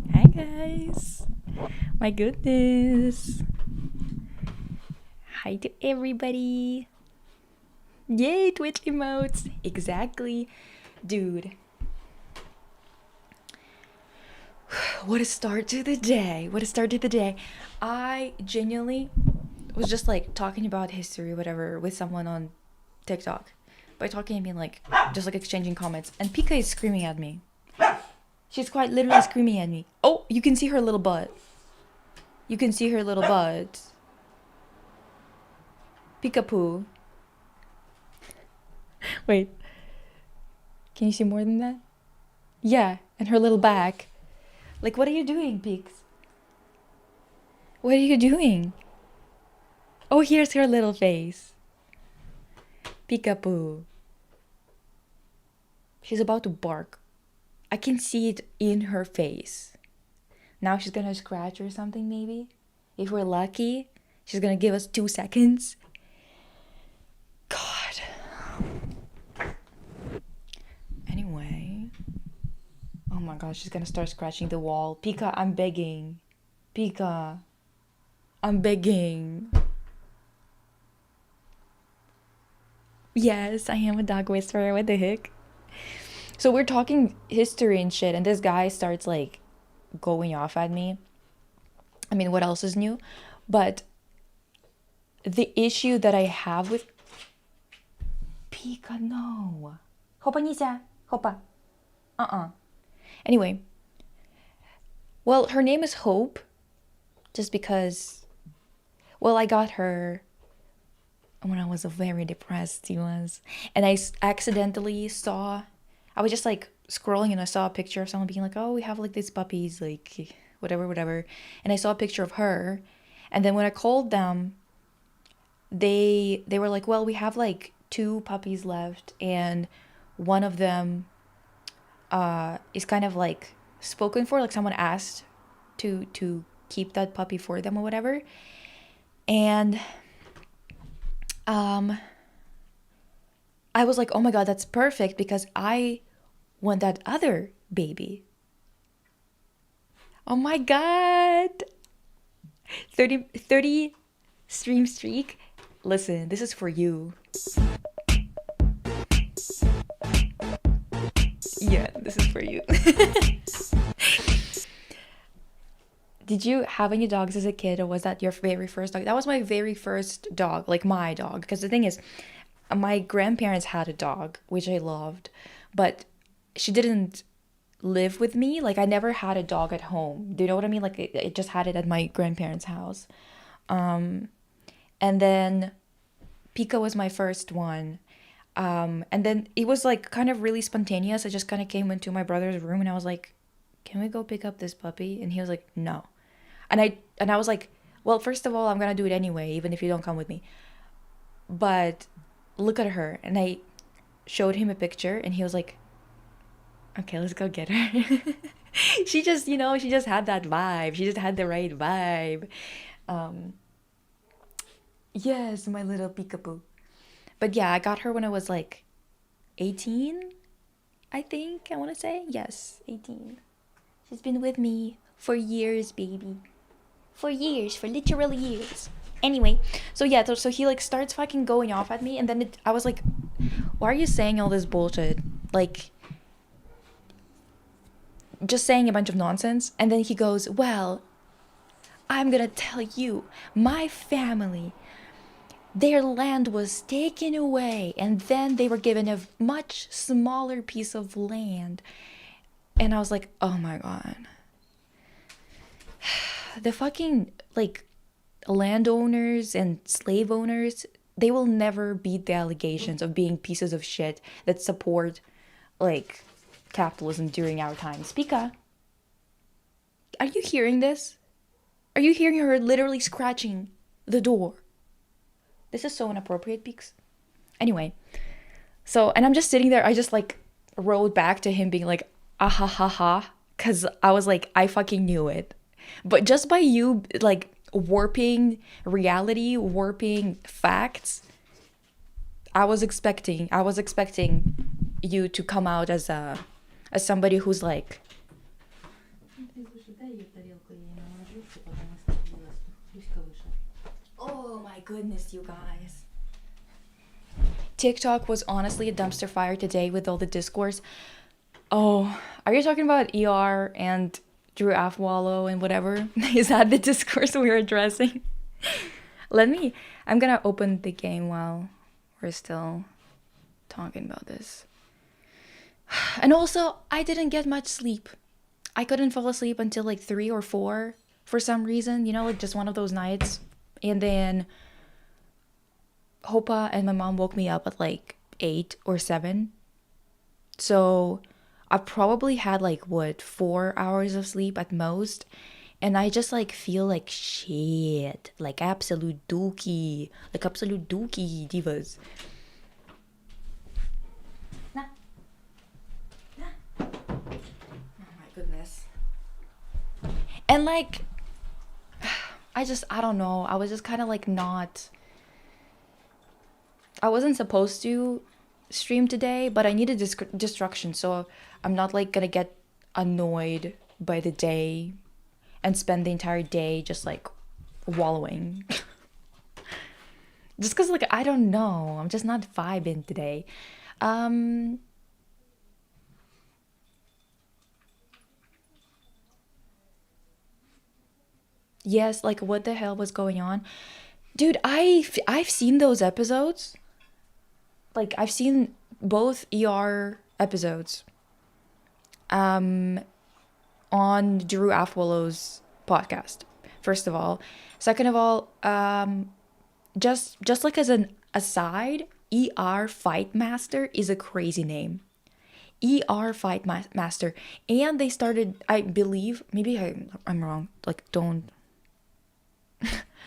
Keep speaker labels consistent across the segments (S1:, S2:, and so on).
S1: Hi guys! My goodness! Hi to everybody! Yay, Twitch emotes! Exactly. Dude. What a start to the day. What a start to the day. I genuinely was just like talking about history, whatever, with someone on TikTok. By talking, I mean like just like exchanging comments. And Pika is screaming at me. She's quite literally screaming at me. Oh, you can see her little butt. You can see her little butt. Peekapoo. Wait. Can you see more than that? Yeah, and her little back. Like, what are you doing, Peeks? What are you doing? Oh, here's her little face. Peekapoo. She's about to bark. I can see it in her face. Now she's gonna scratch or something, maybe. If we're lucky, she's gonna give us 2 seconds. God. Anyway. Oh my god, she's gonna start scratching the wall. Pika, I'm begging. Pika. I'm begging. Yes, I am a dog whisperer. What the heck? So we're talking history and shit, and this guy starts like going off at me. I mean, what else is new? But the issue that I have with Pika, no. Hopa Nisa. Hopa. Anyway. Well, her name is Hope. Just because, well, I got her when I was very depressed, he was. And I accidentally saw, I was just like scrolling and I saw a picture of someone being like, oh, we have like these puppies, like whatever. And I saw a picture of her. And then when I called them, they were like, well, we have like 2 puppies left. And one of them is kind of like spoken for, like someone asked to keep that puppy for them or whatever. And I was like, oh my god, that's perfect because I want that other baby. Oh my god. 30 stream streak. Listen, this is for you. Yeah, this is for you. Did you have any dogs as a kid, or was that your very first dog? That was my very first dog, like my dog. Because the thing is, my grandparents had a dog, which I loved, but she didn't live with me. Like, I never had a dog at home. Do you know what I mean? Like, I just had it at my grandparents' house. And then Pika was my first one. And then it was like kind of really spontaneous. I just kind of came into my brother's room and I was like, can we go pick up this puppy? And he was like, no. And I was like, well, first of all, I'm gonna do it anyway, even if you don't come with me. But look at her. And I showed him a picture and he was like, okay, let's go get her. She just, she just had that vibe. She just had the right vibe. Yes, my little peekaboo. But yeah, I got her when I was like 18, I think. I want to say. Yes, 18. She's been with me for years, baby. For years, for literal years. Anyway, so yeah, so he like starts fucking going off at me, and then I was like, why are you saying all this bullshit? Like, just saying a bunch of nonsense. And then he goes, well, I'm gonna tell you, my family, their land was taken away, and then they were given a much smaller piece of land. And I was like, oh my god. The fucking, like, landowners and slave owners, they will never beat the allegations of being pieces of shit that support, like, capitalism during our time. Speaka, are you hearing this? Are you hearing her literally scratching the door? This is so inappropriate, Peaks. Anyway, so, and I'm just sitting there, I just, like, wrote back to him being like, ah ha ha ha, because I was like, I fucking knew it. But just by you, like, warping reality, warping facts, I was expecting you to come out as somebody who's like, oh my goodness, you guys. TikTok was honestly a dumpster fire today with all the discourse. Oh, are you talking about ER and Drew Afwalo and whatever? Is that the discourse we're addressing? I'm gonna open the game while we're still talking about this. And also, I didn't get much sleep. I couldn't fall asleep until like 3 or 4 for some reason, like just one of those nights. And then Hopa and my mom woke me up at like 8 or 7. So I probably had like 4 hours of sleep at most. And I just like feel like shit. Like absolute dookie. Like absolute dookie divas. Nah. Oh my goodness. And like, I don't know. I was just kind of like not. I wasn't supposed to stream today, but I needed distraction, so I'm not like gonna get annoyed by the day and spend the entire day just like wallowing. Just because like I don't know, I'm just not vibing today. Yes, like what the hell was going on? Dude, I've seen those episodes. Like I've seen both ER episodes on Drew Afwalo's podcast. First of all, second of all, just like as an aside, ER Fight Master is a crazy name. ER Fight Master, and they started, I believe, maybe I'm wrong. Like don't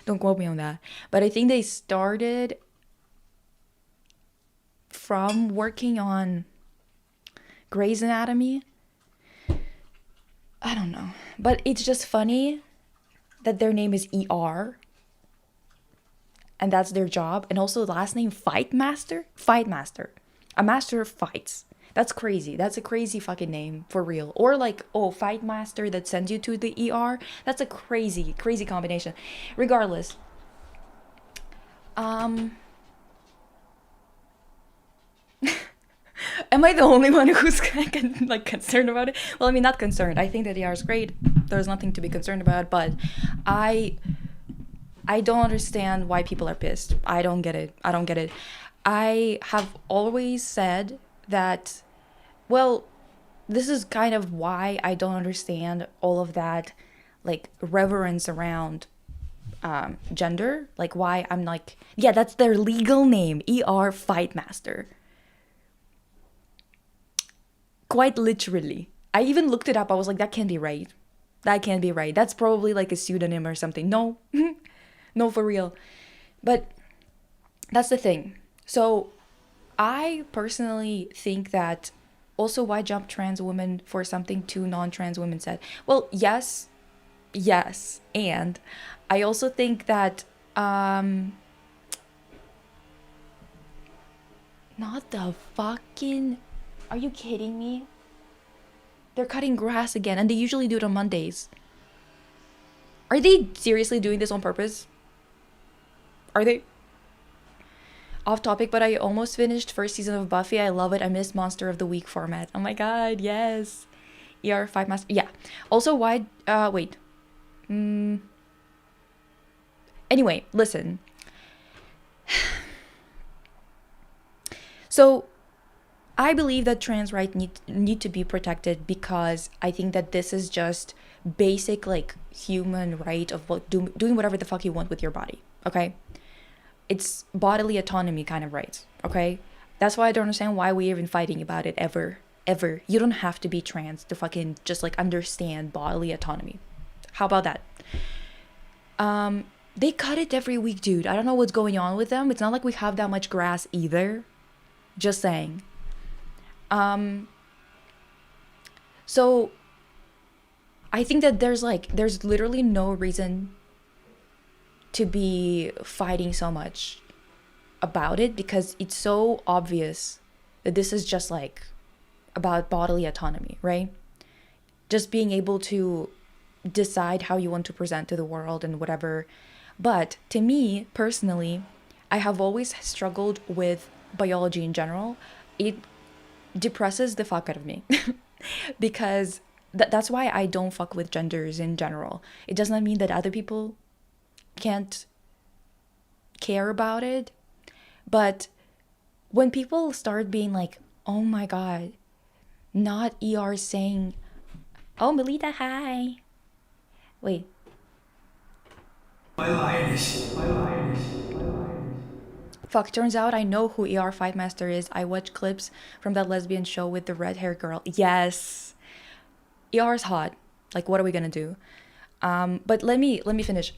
S1: quote me on that, but I think they started from working on Grey's Anatomy. I don't know. But it's just funny that their name is ER. And that's their job. And also the last name Fight Master. Fight Master. A master of fights. That's crazy. That's a crazy fucking name for real. Or like, oh, Fight Master that sends you to the ER. That's a crazy, crazy combination. Regardless. Am I the only one who's like concerned about it? Well, I mean, not concerned. I think that ER is great. There's nothing to be concerned about, but I don't understand why people are pissed. I don't get it. I have always said that, well, this is kind of why I don't understand all of that, like, reverence around gender. Like, why I'm like, yeah, that's their legal name, ER Fight Master. Quite literally. I even looked it up. I was like, that can't be right. That can't be right. That's probably like a pseudonym or something. No. No, for real. But that's the thing. So I personally think that also why jump trans women for something two non-trans women said? Well, yes. And I also think that Not the fucking. Are you kidding me? They're cutting grass again, and they usually do it on Mondays. Are they seriously doing this on purpose? Are they? Off topic, but I almost finished first season of Buffy. I love it. I miss Monster of the Week format. Oh my god, yes. ER5 Master. Yeah. Also, why. Wait. Mm, anyway, listen. So, I believe that trans rights need to be protected because I think that this is just basic, like, human right of doing whatever the fuck you want with your body, okay? It's bodily autonomy kind of rights, okay? That's why I don't understand why we're even fighting about it ever. Ever. You don't have to be trans to fucking just like understand bodily autonomy. How about that? They cut it every week, dude. I don't know what's going on with them. It's not like we have that much grass either. Just saying. So I think that there's literally no reason to be fighting so much about it because it's so obvious that this is just like about bodily autonomy, right? Just being able to decide how you want to present to the world and whatever. But to me personally, I have always struggled with biology in general. It depresses the fuck out of me because that's why I don't fuck with genders in general. It does not mean that other people can't care about it, but when people start being like, oh my god, not ER saying, oh Melita, hi. Wait. My lioness. My lioness. My lioness. Fuck, turns out I know who ER5 Master is. I watch clips from that lesbian show with the red hair girl. Yes. ER's hot. Like, what are we gonna do? But let me finish.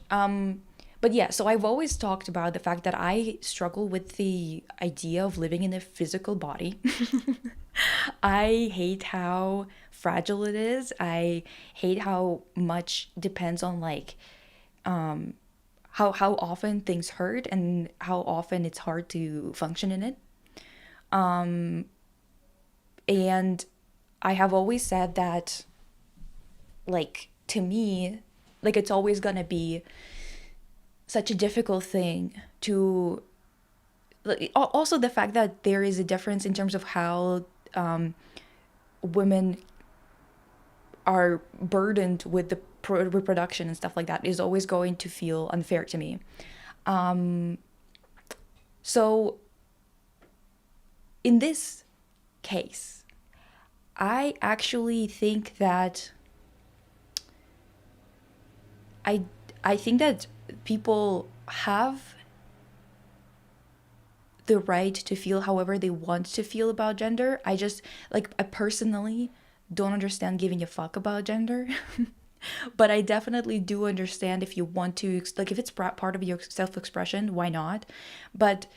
S1: But yeah, so I've always talked about the fact that I struggle with the idea of living in a physical body. I hate how fragile it is. I hate how much depends on like how often things hurt and how often it's hard to function in it. And I have always said that, like, to me, like, it's always gonna be such a difficult thing to. Also, the fact that there is a difference in terms of how women are burdened with the reproduction and stuff like that is always going to feel unfair to me. So, in this case, I actually think that I I think that people have the right to feel however they want to feel about gender. I just like I personally don't understand giving a fuck about gender. But I definitely do understand if you want to like if it's part of your self-expression, why not? But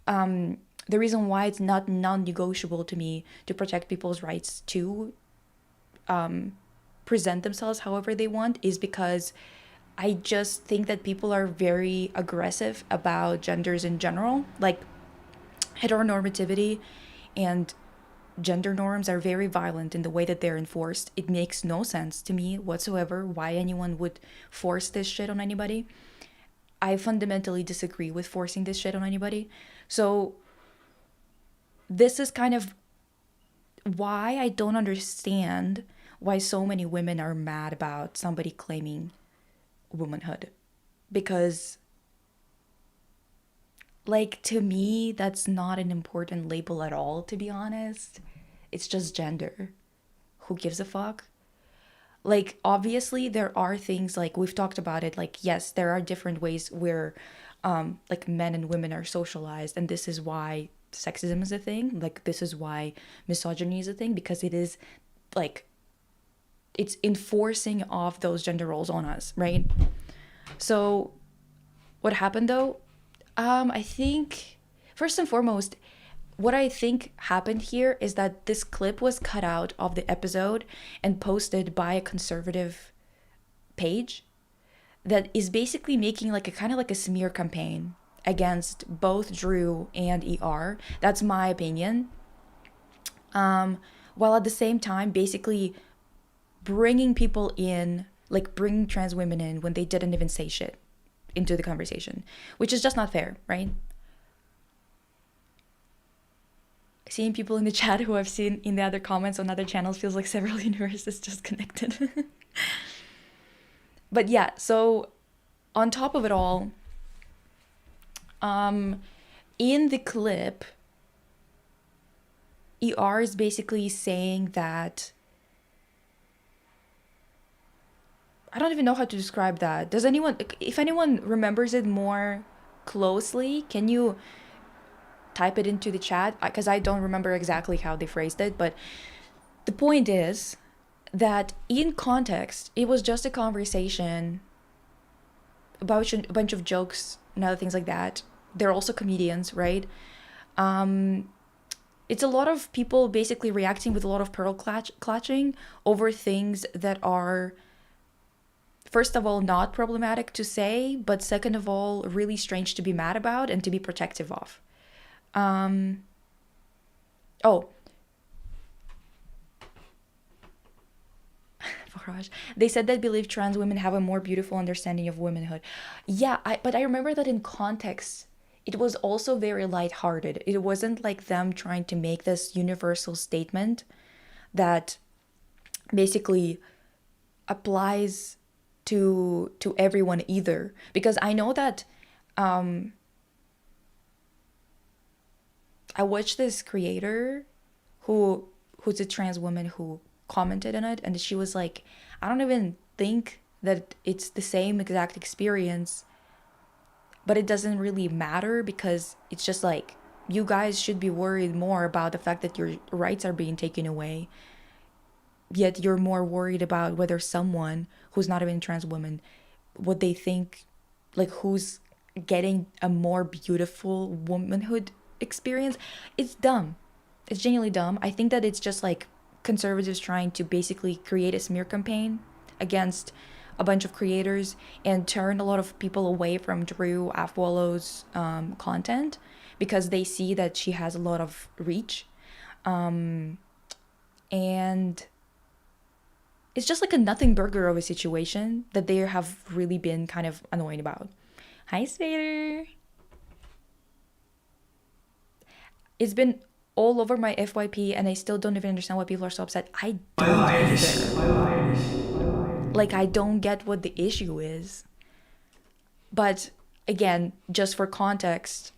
S1: the reason why it's not non-negotiable to me to protect people's rights to present themselves however they want is because I just think that people are very aggressive about genders in general. Like heteronormativity and gender norms are very violent in the way that they're enforced. It makes no sense to me whatsoever why anyone would force this shit on anybody. I fundamentally disagree with forcing this shit on anybody. So this is kind of why I don't understand why so many women are mad about somebody claiming womanhood. Because, like, to me, that's not an important label at all, to be honest. It's just gender. Who gives a fuck? Like, obviously, there are things, like, we've talked about it. Like, yes, there are different ways where, like, men and women are socialized. And this is why sexism is a thing. Like, this is why misogyny is a thing. Because it is, like, it's enforcing of those gender roles on us, right? So, what happened, though? I think first and foremost, what I think happened here is that this clip was cut out of the episode and posted by a conservative page that is basically making like a kind of like a smear campaign against both Drew and ER. That's my opinion. While at the same time, basically bringing people in, like bringing trans women in when they didn't even say shit into the conversation, which is just not fair, right? Seeing people in the chat who I've seen in the other comments on other channels feels like several universes just connected. But yeah, so on top of it all, in the clip, ER is basically saying that, I don't even know how to describe that. Does anyone, if anyone remembers it more closely, can you type it into the chat? Because I don't remember exactly how they phrased it, but the point is that in context, it was just a conversation about a bunch of jokes and other things like that. They're also comedians, right? It's a lot of people basically reacting with a lot of pearl clutching over things that are, first of all, not problematic to say, but second of all, really strange to be mad about and to be protective of. They said they believe trans women have a more beautiful understanding of womanhood. Yeah, but I remember that in context, it was also very lighthearted. It wasn't like them trying to make this universal statement that basically applies to everyone either. Because I know that I watched this creator who's a trans woman who commented on it, and she was like, I don't even think that it's the same exact experience, but it doesn't really matter because it's just like, you guys should be worried more about the fact that your rights are being taken away, yet you're more worried about whether someone who's not even a trans woman, what they think, like who's getting a more beautiful womanhood experience. It's dumb. It's genuinely dumb. I think that it's just like conservatives trying to basically create a smear campaign against a bunch of creators and turn a lot of people away from Drew Afwallow's content because they see that she has a lot of reach. And it's just like a nothing burger of a situation that they have really been kind of annoyed about. Hi, Spader. It's been all over my FYP and I still don't even understand why people are so upset. I don't either. Like, I don't get what the issue is. But again, just for context,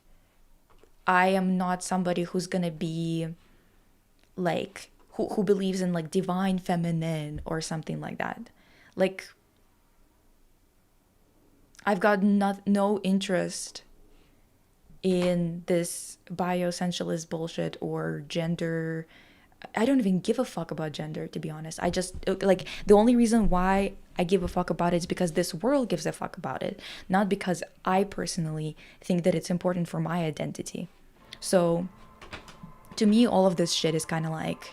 S1: I am not somebody who's gonna be like, who believes in like divine feminine or something like that. Like, I've got no interest in this bioessentialist bullshit or gender. I don't even give a fuck about gender, to be honest. I just, like, the only reason why I give a fuck about it is because this world gives a fuck about it, not because I personally think that it's important for my identity. So, to me, all of this shit is kind of like,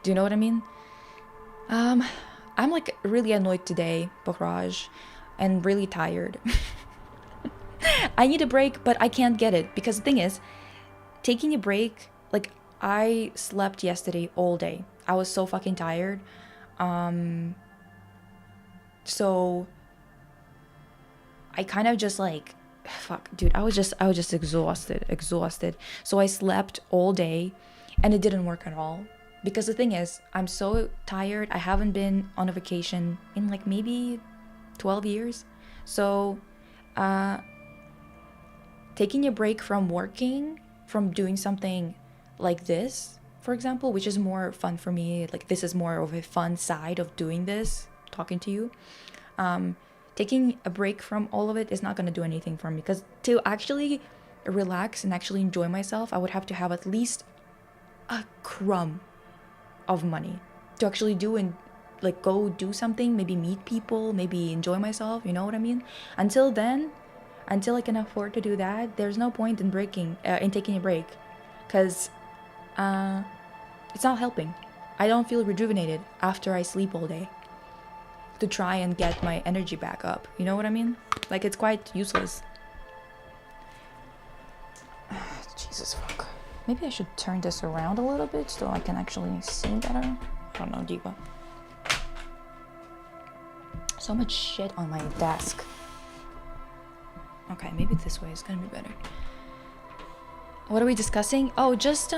S1: do you know what I mean? I'm like really annoyed today, Bahraj, and really tired. I need a break, but I can't get it because the thing is, taking a break, like, I slept yesterday all day. I was so fucking tired. So I kind of just like, fuck, dude, I was just exhausted. So I slept all day and it didn't work at all. Because the thing is, I'm so tired. I haven't been on a vacation in like maybe 12 years. So, taking a break from working, from doing something like this, for example, which is more fun for me, like this is more of a fun side of doing this, talking to you. Taking a break from all of it is not going to do anything for me, because to actually relax and actually enjoy myself, I would have to have at least a crumb of money to actually do and like go do something, maybe meet people, maybe enjoy myself, you know what I mean? Until then, until I can afford to do that, there's no point in taking a break, because it's not helping. I don't feel rejuvenated after I sleep all day to try and get my energy back up, you know what I mean? Like, it's quite useless. Jesus fuck. Maybe I should turn this around a little bit so I can actually see better. I don't know, Diva. So much shit on my desk. Okay, maybe this way is gonna be better. What are we discussing? Oh, just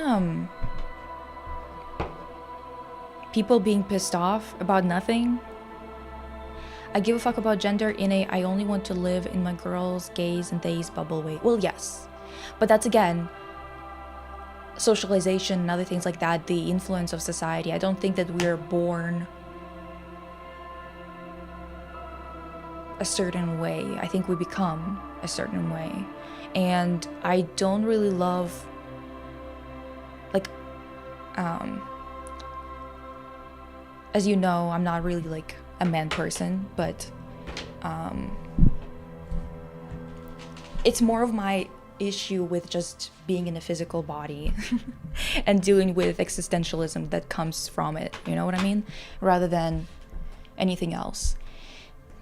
S1: people being pissed off about nothing. I give a fuck about gender in a I only want to live in my girls, gays, and theys bubble way. Well, yes. But that's again socialization and other things like that, the influence of society. I don't think that we're born a certain way. I think we become a certain way. And I don't really love like as you know, I'm not really like a man person, but it's more of my issue with just being in a physical body and dealing with existentialism that comes from it, you know what I mean? Rather than anything else.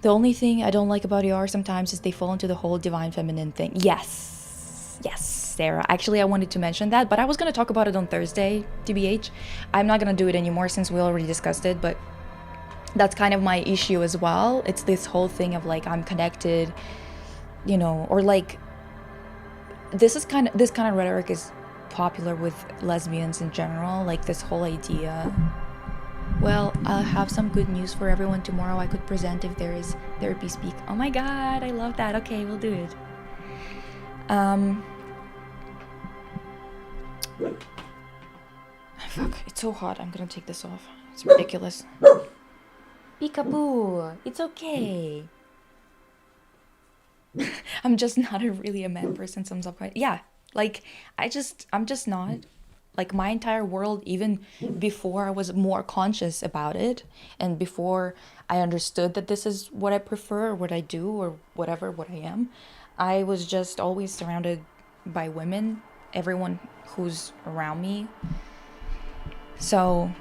S1: The only thing I don't like about ER sometimes is they fall into the whole divine feminine thing. Yes, Sarah. Actually, I wanted to mention that, but I was going to talk about it on Thursday, TBH. I'm not going to do it anymore since we already discussed it, but that's kind of my issue as well. It's this whole thing of like, I'm connected, you know, or like, this kind of rhetoric is popular with lesbians in general, like this whole idea. Well, I'll have some good news for everyone tomorrow. I could present if there is therapy speak. Oh my god, I love that. Okay, we'll do it. Fuck, it's so hot. I'm gonna take this off. It's ridiculous. Peekaboo, it's okay. I'm just not really a man person sometimes. Yeah, like I'm just not. Like my entire world, even before I was more conscious about it and before I understood that this is what I prefer or what I do or whatever, what I am, I was just always surrounded by women, everyone who's around me. So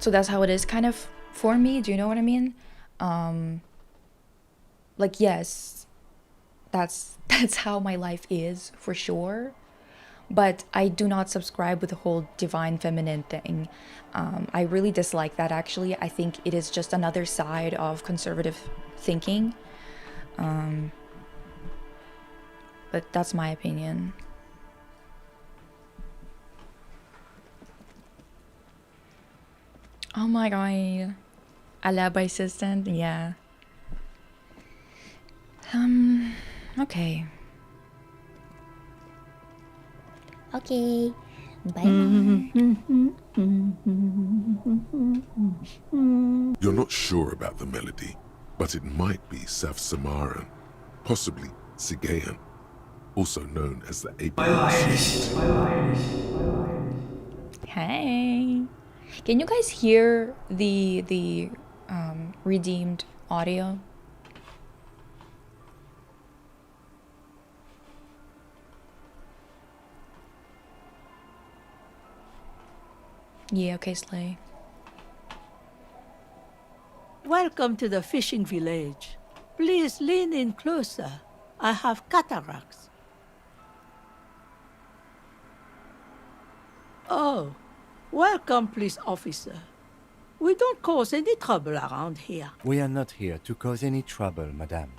S1: that's how it is kind of for me. Do you know what I mean? Like, yes, that's how my life is for sure, but I do not subscribe with the whole divine feminine thing. I really dislike that, actually. I think it is just another side of conservative thinking, but that's my opinion. Oh my god, a lab assistant. Yeah. Okay. Okay. Bye.
S2: You're not sure about the melody, but it might be South Samaran, possibly Sigayan, also known as the Abraham Suite.
S1: Hey. Can you guys hear the redeemed audio? Yeah, okay, Slay.
S3: Welcome to the fishing village. Please lean in closer. I have cataracts. Oh, welcome, police officer. We don't cause any trouble around here.
S4: We are not here to cause any trouble, madame.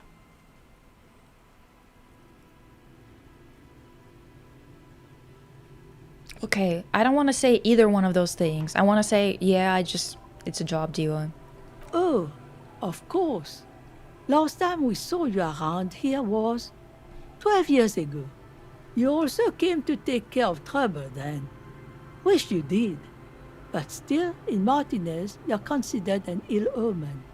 S1: Okay, I don't want to say either one of those things. I want to say, yeah, it's a job, Diva.
S3: Oh, of course. Last time we saw you around here was 12 years ago. You also came to take care of trouble then. Wish you did. But still, in Martinez, you're considered an ill omen.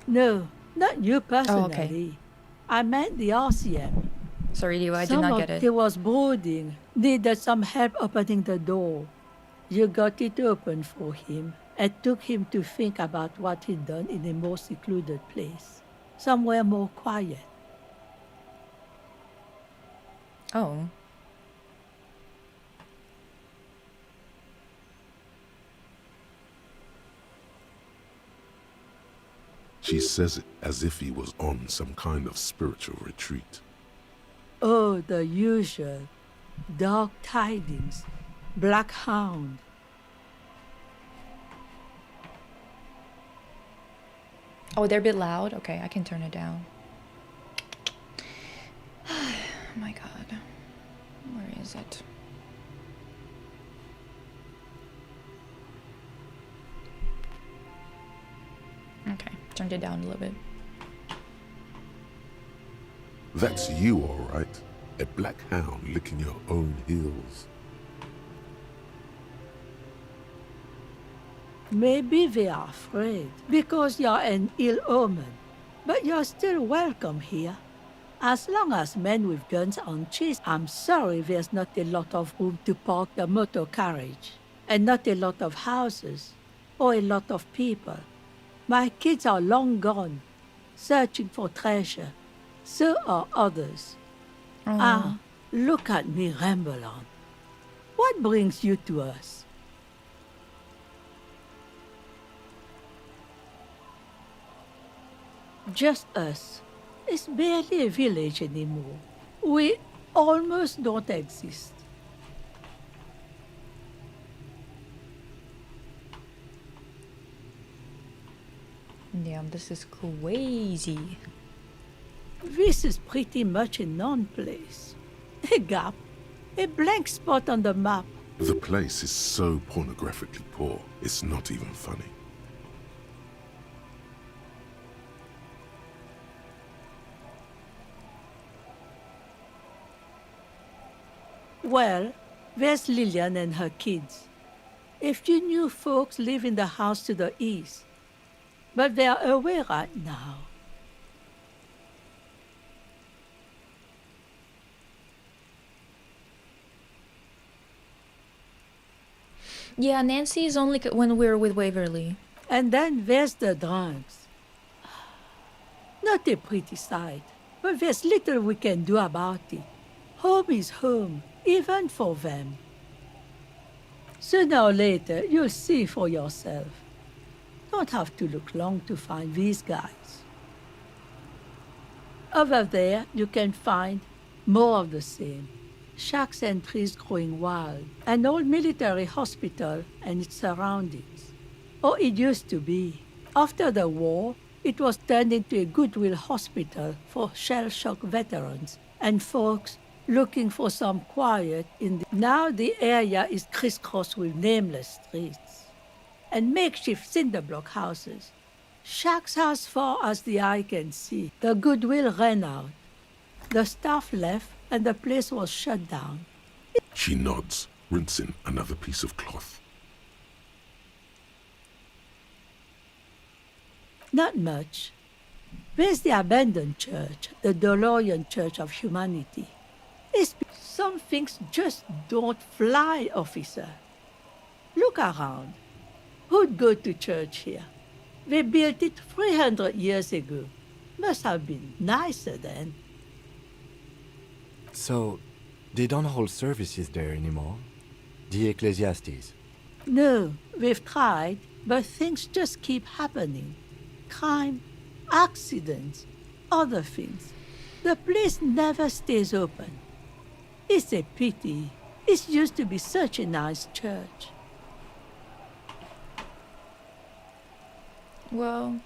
S3: No, not you personally.
S1: Oh, okay.
S3: I meant the RCM.
S1: Sorry, Diva, I did not get it.
S3: He was brooding, needed some help opening the door. You got it open for him and took him to think about what he'd done in a more secluded place, somewhere more quiet.
S1: Oh.
S2: She says it as if he was on some kind of spiritual retreat.
S3: Oh, the usual. Dark tidings. Black hound.
S1: Oh, they're a bit loud? Okay, I can turn it down. Oh my god. Where is it? Okay, turned it down a little bit.
S2: That's you, all right. A black hound licking your own heels.
S3: Maybe they are afraid because you're an ill omen, but you're still welcome here. As long as men with guns aren't chased, I'm sorry there's not a lot of room to park the motor carriage, and not a lot of houses, or a lot of people. My kids are long gone, searching for treasure. So are others. Ah, look at me ramble on. What brings you to us? Just us. It's barely a village anymore. We almost don't exist.
S1: Damn, this is crazy.
S3: This is pretty much a non-place. A gap. A blank spot on the map.
S2: The place is so pornographically poor, it's not even funny.
S3: Well, there's Lillian and her kids. A few new folks live in the house to the east, but they're away right now.
S1: Yeah, Nancy is only when we're with Waverly.
S3: And then there's the drunks. Not a pretty sight, but there's little we can do about it. Home is home, even for them. Sooner or later, you'll see for yourself. Don't have to look long to find these guys. Over there, you can find more of the same. Shacks and trees growing wild. An old military hospital and its surroundings. Or it used to be. After the war, it was turned into a goodwill hospital for shell-shock veterans and folks looking for some quiet in the... Now the area is crisscrossed with nameless streets and makeshift cinder block houses. Shacks as far as the eye can see. The goodwill ran out. The staff left and the place was shut down.
S2: She nods, rinsing another piece of cloth.
S3: Not much. There's the abandoned church, the DeLorean Church of Humanity. Some things just don't fly, officer. Look around. Who'd go to church here? They built it 300 years ago. Must have been nicer then.
S4: So, they don't hold services there anymore? The Ecclesiastes?
S3: No, we've tried, but things just keep happening. Crime, accidents, other things. The place never stays open. It's a pity. It used to be such a nice church.
S1: Well,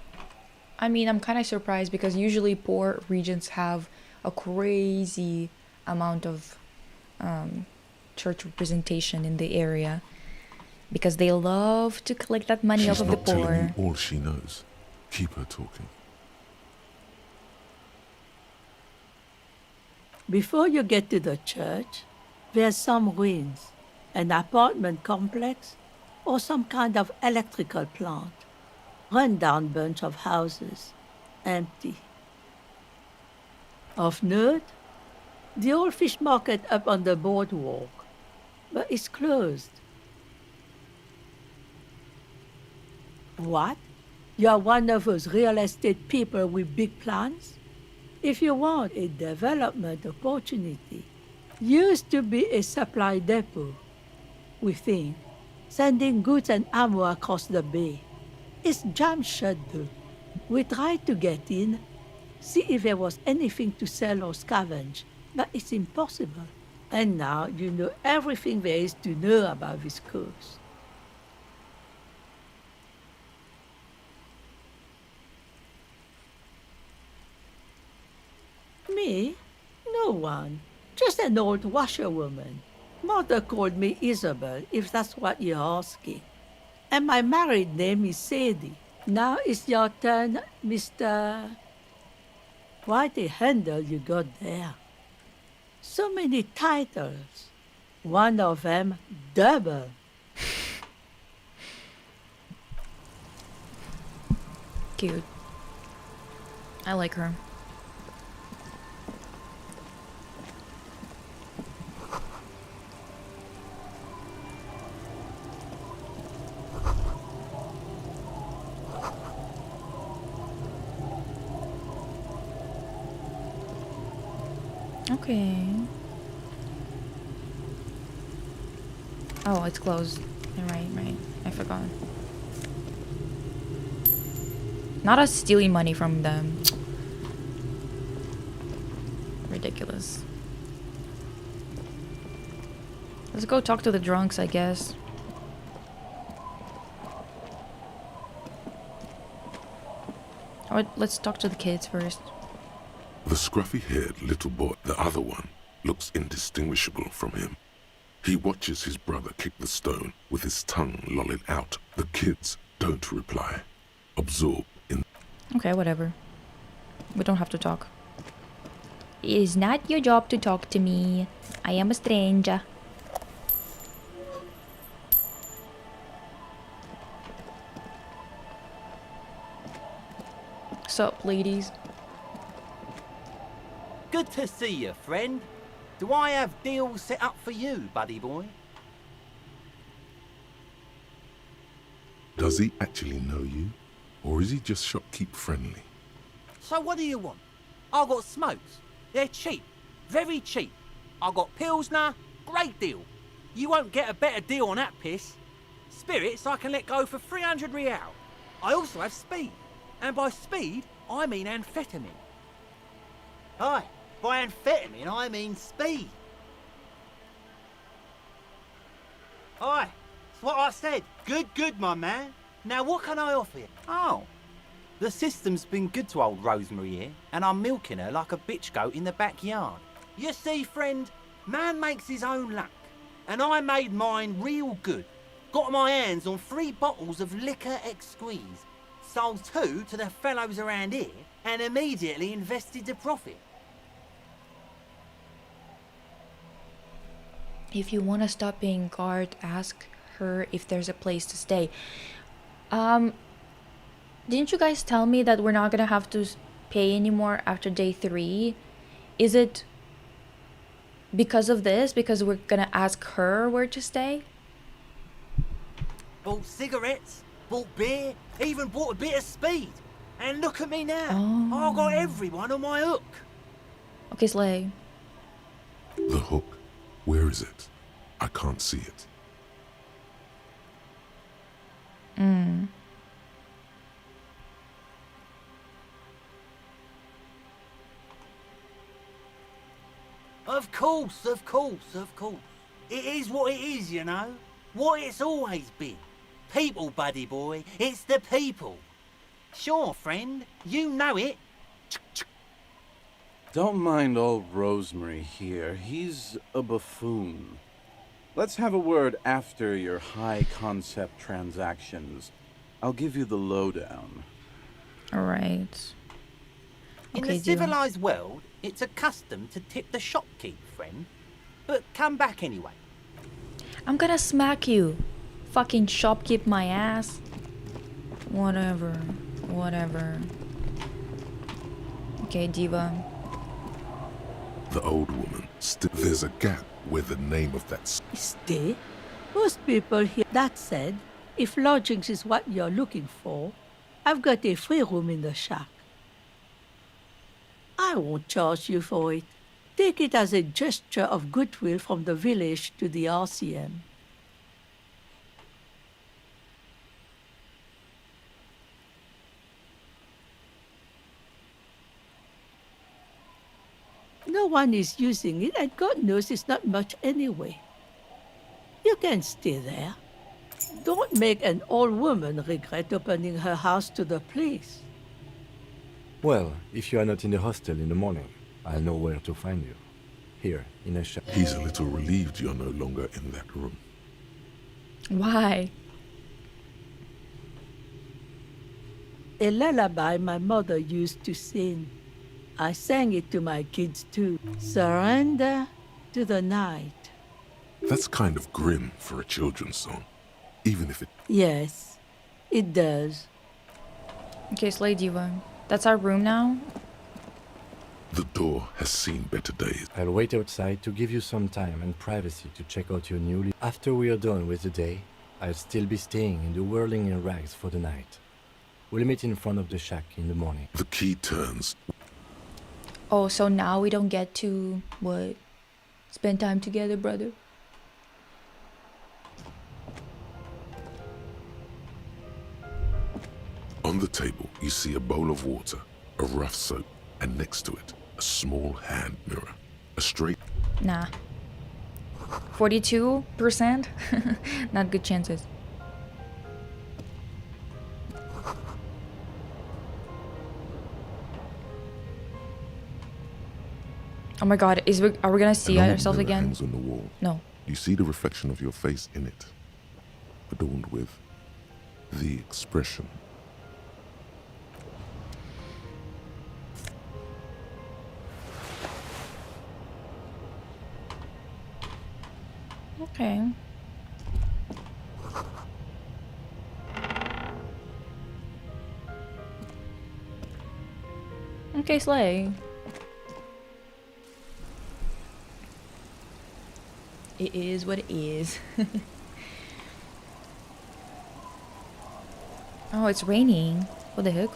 S1: I mean, I'm kind of surprised because usually poor regions have a crazy amount of church representation in the area because they love to collect that money off
S2: She's
S1: of the
S2: not telling
S1: poor.
S2: you all she knows. Keep her talking.
S3: Before you get to the church, there's some ruins, an apartment complex, or some kind of electrical plant. Run-down bunch of houses, empty. Of note, the old fish market up on the boardwalk, but it's closed. What? You're one of those real estate people with big plans? If you want a development opportunity, used to be a supply depot, we think, sending goods and ammo across the bay. It's jammed shut though. We tried to get in, see if there was anything to sell or scavenge, but it's impossible. And now you know everything there is to know about this coast. Me? No one. Just an old washerwoman. Mother called me Isabel, if that's what you're asking. And my married name is Sadie. Now it's your turn, Mr. Quite a handle you got there. So many titles. One of them double.
S1: Cute. I like her. Okay. Oh, it's closed. Right. I forgot. Not us stealing money from them. Ridiculous. Let's go talk to the drunks, I guess. Or let's talk to the kids first.
S2: The scruffy-haired little boy, the other one, looks indistinguishable from him. He watches his brother kick the stone with his tongue lolling out. The kids don't reply, absorbed in...
S1: Okay, whatever. We don't have to talk. It is not your job to talk to me. I am a stranger. Sup, ladies?
S5: Good to see you, friend. Do I have deals set up for you, buddy boy?
S2: Does he actually know you? Or is he just shopkeep friendly?
S5: So what do you want? I got smokes. They're cheap. Very cheap. I got Pilsner. Great deal. You won't get a better deal on that piss. Spirits I can let go for 300 real. I also have speed. And by speed, I mean amphetamine. Aye, by amphetamine I mean speed. Aye, that's what I said. Good, my man. Now what can I offer you? Oh, the system's been good to old Rosemary here, and I'm milking her like a bitch goat in the backyard. You see, friend, man makes his own luck, and I made mine real good. Got my hands on 3 bottles of liquor exquise, sold 2 to the fellows around here, and immediately invested the profit.
S1: If you want to stop being guard, ask her if there's a place to stay. Didn't you guys tell me that we're not gonna have to pay anymore after day 3? Is it because of this? Because we're gonna ask her where to stay?
S5: Bought cigarettes, bought beer, even bought a bit of speed. And look at me now.
S1: Oh.
S5: I've got everyone on my hook.
S1: Okay, Slay.
S2: The hook. Where is it? I can't see it.
S5: Of course. It is what it is, you know. What it's always been. People, buddy boy. It's the people. Sure, friend. You know it.
S6: Don't mind old Rosemary here. He's a buffoon. Let's have a word after your high-concept transactions. I'll give you the lowdown.
S1: Alright.
S5: In
S1: Okay,
S5: the civilized world, it's a custom to tip the shopkeep, friend. But come back anyway.
S1: I'm gonna smack you. Fucking shopkeep my ass. Whatever. Okay, Diva.
S2: The old woman. There's a gap where the name of that...
S3: Stay? Most people here. That said, if lodgings is what you're looking for, I've got a free room in the shack. I won't charge you for it. Take it as a gesture of goodwill from the village to the Elysium. one is using it, and God knows it's not much anyway. You can stay there. Don't make an old woman regret opening her house to the place.
S4: Well, if you are not in the hostel in the morning, I'll know where to find you. Here, in a shack.
S2: He's a little relieved you're no longer in that room.
S1: Why?
S3: A lullaby my mother used to sing. I sang it to my kids too. Surrender to the night.
S2: That's kind of grim for a children's song, even if it...
S3: Yes, it does.
S1: Okay, Slay Diva. That's our room now?
S2: The door has seen better days.
S4: I'll wait outside to give you some time and privacy to check out your newly... After we are done with the day, I'll still be staying in the whirling in rags for the night. We'll meet in front of the shack in the morning.
S2: The key turns.
S1: Oh, so now we don't get to, what? Spend time together, brother?
S2: On the table, you see a bowl of water, a rough soap, and next to it, a small hand mirror. A straight...
S1: Nah. 42%? Not good chances. Oh my god, are we gonna see
S2: An old
S1: ourselves
S2: mirror
S1: again?
S2: hangs on the wall.
S1: No.
S2: You see the reflection of your face in it, adorned with the expression.
S1: Okay. Okay, Slay. It is what it is. Oh, it's raining. What the heck?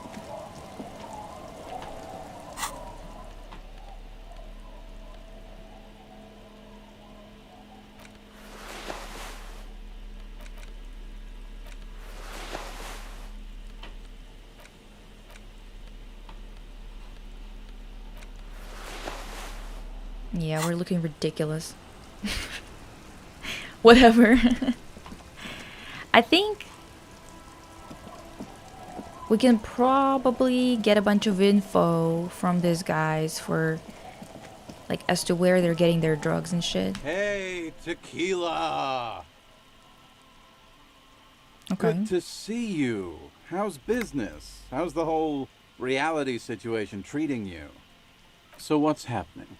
S1: Yeah, we're looking ridiculous. Whatever. I think we can probably get a bunch of info from these guys for, like, as to where they're getting their drugs and shit.
S6: Hey, Tequila!
S1: Okay.
S6: Good to see you. How's business? How's the whole reality situation treating you? So what's happening?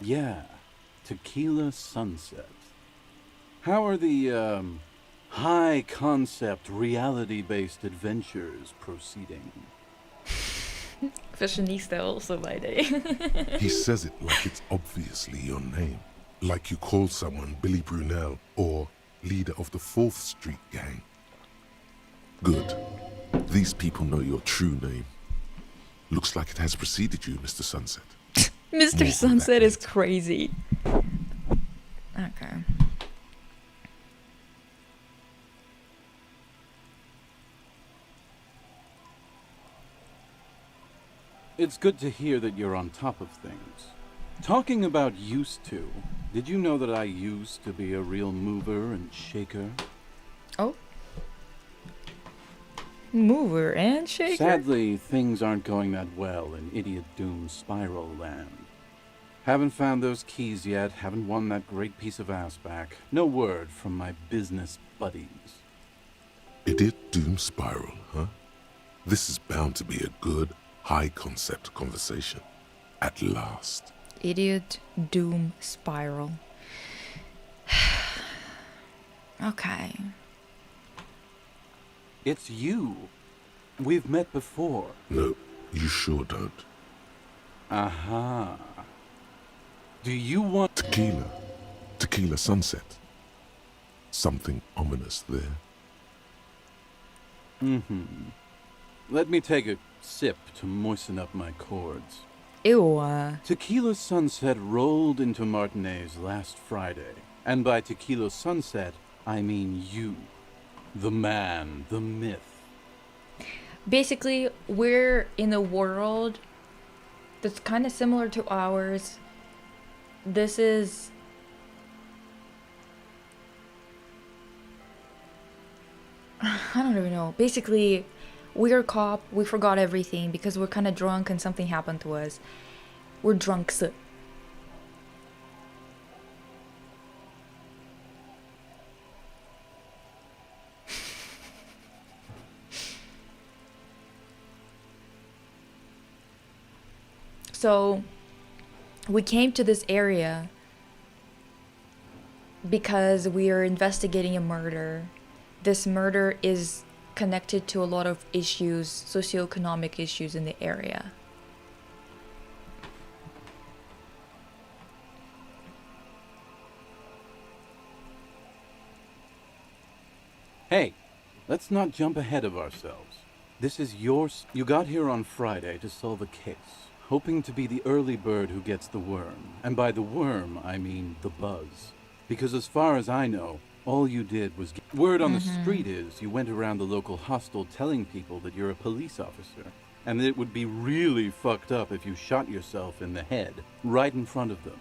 S6: Yeah, Tequila Sunset. How are the, high-concept, reality-based adventures proceeding?
S1: Fashionista also, by day.
S2: He says it like it's obviously your name. Like you call someone Billy Brunel or leader of the 4th Street Gang. Good. These people know your true name. Looks like it has preceded you, Mr. Sunset.
S1: Mr. Sunset is crazy. Okay.
S6: It's good to hear that you're on top of things. Talking about used to, did you know that I used to be a real mover and shaker?
S1: Oh. Mover and shaker?
S6: Sadly, things aren't going that well in Idiot Doom Spiral Land. Haven't found those keys yet, haven't won that great piece of ass back. No word from my business buddies.
S2: Idiot Doom Spiral, huh? This is bound to be a good, high-concept conversation. At last.
S1: Idiot Doom Spiral. Okay.
S6: It's you. We've met before.
S2: No, you sure don't.
S6: Aha. Do you want...
S2: Tequila. Tequila Sunset. Something ominous there.
S6: Mm-hmm. Let me take a sip to moisten up my chords.
S1: Ew.
S6: Tequila Sunset rolled into Martinez last Friday. And by Tequila Sunset, I mean you. The man, the myth.
S1: Basically, we're in a world that's kind of similar to ours. This is I don't even know. Basically, we're a cop. We forgot everything because we're kind of drunk and something happened to us. We're drunks. So, we came to this area because we are investigating a murder. This murder is connected to a lot of issues, socioeconomic issues in the area.
S6: Hey, let's not jump ahead of ourselves. This is yours. You got here on Friday to solve a case, hoping to be the early bird who gets the worm. And by the worm, I mean the buzz. Because as far as I know, all you did was get... Word on the street is you went around the local hostel telling people that you're a police officer, and that it would be really fucked up if you shot yourself in the head, right in front of them.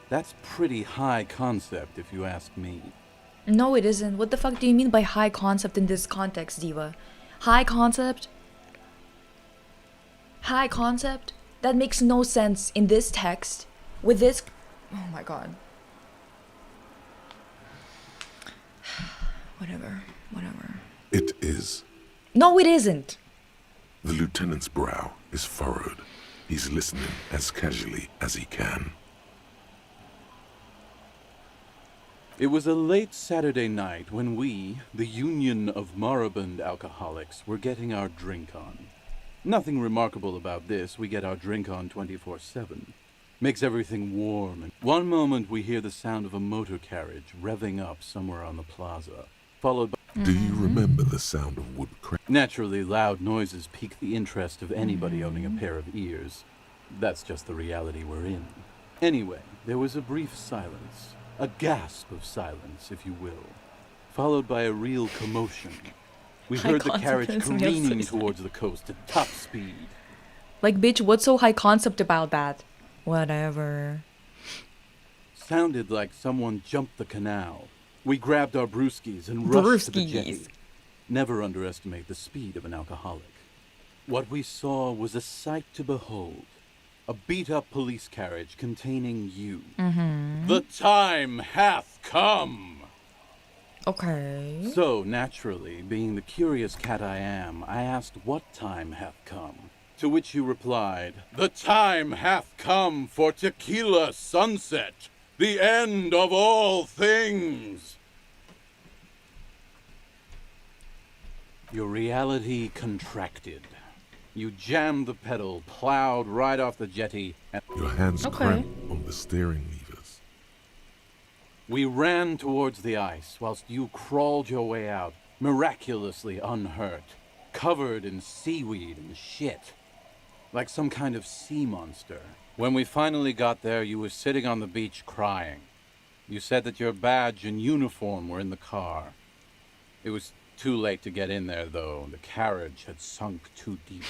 S6: That's pretty high concept, if you ask me.
S1: No, it isn't. What the fuck do you mean by high concept in this context, Diva? High concept? High concept? That makes no sense in this text. With this... Oh my god. Whatever.
S2: It is.
S1: No, it isn't.
S2: The lieutenant's brow is furrowed. He's listening as casually as he can.
S6: It was a late Saturday night when we, the Union of Moribund Alcoholics, were getting our drink on. Nothing remarkable about this. We get our drink on 24/7. Makes everything warm. And one moment we hear the sound of a motor carriage revving up somewhere on the plaza, followed by...
S2: Do you remember the sound of wood crack?
S6: Naturally, loud noises pique the interest of anybody owning a pair of ears. That's just the reality we're in. Anyway, there was a brief silence. A gasp of silence, if you will, followed by a real commotion. We
S1: High
S6: heard the carriage
S1: consequence meal
S6: careening
S1: suicide.
S6: towards the coast at top speed.
S1: Like, bitch, what's so high concept about that? Whatever.
S6: Sounded like someone jumped the canal. We grabbed our brewskis and rushed to the jetty.
S1: Brewskis.
S6: Never underestimate the speed of an alcoholic. What we saw was a sight to behold. A beat-up police carriage containing you. The time hath come!
S1: Okay.
S6: So, naturally, being the curious cat I am, I asked what time hath come. To which you replied, "The time hath come for tequila sunset, the end of all things." Your reality contracted. You jammed the pedal, plowed right off the jetty, and
S2: Your hands
S1: Okay.
S2: cramp on the steering levers.
S6: we ran towards the ice whilst you crawled your way out, miraculously unhurt, covered in seaweed and shit, like some kind of sea monster. When we finally got there, you were sitting on the beach crying. You said that your badge and uniform were in the car. It was too late to get in there, though. The carriage had sunk too deep.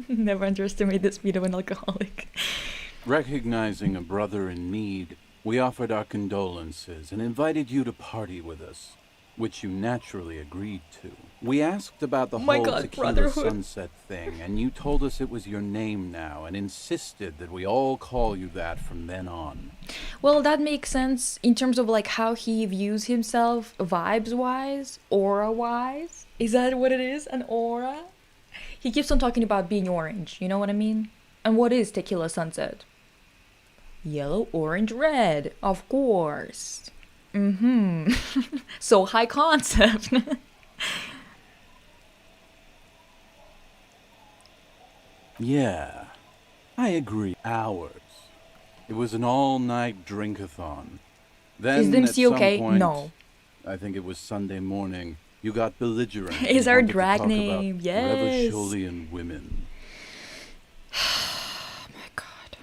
S1: Never underestimate the speed of an alcoholic.
S6: Recognizing a brother in need, we offered our condolences and invited you to party with us, which you naturally agreed to. We asked about the
S1: Oh my
S6: whole
S1: God,
S6: tequila
S1: brotherhood.
S6: sunset thing, and you told us it was your name now and insisted that we all call you that from then on.
S1: Well, that makes sense in terms of like how he views himself vibes-wise, aura-wise. Is that what it is? An aura? He keeps on talking about being orange, you know what I mean? And what is tequila sunset? Yellow, orange, red, of course. So high concept.
S6: Yeah, I agree. Hours. It was an all-night drink-a-thon. Then,
S1: Is
S6: at
S1: Dempsey
S6: some
S1: okay?
S6: point,
S1: No.
S6: I think it was Sunday morning, you got belligerent.
S1: Is
S6: and
S1: our
S6: wanted to
S1: drag
S6: talk
S1: name,
S6: about
S1: yes.
S6: Revacholian women.
S1: Oh my god.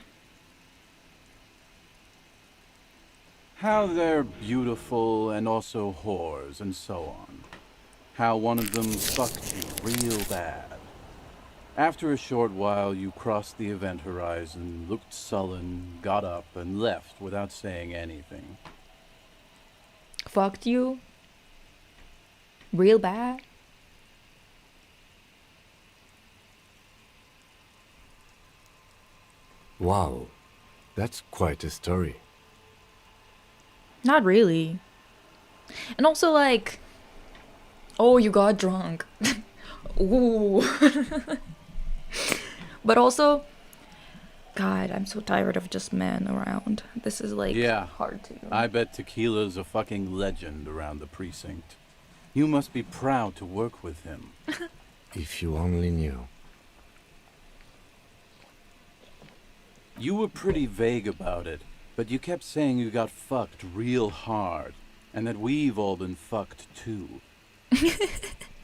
S6: How they're beautiful and also whores and so on. How one of them fucked you real bad. After a short while, you crossed the event horizon, looked sullen, got up, and left without saying anything.
S1: Fucked you? Real bad?
S4: Wow, that's quite a story.
S1: Not really. And also, like, oh, you got drunk. Ooh. But also, God, I'm so tired of just men around. This is like
S6: Yeah,
S1: hard to.
S6: I bet Tequila's a fucking legend around the precinct. You must be proud to work with him.
S4: If you only knew.
S6: You were pretty vague about it, but you kept saying you got fucked real hard, and that we've all been fucked too.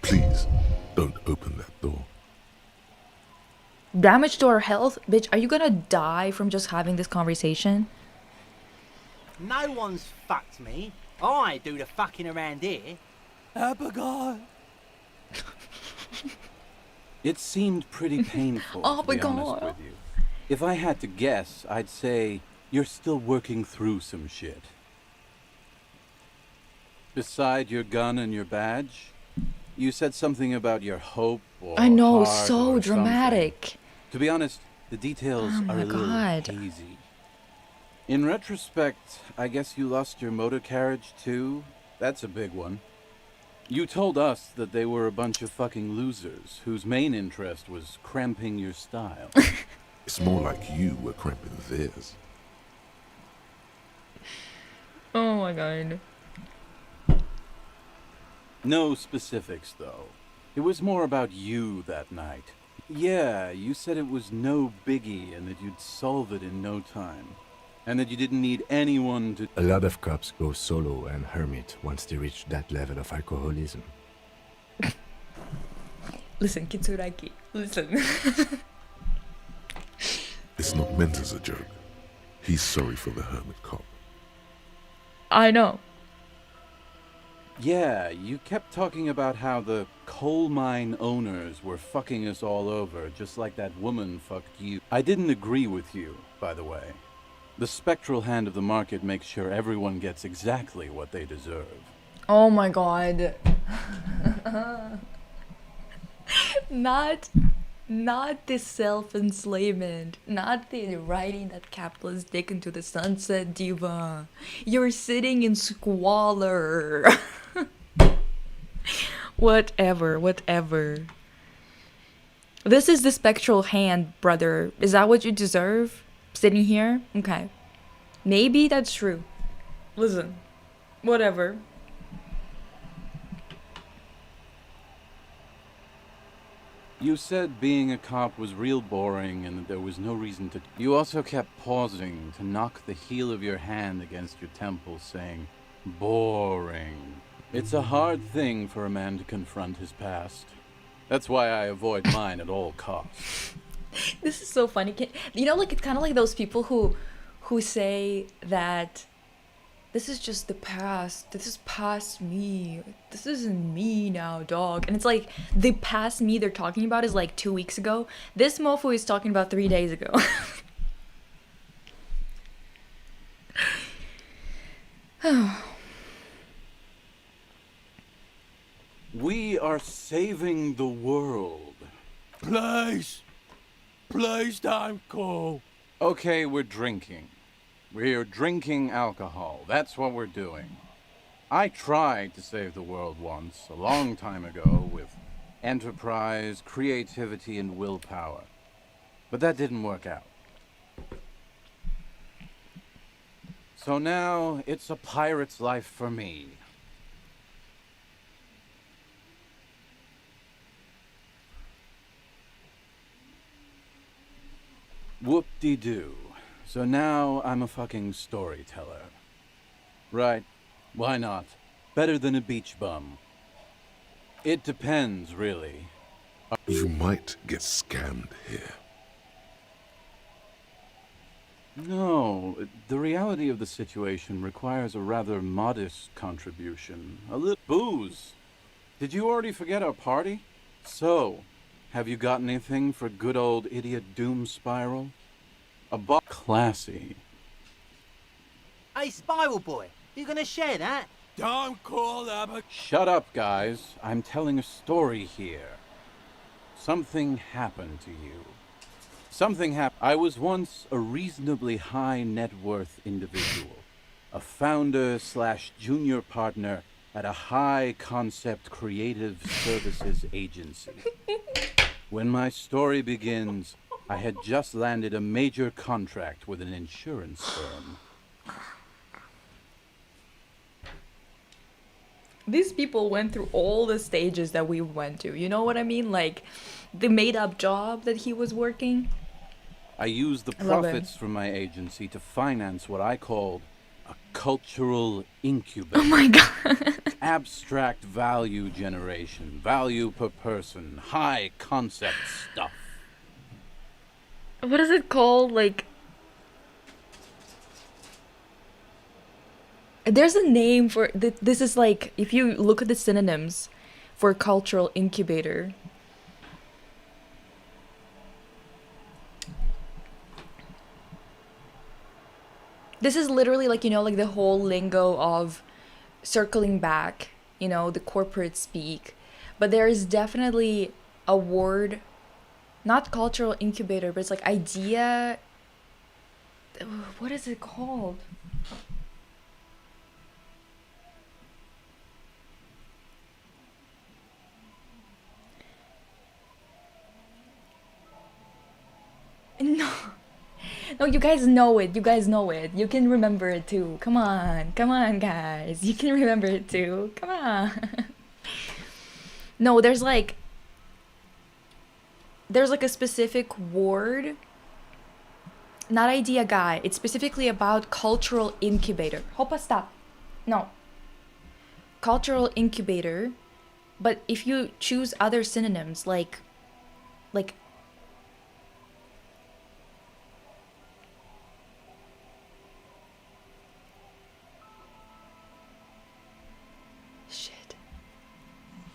S2: Please, don't open that door.
S1: Damage to our health? Bitch, are you gonna die from just having this conversation?
S5: No one's fucked me. I do the fucking around here. Abigail.
S6: It seemed pretty painful,
S1: Oh
S6: to
S1: my
S6: be honest
S1: God.
S6: with you. If I had to guess, I'd say you're still working through some shit. Beside your gun and your badge, you said something about your hope or
S1: I know,
S6: heart
S1: so
S6: or
S1: dramatic.
S6: something. To be honest, the details
S1: Oh
S6: are
S1: my
S6: a little
S1: God.
S6: hazy. In retrospect, I guess you lost your motor carriage too? That's a big one. You told us that they were a bunch of fucking losers whose main interest was cramping your style.
S2: It's more like you were cramping theirs.
S1: Oh my God.
S6: No specifics, though. It was more about you that night. Yeah, you said it was no biggie and that you'd solve it in no time. And that you didn't need anyone to...
S4: A lot of cops go solo and hermit once they reach that level of alcoholism.
S1: Listen, Kitsuraki. Listen.
S2: It's not meant as a joke. He's sorry for the hermit cop.
S1: I know.
S6: Yeah, you kept talking about how the coal mine owners were fucking us all over, just like that woman fucked you. I didn't agree with you, by the way. The spectral hand of the market makes sure everyone gets exactly what they deserve.
S1: Oh my God. Not the self-enslavement, not the riding that capitalist dick into the sunset, diva. You're sitting in squalor. Whatever. This is the spectral hand, brother. Is that what you deserve? Sitting here? Okay. Maybe that's true. Listen. Whatever.
S6: You said being a cop was real boring and that there was no reason to... You also kept pausing to knock the heel of your hand against your temple, saying, boring. It's a hard thing for a man to confront his past. That's why I avoid mine at all costs.
S1: This is so funny. You know, like, it's kind of like those people who say that this is just the past. This is past me. This isn't me now, dog. And it's like the past me they're talking about is like 2 weeks ago. This mofo is talking about 3 days ago.
S6: We are saving the world.
S5: Please don't call.
S6: Okay, we're drinking. We're drinking alcohol. That's what we're doing. I tried to save the world once, a long time ago, with enterprise, creativity, and willpower. But that didn't work out. So now, it's a pirate's life for me. Whoop-de-doo. So now I'm a fucking storyteller. Right. Why not? Better than a beach bum. It depends, really.
S2: You might get scammed here.
S6: No, the reality of the situation requires a rather modest contribution. A little booze. Did you already forget our party? So, Have you got anything for good old idiot Doom Spiral? Classy.
S5: Hey, Spiral Boy, you gonna share that?
S7: Don't call them a...
S6: Shut up, guys. I'm telling a story here. Something happened to you. I was once a reasonably high net worth individual, a founder slash junior partner at a high concept creative services agency. When my story begins, I had just landed a major contract with an insurance firm.
S1: These people went through all the stages that we went to. You know what I mean? Like the made up job that he was working.
S6: I used the
S1: I love it.
S6: profits from my agency to finance what I called a cultural incubator.
S1: Oh my god.
S6: Abstract value generation, value per person, high concept stuff.
S1: What is it called? Like, there's a name for this. Is like, if you look at the synonyms for cultural incubator. This is literally like, you know, like the whole lingo of circling back, you know, the corporate speak. But there is definitely a word, not cultural incubator, but it's like idea. What is it called? No. No, you guys know it. You guys know it. You can remember it too. Come on. Come on, guys. You can remember it too. Come on. No, there's like a specific word. Not idea guy. It's specifically about cultural incubator. Hoppa, stop. No. Cultural incubator. But if you choose other synonyms like shit.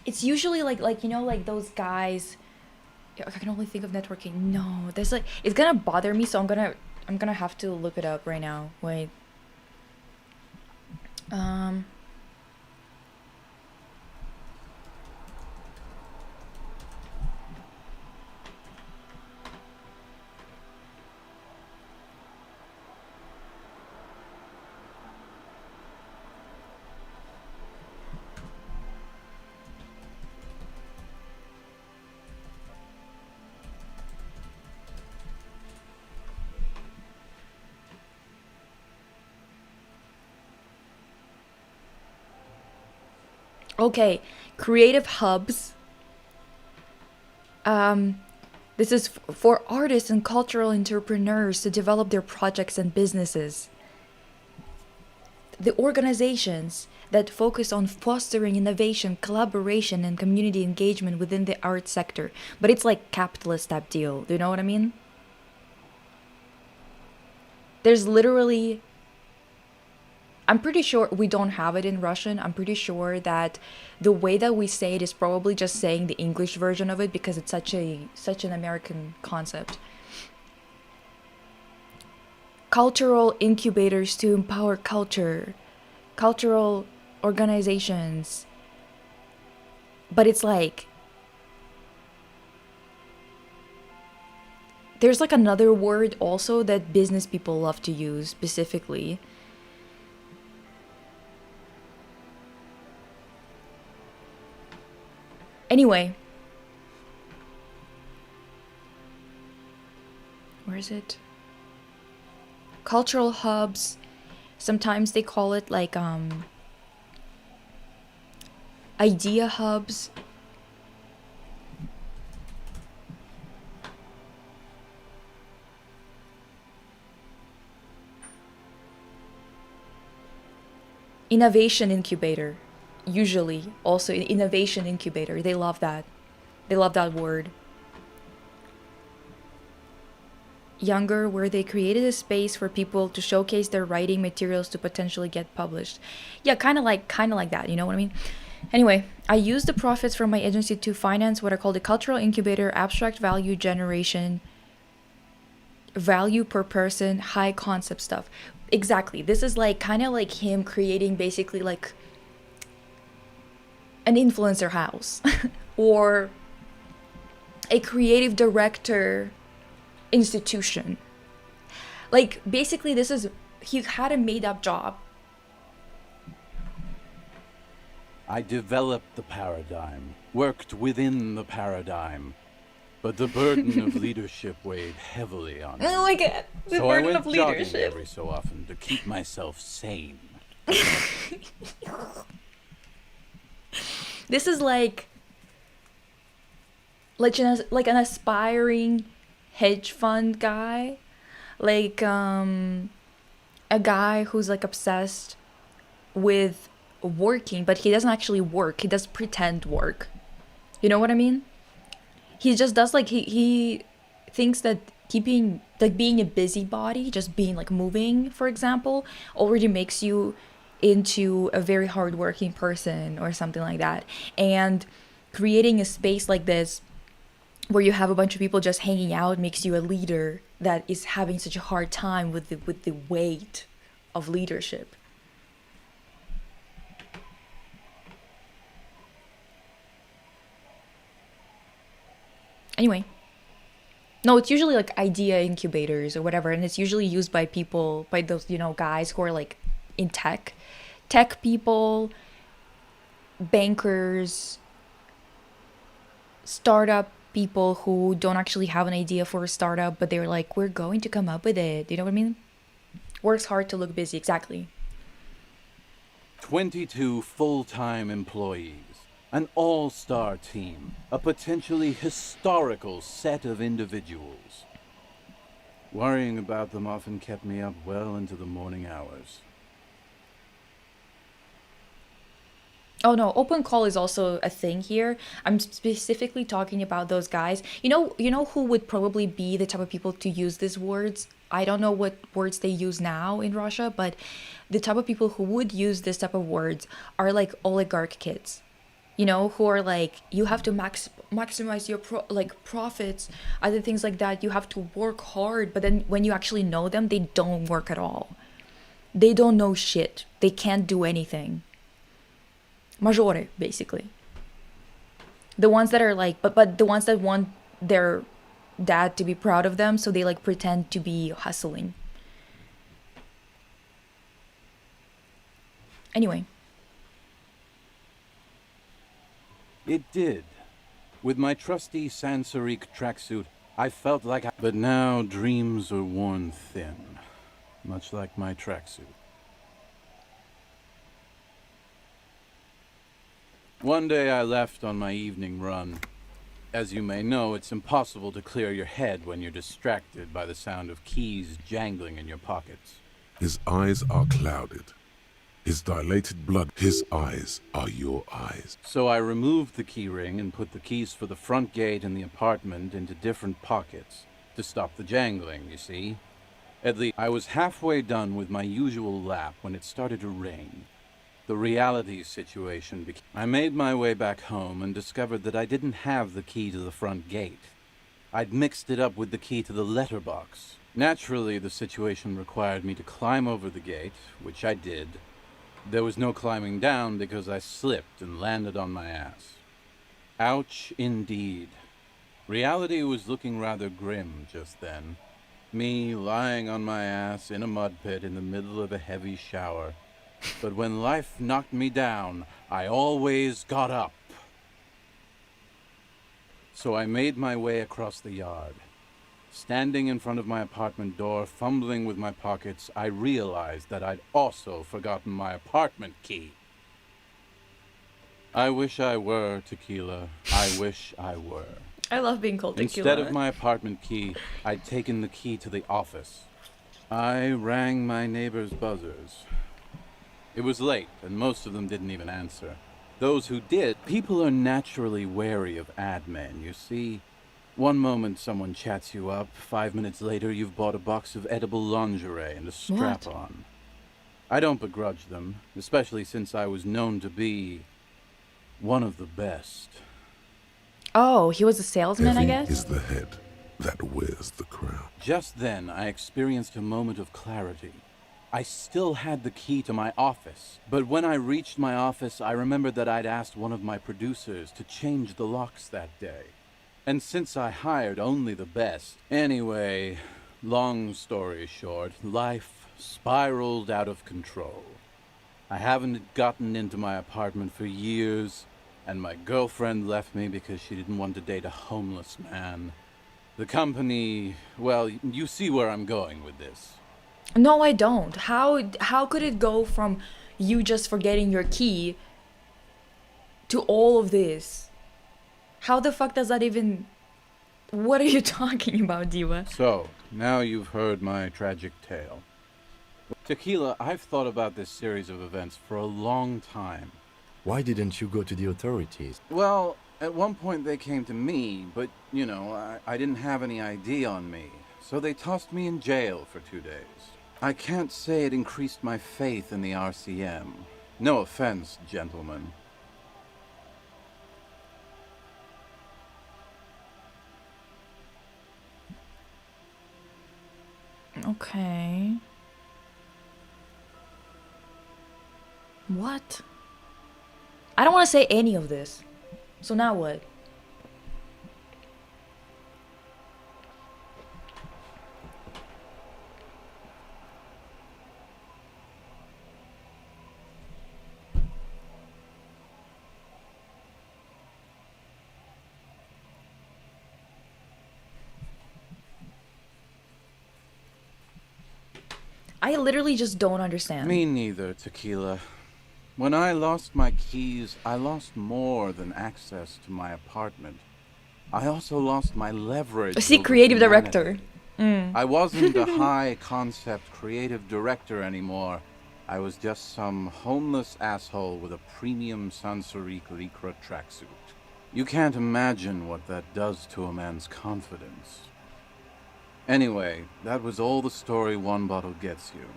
S1: It's usually like you know, like those guys. I can only think of networking. No, there's like, it's gonna bother me, so I'm gonna have to look it up right now. Wait. Okay, creative hubs. This is for artists and cultural entrepreneurs to develop their projects and businesses. The organizations that focus on fostering innovation, collaboration, and community engagement within the art sector. But it's like capitalist type deal. Do you know what I mean? There's literally, I'm pretty sure we don't have it in Russian. I'm pretty sure that the way that we say it is probably just saying the English version of it because it's such an American concept. Cultural incubators to empower cultural organizations. But it's like, there's like another word also that business people love to use specifically. Anyway, where is it? Cultural hubs. Sometimes they call it like idea hubs. Innovation incubator. Usually also innovation incubator. They love that. They love that word. Younger, where they created a space for people to showcase their writing materials to potentially get published. Yeah, kind of like that, you know what I mean? Anyway, I use the profits from my agency to finance what I call the cultural incubator, abstract value generation, value per person, high concept stuff. Exactly. This is like kind of like him creating basically like an influencer house or a creative director institution. Like basically this is he had a made up job.
S6: I developed the paradigm, worked within the paradigm, but the burden of leadership weighed heavily on me.
S1: Oh my god. The
S6: So I
S1: burden
S6: went
S1: of
S6: jogging
S1: leadership.
S6: every so often to keep myself sane.
S1: This is like an aspiring hedge fund guy, like a guy who's like obsessed with working, but he doesn't actually work. He does pretend work. You know what I mean? He just does like he thinks that keeping like being a busybody, just being like moving, for example, already makes you into a very hardworking person or something like that. And creating a space like this where you have a bunch of people just hanging out makes you a leader that is having such a hard time with the weight of leadership. Anyway, no, it's usually like idea incubators or whatever, and it's usually used by people, by those, you know, guys who are like in tech people, bankers, startup people who don't actually have an idea for a startup, but they're like, we're going to come up with it. You know what I mean? Works hard to look busy, exactly.
S6: 22 full-time employees, an all-star team, a potentially historical set of individuals. Worrying about them often kept me up well into the morning hours.
S1: Oh no, open call is also a thing here. I'm specifically talking about those guys. You know who would probably be the type of people to use these words? I don't know what words they use now in Russia, but the type of people who would use this type of words are like oligarch kids. You know, who are like, you have to maximize your profits, other things like that. You have to work hard, but then when you actually know them, they don't work at all. They don't know shit. They can't do anything. Majore, basically. The ones that are like, but the ones that want their dad to be proud of them, so they like pretend to be hustling. Anyway.
S6: It did. With my trusty Sansarik tracksuit, I felt like But now dreams are worn thin, much like my tracksuit. One day I left on my evening run. As you may know, it's impossible to clear your head when you're distracted by the sound of keys jangling in your pockets.
S2: His eyes are clouded. His dilated blood, his eyes are your eyes.
S6: So I removed the key ring and put the keys for the front gate and the apartment into different pockets to stop the jangling, you see. At least I was halfway done with my usual lap when it started to rain. The reality situation became... I made my way back home and discovered that I didn't have the key to the front gate. I'd mixed it up with the key to the letterbox. Naturally, the situation required me to climb over the gate, which I did. There was no climbing down because I slipped and landed on my ass. Ouch, indeed. Reality was looking rather grim just then. Me lying on my ass in a mud pit in the middle of a heavy shower. But when life knocked me down, I always got up. So I made my way across the yard. Standing in front of my apartment door, fumbling with my pockets, I realized that I'd also forgotten my apartment key. I wish I were Tequila. I wish I were.
S1: I love being called Tequila.
S6: Instead of my apartment key, I'd taken the key to the office. I rang my neighbor's buzzers. It was late, and most of them didn't even answer. Those who did, people are naturally wary of ad men, you see. One moment someone chats you up, 5 minutes later you've bought a box of edible lingerie and a strap-on. I don't begrudge them, especially since I was known to be One of the best.
S1: Oh, he was a salesman, I
S2: Heavy
S1: guess?
S2: is the head that wears the crown.
S6: Just then, I experienced a moment of clarity. I still had the key to my office, but when I reached my office, I remembered that I'd asked one of my producers to change the locks that day. And since I hired only the best... Anyway, long story short, life spiraled out of control. I haven't gotten into my apartment for years, and my girlfriend left me because she didn't want to date a homeless man. The company... well, you see where I'm going with this.
S1: No, I don't. How could it go from you just forgetting your key to all of this? How the fuck does that even... What are you talking about, Diva?
S6: So, now you've heard my tragic tale. Tequila, I've thought about this series of events for a long time.
S4: Why didn't you go to the authorities?
S6: Well, at one point they came to me, but, you know, I didn't have any ID on me. So they tossed me in jail for 2 days. I can't say it increased my faith in the RCM. No offense, gentlemen.
S1: Okay. What? I don't want to say any of this. So now what? I literally just don't understand.
S6: Me neither, Tequila. When I lost my keys, I lost more than access to my apartment. I also lost my leverage.
S1: See,
S6: over
S1: creative
S6: humanity.
S1: director.
S6: I wasn't a high-concept creative director anymore. I was just some homeless asshole with a premium Sansorique Lycra tracksuit. You can't imagine what that does to a man's confidence. Anyway, that was all the story one bottle gets you.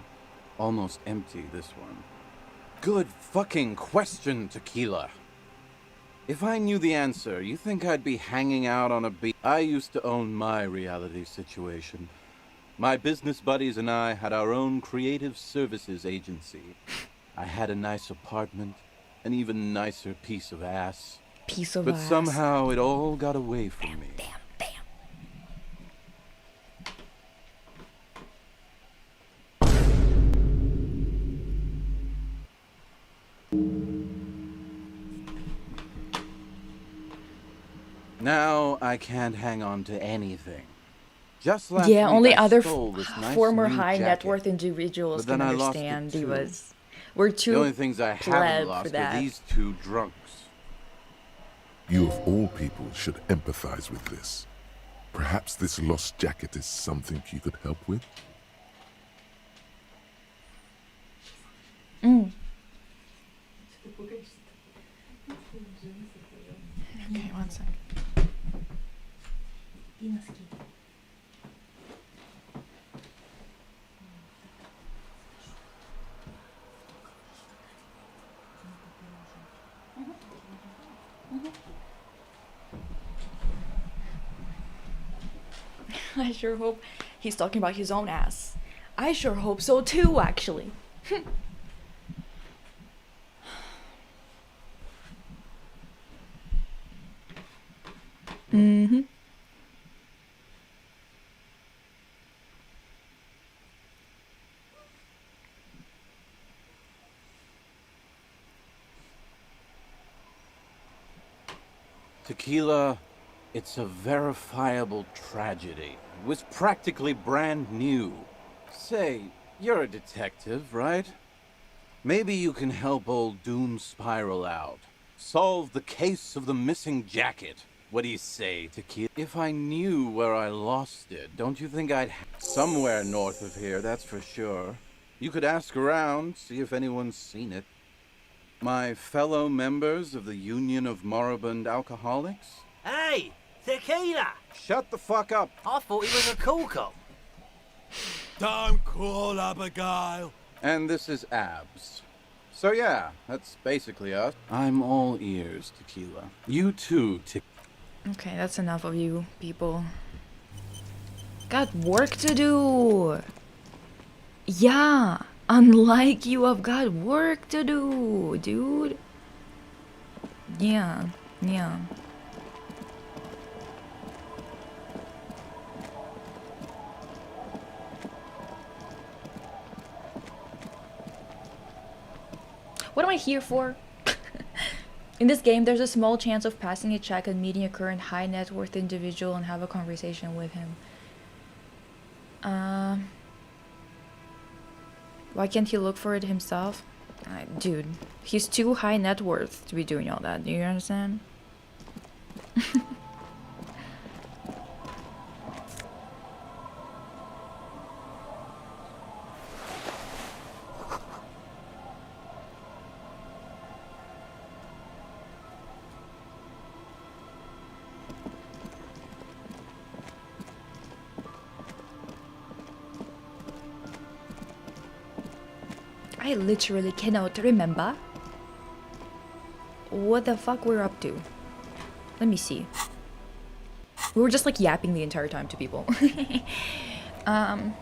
S6: Almost empty, this one. Good fucking question, Tequila. If I knew the answer, you think I'd be hanging out on a beach? I used to own my reality situation. My business buddies and I had our own creative services agency. I had a nice apartment, an even nicer piece of ass.
S1: Piece of
S6: But
S1: ass.
S6: somehow it all got away from me.
S1: Bam, bam.
S6: Now I can't hang on to anything. Just last
S1: Yeah,
S6: week
S1: only
S6: I
S1: other
S6: stole this nice
S1: former
S6: new
S1: high net
S6: jacket.
S1: worth individuals
S6: But then
S1: can
S6: I lost it
S1: understand
S6: too.
S1: divas. We're
S6: The
S1: too
S6: only things I
S1: pleb
S6: haven't
S1: for
S6: lost are
S1: that.
S6: these two drunks.
S2: You of all people should empathize with this. Perhaps this lost jacket is something you could help with?
S1: Okay, one sec. I sure hope he's talking about his own ass. I sure hope so too, actually. Mm-hmm.
S6: Tequila, it's a verifiable tragedy. It was practically brand new. Say, you're a detective, right? Maybe you can help old Doom Spiral out. Solve the case of the missing jacket. What do you say, Tequila? If I knew where I lost it, don't you think I'd somewhere north of here, that's for sure. You could ask around, see if anyone's seen it. My fellow members of the Union of Moribund Alcoholics?
S5: Hey, Tequila!
S6: Shut the fuck up.
S5: I thought he was a cool cop.
S7: Don't call Abigail.
S6: And this is Abs. So yeah, that's basically us. I'm all ears, Tequila. You too,
S1: Okay, that's enough of you people. Got work to do. Yeah, unlike you, I've got work to do, dude. Yeah, yeah. What am I here for? In this game, there's a small chance of passing a check and meeting a current high net worth individual and have a conversation with him. Why can't he look for it himself? Dude, he's too high net worth to be doing all that. Do you understand? I literally cannot remember what the fuck we're up to. Let me see. We were just like yapping the entire time to people. Alright.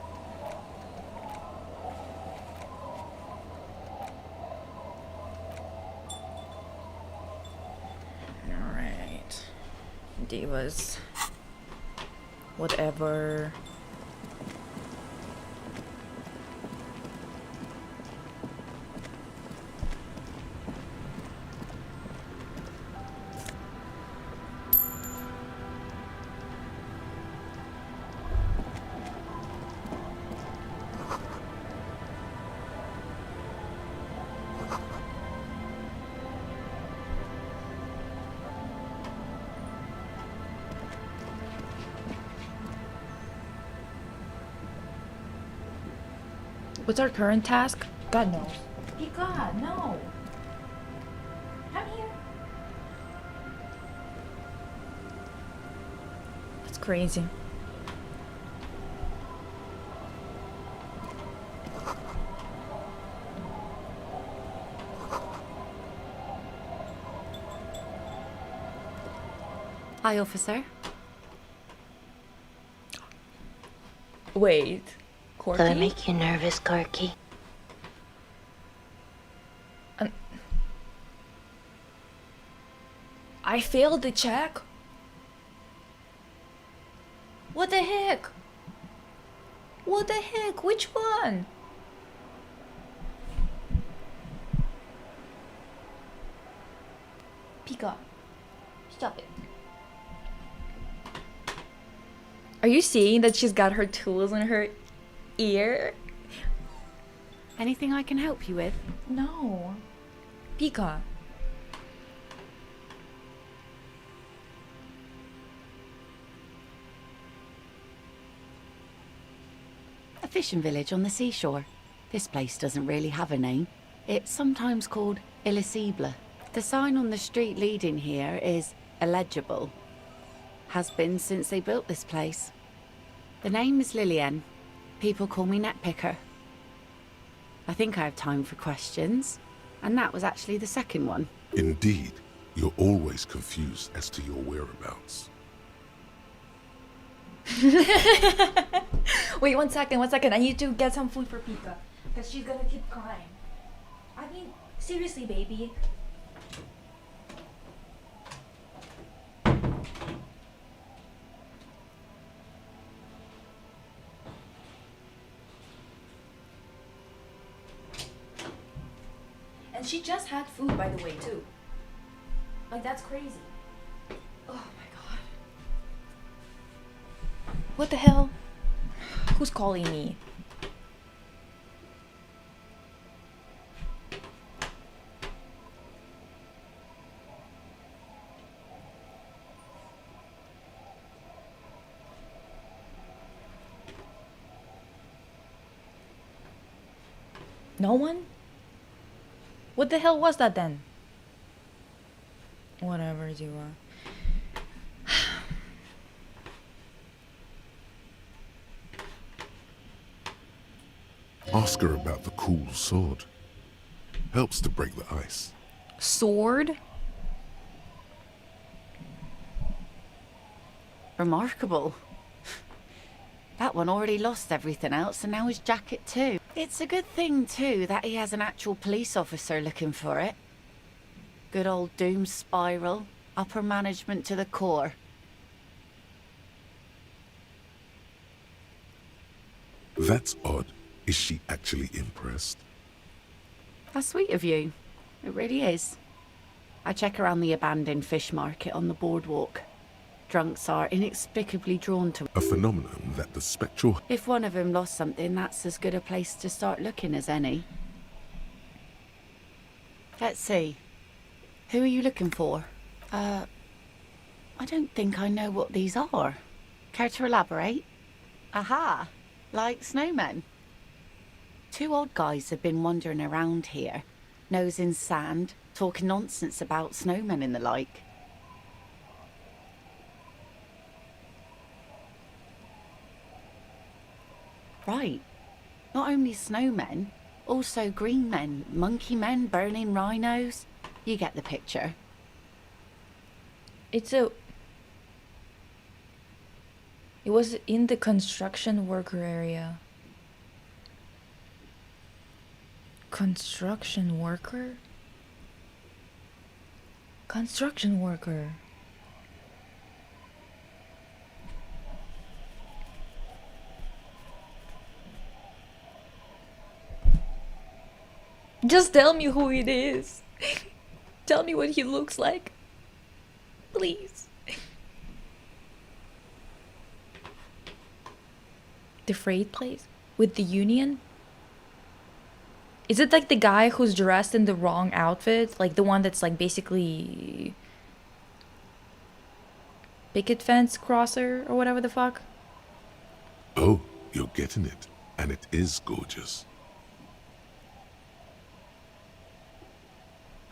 S1: Divas. Whatever. What's our current task? God knows. Hey God, no! Come here! That's crazy.
S8: Hi, officer.
S1: Wait. Corky?
S9: Does it make you nervous, Corky?
S1: I failed the check? What the heck? What the heck? Which one? Pika, stop it. Are you seeing that she's got her tools in her ear?
S8: Anything I can help you with?
S1: No. Pika.
S8: A fishing village on the seashore. This place doesn't really have a name. It's sometimes called Elysium. The sign on the street leading here is illegible. Has been since they built this place. The name is Lillian. People call me Netpicker. I think I have time for questions, and that was actually the second one.
S2: Indeed, you're always confused as to your whereabouts.
S1: Wait, one second. I need to get some food for Pika, because she's gonna keep crying. I mean, seriously, baby. And she just had food, by the way, too. Like, that's crazy. Oh my god. What the hell? Who's calling me? No one? What the hell was that then? Whatever, Dua.
S2: Ask her about the cool sword. Helps to break the ice.
S1: Sword?
S8: Remarkable. That one already lost everything else, and now his jacket too. It's a good thing, too, that he has an actual police officer looking for it. Good old doom spiral. Upper management to the core.
S2: That's odd. Is she actually impressed?
S8: How sweet of you. It really is. I check around the abandoned fish market on the boardwalk. Drunks are inexplicably drawn to it.
S2: A phenomenon that the spectral...
S8: If one of them lost something, that's as good a place to start looking as any. Let's see. Who are you looking for? I don't think I know what these are. Care to elaborate? Aha! Like snowmen. Two odd guys have been wandering around here, nose in sand, talking nonsense about snowmen and the like. Right. Not only snowmen, also green men, monkey men, burning rhinos. You get the picture.
S1: It was in the construction worker area. Construction worker? Construction worker. Just tell me who it is. Tell me what he looks like. Please. The freight place? With the union? Is it like the guy who's dressed in the wrong outfit? Like the one that's like basically... picket fence crosser or whatever the fuck?
S2: Oh, you're getting it. And it is gorgeous.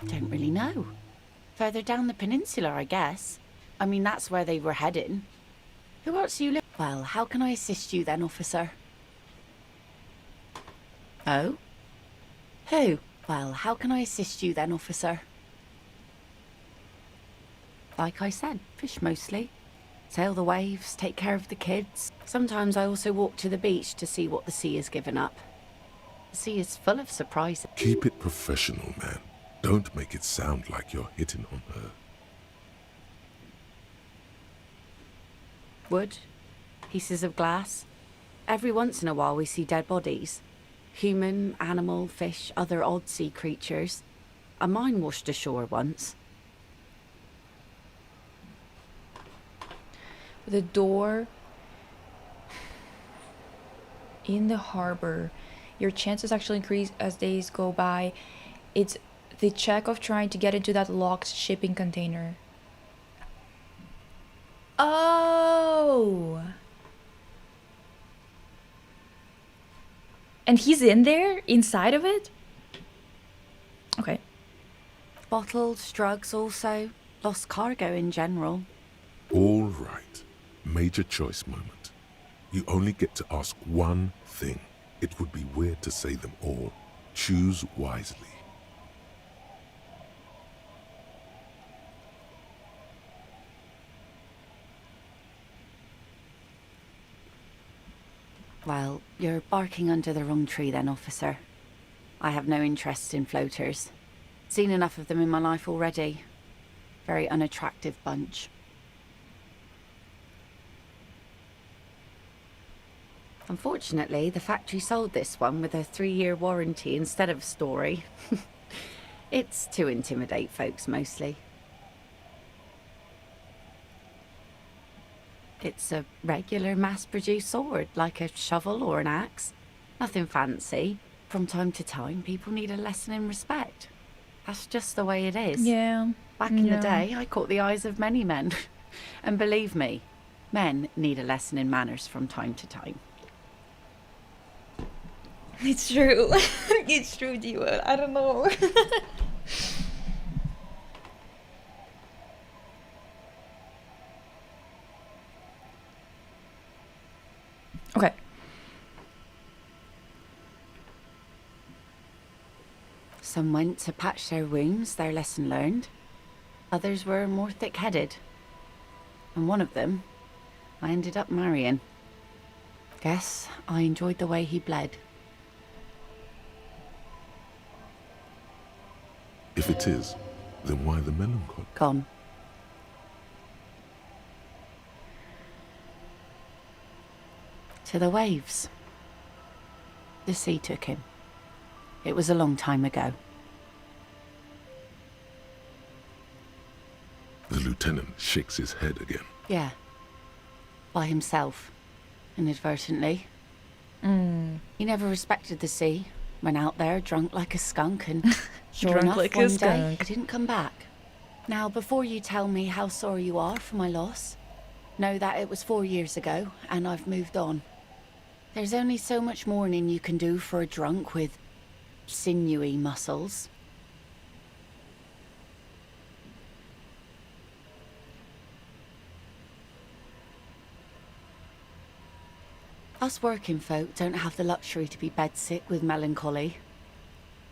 S8: Don't really know. Further down the peninsula, I guess. I mean, that's where they were heading. Who else are you look? Well, how can I assist you then, officer? Oh? Who? Well, how can I assist you then, officer? Like I said, fish mostly. Sail the waves, take care of the kids. Sometimes I also walk to the beach to see what the sea has given up. The sea is full of surprises.
S2: Keep it professional, man. Don't make it sound like you're hitting on her.
S8: Wood, pieces of glass. Every once in a while we see dead bodies. Human, animal, fish, other odd sea creatures. A mine washed ashore once.
S1: The door in the harbor. Your chances actually increase as days go by. It's the check of trying to get into that locked shipping container. Oh! And he's in there? Inside of it? Okay.
S8: Bottles, drugs also. Lost cargo in general.
S2: All right. Major choice moment. You only get to ask one thing. It would be weird to say them all. Choose wisely.
S8: Well, you're barking under the wrong tree then, officer. I have no interest in floaters. Seen enough of them in my life already. Very unattractive bunch. Unfortunately, the factory sold this one with a 3-year warranty instead of a story. It's to intimidate folks, mostly. It's a regular mass-produced sword, like a shovel or an axe. Nothing fancy. From time to time, people need a lesson in respect. That's just the way it is.
S1: Yeah.
S8: Back in the day, I caught the eyes of many men. And believe me, men need a lesson in manners from time to time.
S1: It's true. It's true, Diwa. I don't know. Okay.
S8: Some went to patch their wounds, their lesson learned. Others were more thick-headed. And one of them, I ended up marrying. Guess I enjoyed the way he bled.
S2: If it is, then why the melancholy?
S8: Gone. To the waves. The sea took him. It was a long time ago.
S2: The lieutenant shakes his head again.
S8: Yeah. By himself. Inadvertently. He never respected the sea. Went out there drunk like a skunk and sure
S1: Drunk
S8: enough
S1: like a
S8: one day
S1: skunk.
S8: he didn't come back. Now before you tell me how sorry you are for my loss, know that it was 4 years ago and I've moved on. There's only so much mourning you can do for a drunk with sinewy muscles. Us working folk don't have the luxury to be bedsick with melancholy.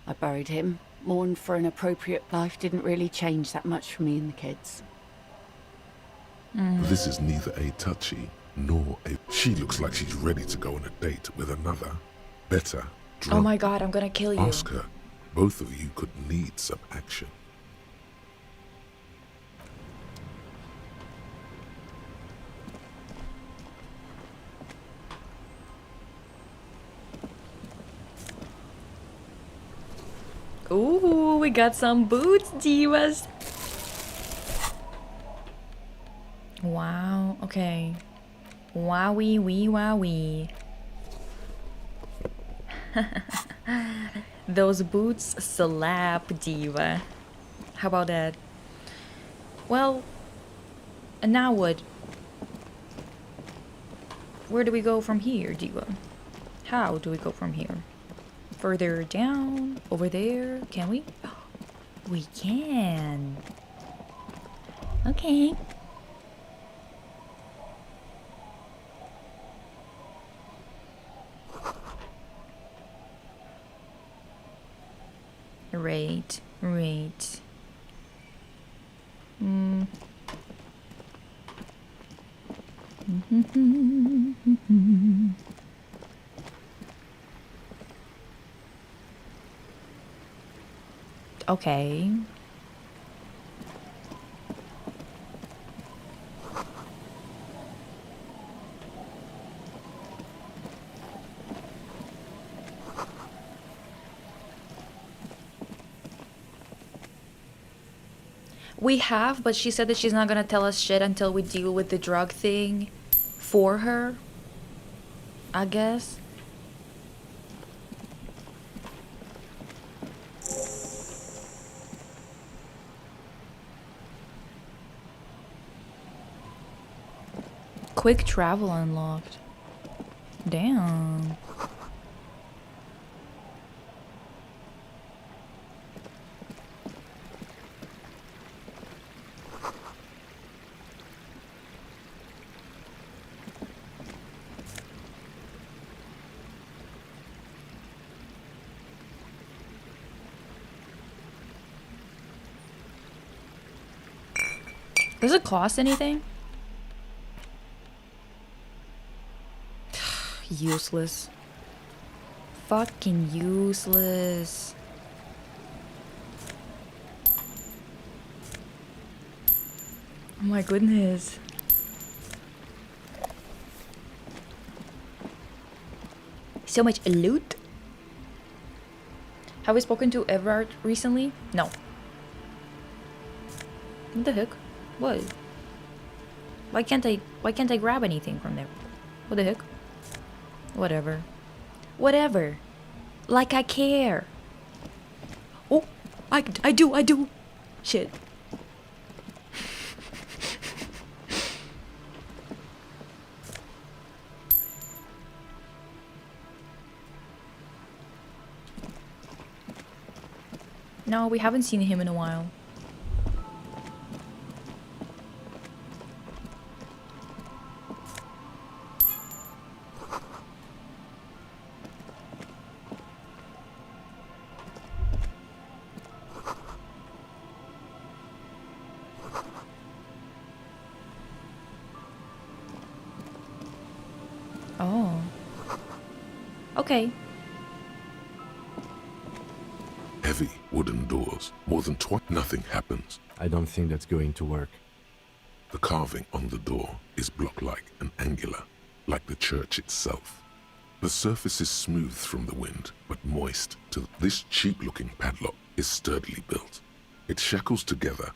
S8: I buried him. Mourn for an appropriate life didn't really change that much for me and the kids.
S2: This is neither a touchy nor a... She looks like she's ready to go on a date with another, better, drunk.
S1: Oh my god, I'm gonna kill you.
S2: Ask her. Both of you could need some action.
S1: Ooh, we got some boots, divas. Wow, okay. Wowie wee wowie. Those boots slap, diva. How about that? Well, and now what? Where do we go from here, diva? How do we go from here? Further down? Over there? Can we? We can. Okay. Right, right. Okay. We have, but she said that she's not gonna tell us shit until we deal with the drug thing for her, I guess. Quick travel unlocked. Damn. Does it cost anything? Useless. Fucking useless. Oh my goodness. So much loot. Have we spoken to Everard recently? No. What the heck? What? Why can't I grab anything from there? What the heck? Whatever. Whatever. Like I care. Oh, I do. Shit. No, we haven't seen him in a while. Oh. Okay.
S2: Heavy wooden doors, more than twice. Nothing happens.
S4: I don't think that's going to work.
S2: The carving on the door is block-like and angular, like the church itself. The surface is smooth from the wind, but moist. This cheap-looking padlock is sturdily built. It shackles together.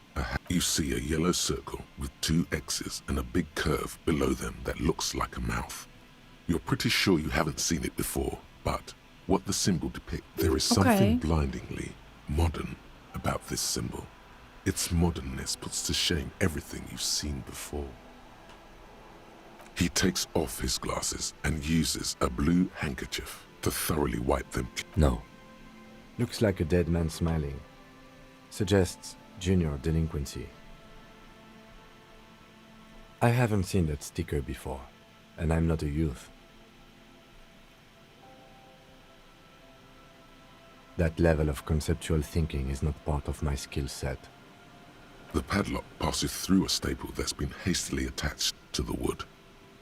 S2: You see a yellow circle with 2 X's and a big curve below them that looks like a mouth. You're pretty sure you haven't seen it before, but what the symbol depicts, there is something blindingly modern about this symbol. Its modernness puts to shame everything you've seen before. He takes off his glasses and uses a blue handkerchief to thoroughly wipe them.
S4: No. Looks like a dead man smiling. Suggests junior delinquency. I haven't seen that sticker before, and I'm not a youth. That level of conceptual thinking is not part of my skill set.
S2: The padlock passes through a staple that's been hastily attached to the wood.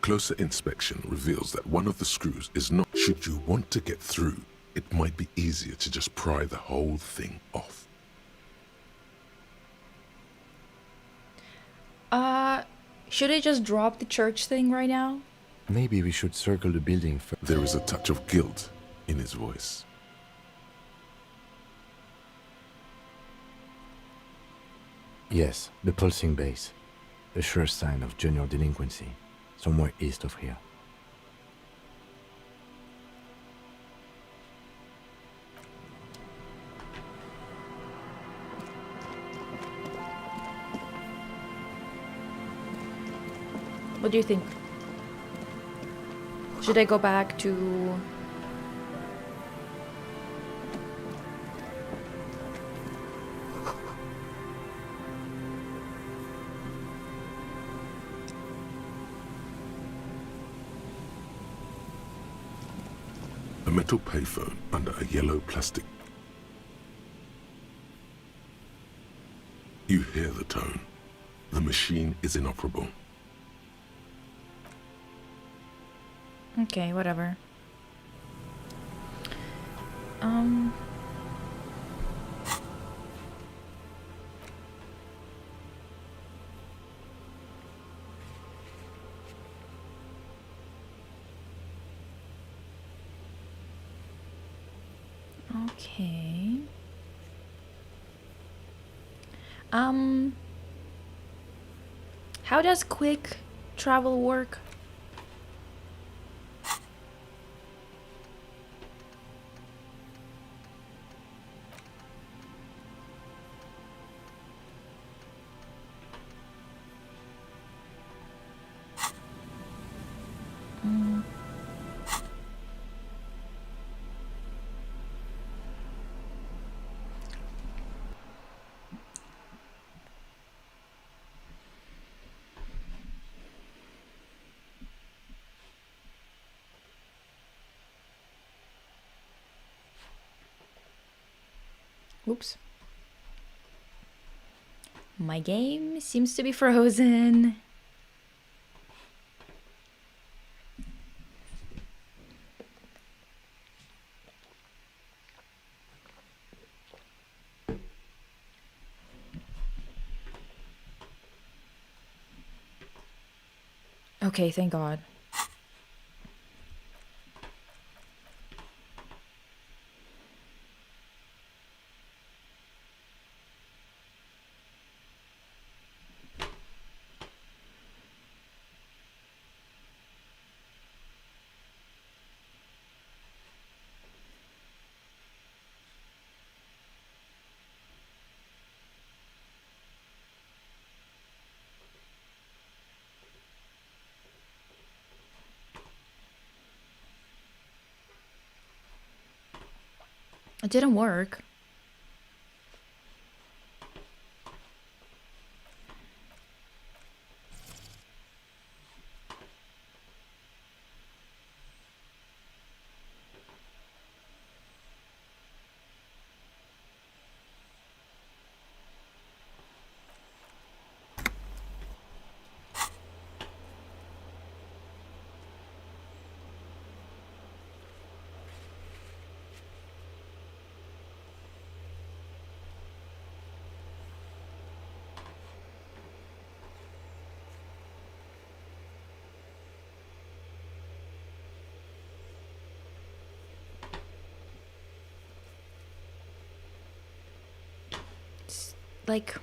S2: Closer inspection reveals that one of the screws is not. Should you want to get through, it might be easier to just pry the whole thing off.
S1: Should I just drop the church thing right now?
S4: Maybe we should circle the building first.
S2: There is a touch of guilt in his voice.
S4: Yes, the pulsing base. A sure sign of junior delinquency. Somewhere east of here.
S1: What do you think? Should I go back to...
S2: A metal payphone under a yellow plastic. You hear the tone. The machine is inoperable.
S1: Okay, whatever. Okay. How does quick travel work? Oops. My game seems to be frozen. Okay, thank God. It didn't work. like...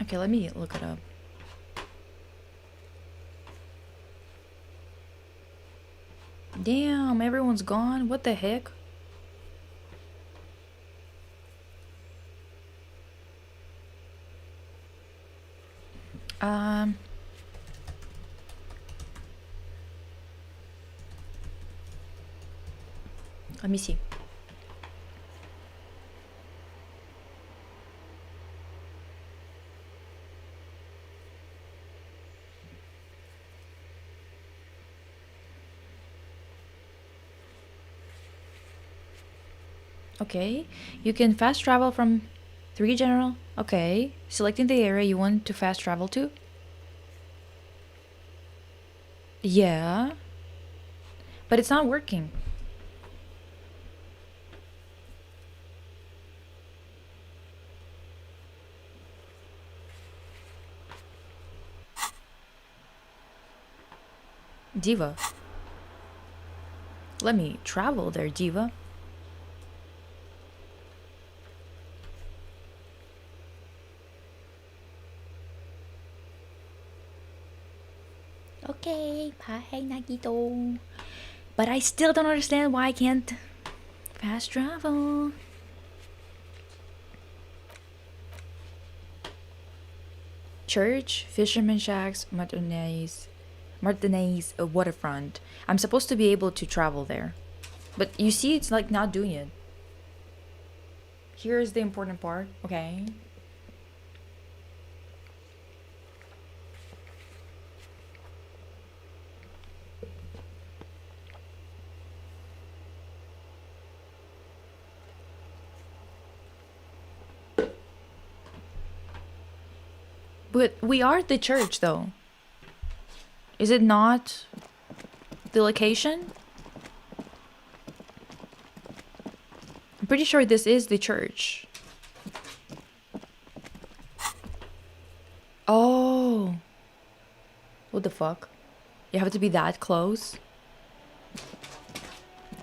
S1: Okay, let me look it up. Damn, everyone's gone. What the heck? Um... Let me see. Okay, you can fast travel from 3 general. Okay, selecting the area you want to fast travel to. Yeah, but it's not working. Diva. Let me travel there, Diva. Okay, bye, Nagito. But I still don't understand why I can't fast travel. Church, Fisherman Shacks, Martinez waterfront. I'm supposed to be able to travel there. But you see, it's like not doing it. Here's the important part, okay? But we are at the church, though. Is it not the location? I'm pretty sure this is the church. Oh. What the fuck? You have to be that close?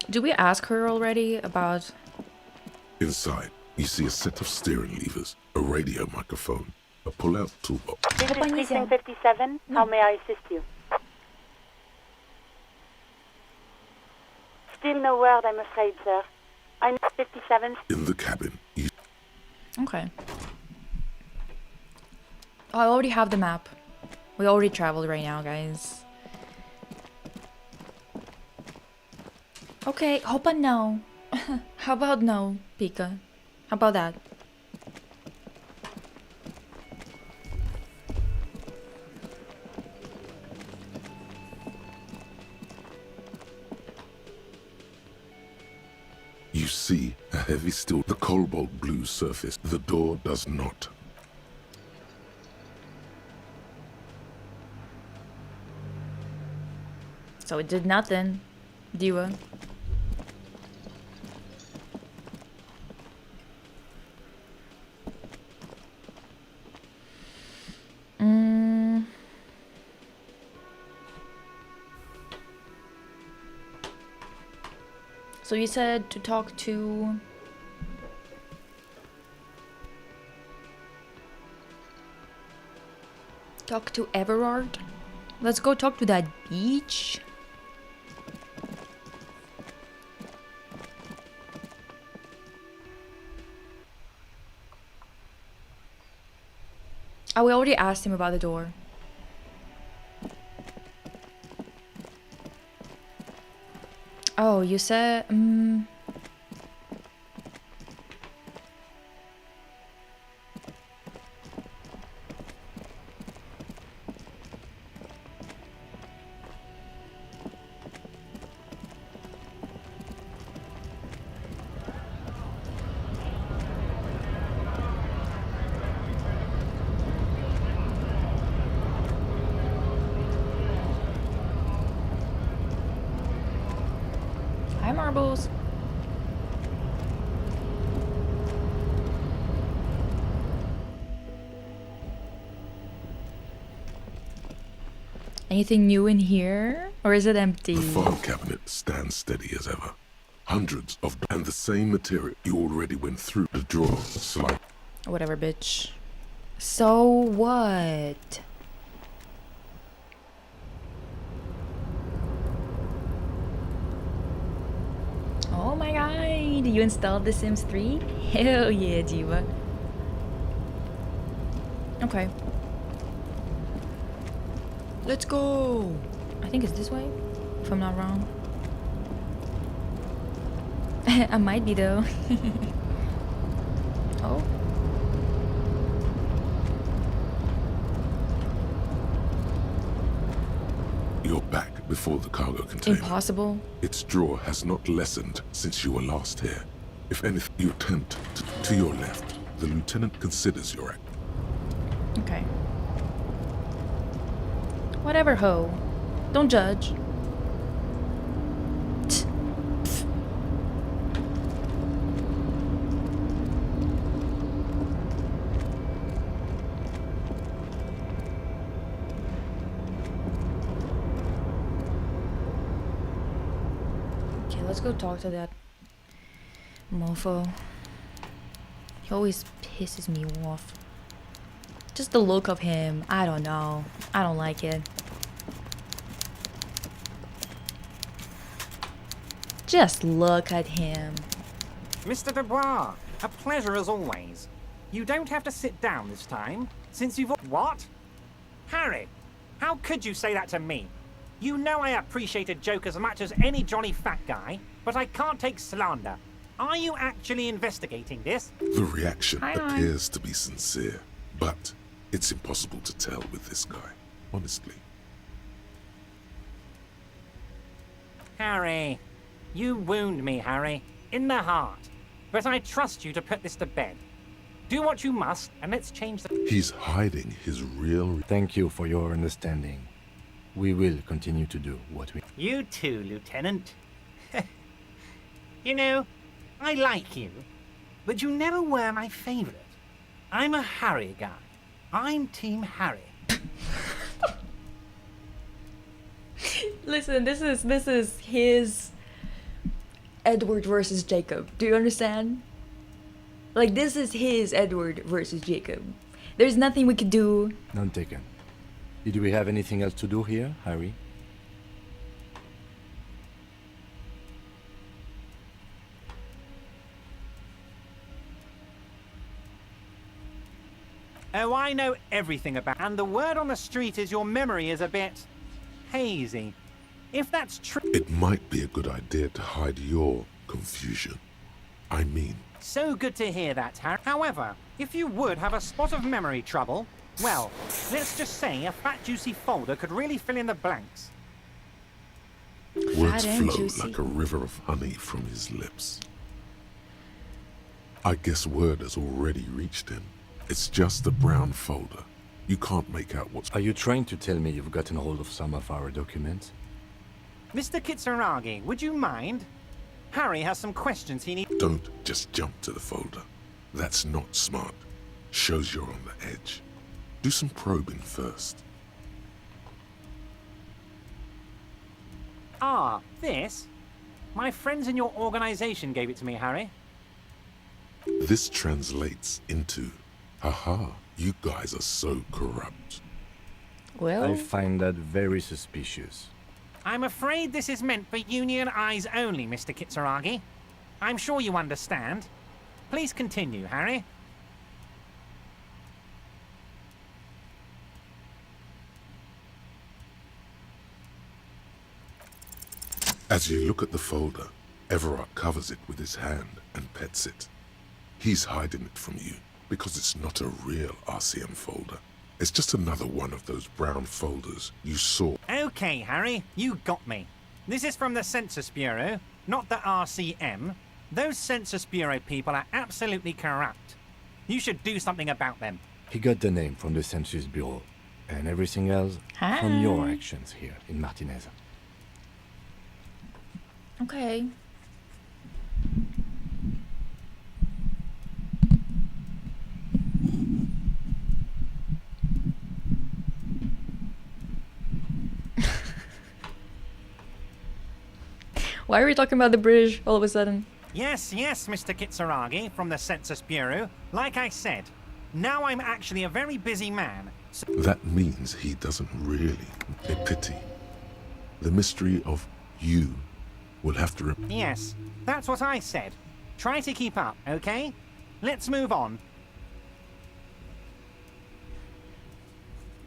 S1: Did we ask her already about...
S2: Inside, you see a set of steering levers, a radio microphone, a pull-out toolbox.
S10: This is Precinct 57. How may I assist you? Still no word, I'm afraid, sir. I'm 57.
S2: In the cabin, you...
S1: Okay. Oh, I already have the map. We already traveled right now, guys. Okay, hope I know. How about no, Pika? How about that?
S2: You see a heavy steel, the cobalt blue surface. The door does not.
S1: So it did nothing, Diva. So you said to talk to... Talk to Everard? Let's go talk to that beach. Oh, we already asked him about the door. Oh, you said... Hi, Marbles. Anything new in here? Or is it empty?
S2: The file cabinet stands steady as ever. hundreds of, and the same material you already went through the drawer. Slide.
S1: Whatever, bitch. So what? Oh my god, you installed The Sims 3? Hell yeah, Diva. Okay. Let's go! I think it's this way, if I'm not wrong. I might be though. Oh.
S2: You're back before the cargo container.
S1: Impossible.
S2: Its drawer has not lessened since you were last here. If anything, you attempt to your left. The lieutenant considers your act.
S1: Okay. Whatever, ho. Don't judge. Tch. Okay, let's go talk to that mofo. He always pisses me off. Just the look of him, I don't know. I don't like it. Just look at him.
S11: Mr. Dubois, a pleasure as always. You don't have to sit down this time, since you've... What? Harry, how could you say that to me? You know I appreciate a joke as much as any jolly fat guy, but I can't take slander. Are you actually investigating this?
S2: The reaction
S1: Hi.
S2: appears to be sincere, but it's impossible to tell with this guy, honestly.
S11: Harry, you wound me, Harry, in the heart. But I trust you to put this to bed. Do what you must, and let's change the...
S2: He's hiding his real...
S4: Thank you for your understanding. We will continue to do what we...
S5: You too, Lieutenant. You know, I like you, but you never were my favorite. I'm a Harry guy. I'm Team Harry.
S1: Listen, this is his Edward versus Jacob. Do you understand? Like, this is his Edward versus Jacob. There's nothing we could do.
S4: None taken. Did we have anything else to do here, Harry?
S11: Oh, I know everything about... And the word on the street is your memory is a bit... hazy. If that's true...
S2: It might be a good idea to hide your confusion. I mean...
S11: So good to hear that, Harry. However, if you would have a spot of memory trouble, well, let's just say a fat juicy folder could really fill in the blanks.
S2: Words
S1: Fat and
S2: flow
S1: juicy.
S2: like a river of honey from his lips. I guess word has already reached him. It's just a brown folder. You can't make out what's...
S4: Are you trying to tell me you've gotten hold of some of our documents?
S11: Mr. Kitsuragi, would you mind? Harry has some questions he needs...
S2: Don't just jump to the folder. That's not smart. Shows you're on the edge. Do some probing first.
S11: Ah, this? My friends in your organization gave it to me, Harry.
S2: This translates into, haha, you guys are so corrupt.
S1: Well,
S4: I find that very suspicious.
S11: I'm afraid this is meant for union eyes only, Mr. Kitsuragi. I'm sure you understand. Please continue, Harry.
S2: As you look at the folder, Everard covers it with his hand and pets it. He's hiding it from you because it's not a real RCM folder. It's just another one of those brown folders you saw.
S11: Okay, Harry, you got me. This is from the Census Bureau, not the RCM. Those Census Bureau people are absolutely corrupt. You should do something about them.
S4: He got the name from the Census Bureau, and everything else from your actions here in Martinez.
S1: okay. Why are we talking about the British all of a sudden?
S11: Yes, yes, Mr. Kitsuragi from the Census Bureau. Like I said, now I'm actually a very busy man. So
S2: That means he doesn't really a pity. The mystery of you will have to...
S11: yes, that's what I said. Try to keep up, okay? Let's move on.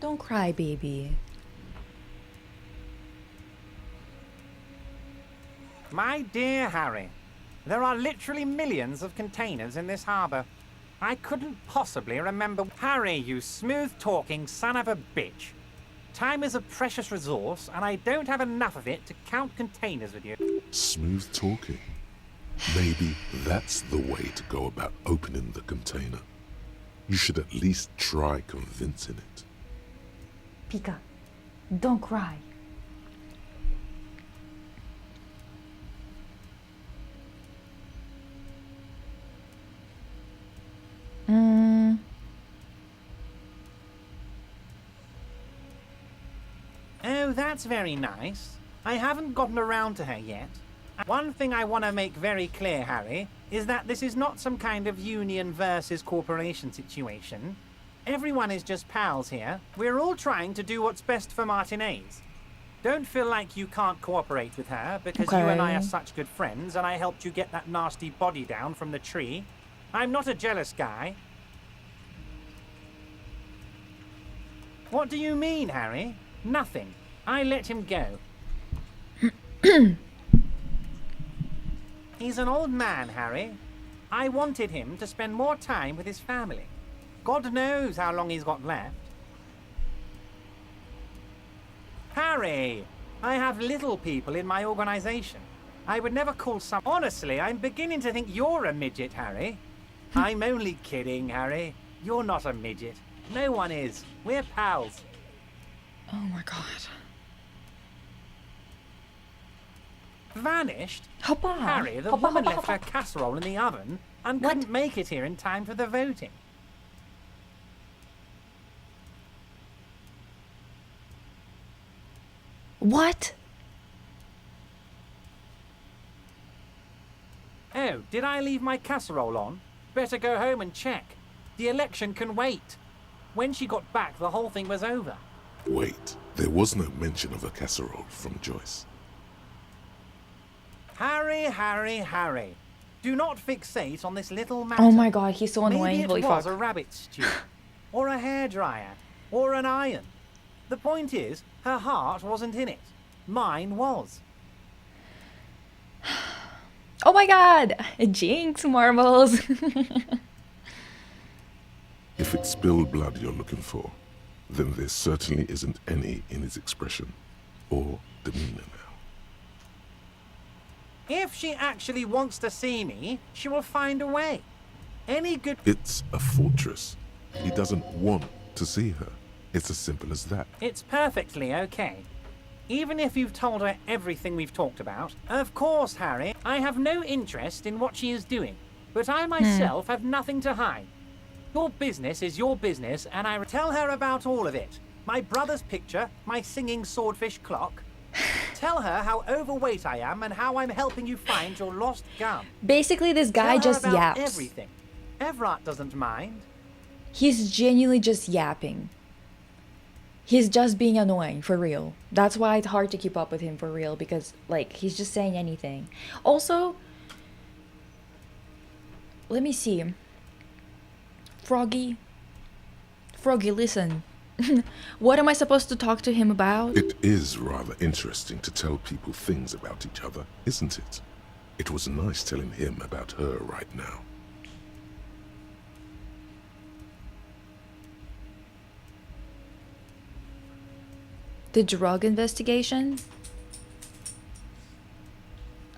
S1: Don't cry, baby.
S11: My dear Harry, there are literally millions of containers in this harbour. I couldn't possibly remember... Harry, you smooth-talking son of a bitch. Time is a precious resource, and I don't have enough of it to count containers with you.
S2: Smooth talking. Maybe that's the way to go about opening the container. You should at least try convincing it.
S1: Pika, don't cry.
S11: Oh, that's very nice. I haven't gotten around to her yet. One thing I want to make very clear, Harry, is that this is not some kind of union versus corporation situation. Everyone is just pals here. We're all trying to do what's best for Martinez. Don't feel like you can't cooperate with her because you and I are such good friends and I helped you get that nasty body down from the tree. I'm not a jealous guy. What do you mean, Harry? Nothing. I let him go. He's an old man, Harry. I wanted him to spend more time with his family. God knows how long he's got left. Harry, I have little people in my organization. I would never call some... Honestly, I'm beginning to think you're a midget, Harry. I'm only kidding, Harry. You're not a midget. No one is. We're pals.
S1: Oh my god.
S11: Vanished?
S1: Hoppa.
S11: Harry, the
S1: Hoppa,
S11: woman
S1: hoppa,
S11: left her
S1: hoppa.
S11: casserole in the oven and
S1: What?
S11: couldn't make it here in time for the voting.
S1: What?
S11: Oh, did I leave my casserole on? Better go home and check. The election can wait. When she got back, the whole thing was over.
S2: Wait, there was no mention of a casserole from Joyce.
S11: Harry, Harry, Harry. Do not fixate on this little matter.
S1: Oh my god, he's so annoying.
S11: Maybe it
S1: Holy
S11: was
S1: fuck.
S11: a rabbit stew, or a hairdryer, or an iron. The point is, her heart wasn't in it. Mine was.
S1: Oh my god! Jinx marbles.
S2: If it's spilled blood you're looking for, then there certainly isn't any in his expression or demeanor now.
S11: If she actually wants to see me, she will find a way. Any good...
S2: It's a fortress. He doesn't want to see her. It's as simple as that.
S11: It's perfectly okay. Even if you've told her everything we've talked about. Of course, Harry, I have no interest in what she is doing. But I myself have nothing to hide. Your business is your business, and I tell her about all of it. My brother's picture, my singing swordfish clock. Tell her how overweight I am and how I'm helping you find your lost gun.
S1: Basically, this guy
S11: Tell her
S1: just
S11: about
S1: yaps.
S11: everything. Everett doesn't mind.
S1: He's genuinely just yapping. He's just being annoying, for real. That's why it's hard to keep up with him, for real, because, like, he's just saying anything. Also, let me see. Froggy, listen. What am I supposed to talk to him about?
S2: It is rather interesting to tell people things about each other, isn't it? It was nice telling him about her right now.
S1: The drug investigation?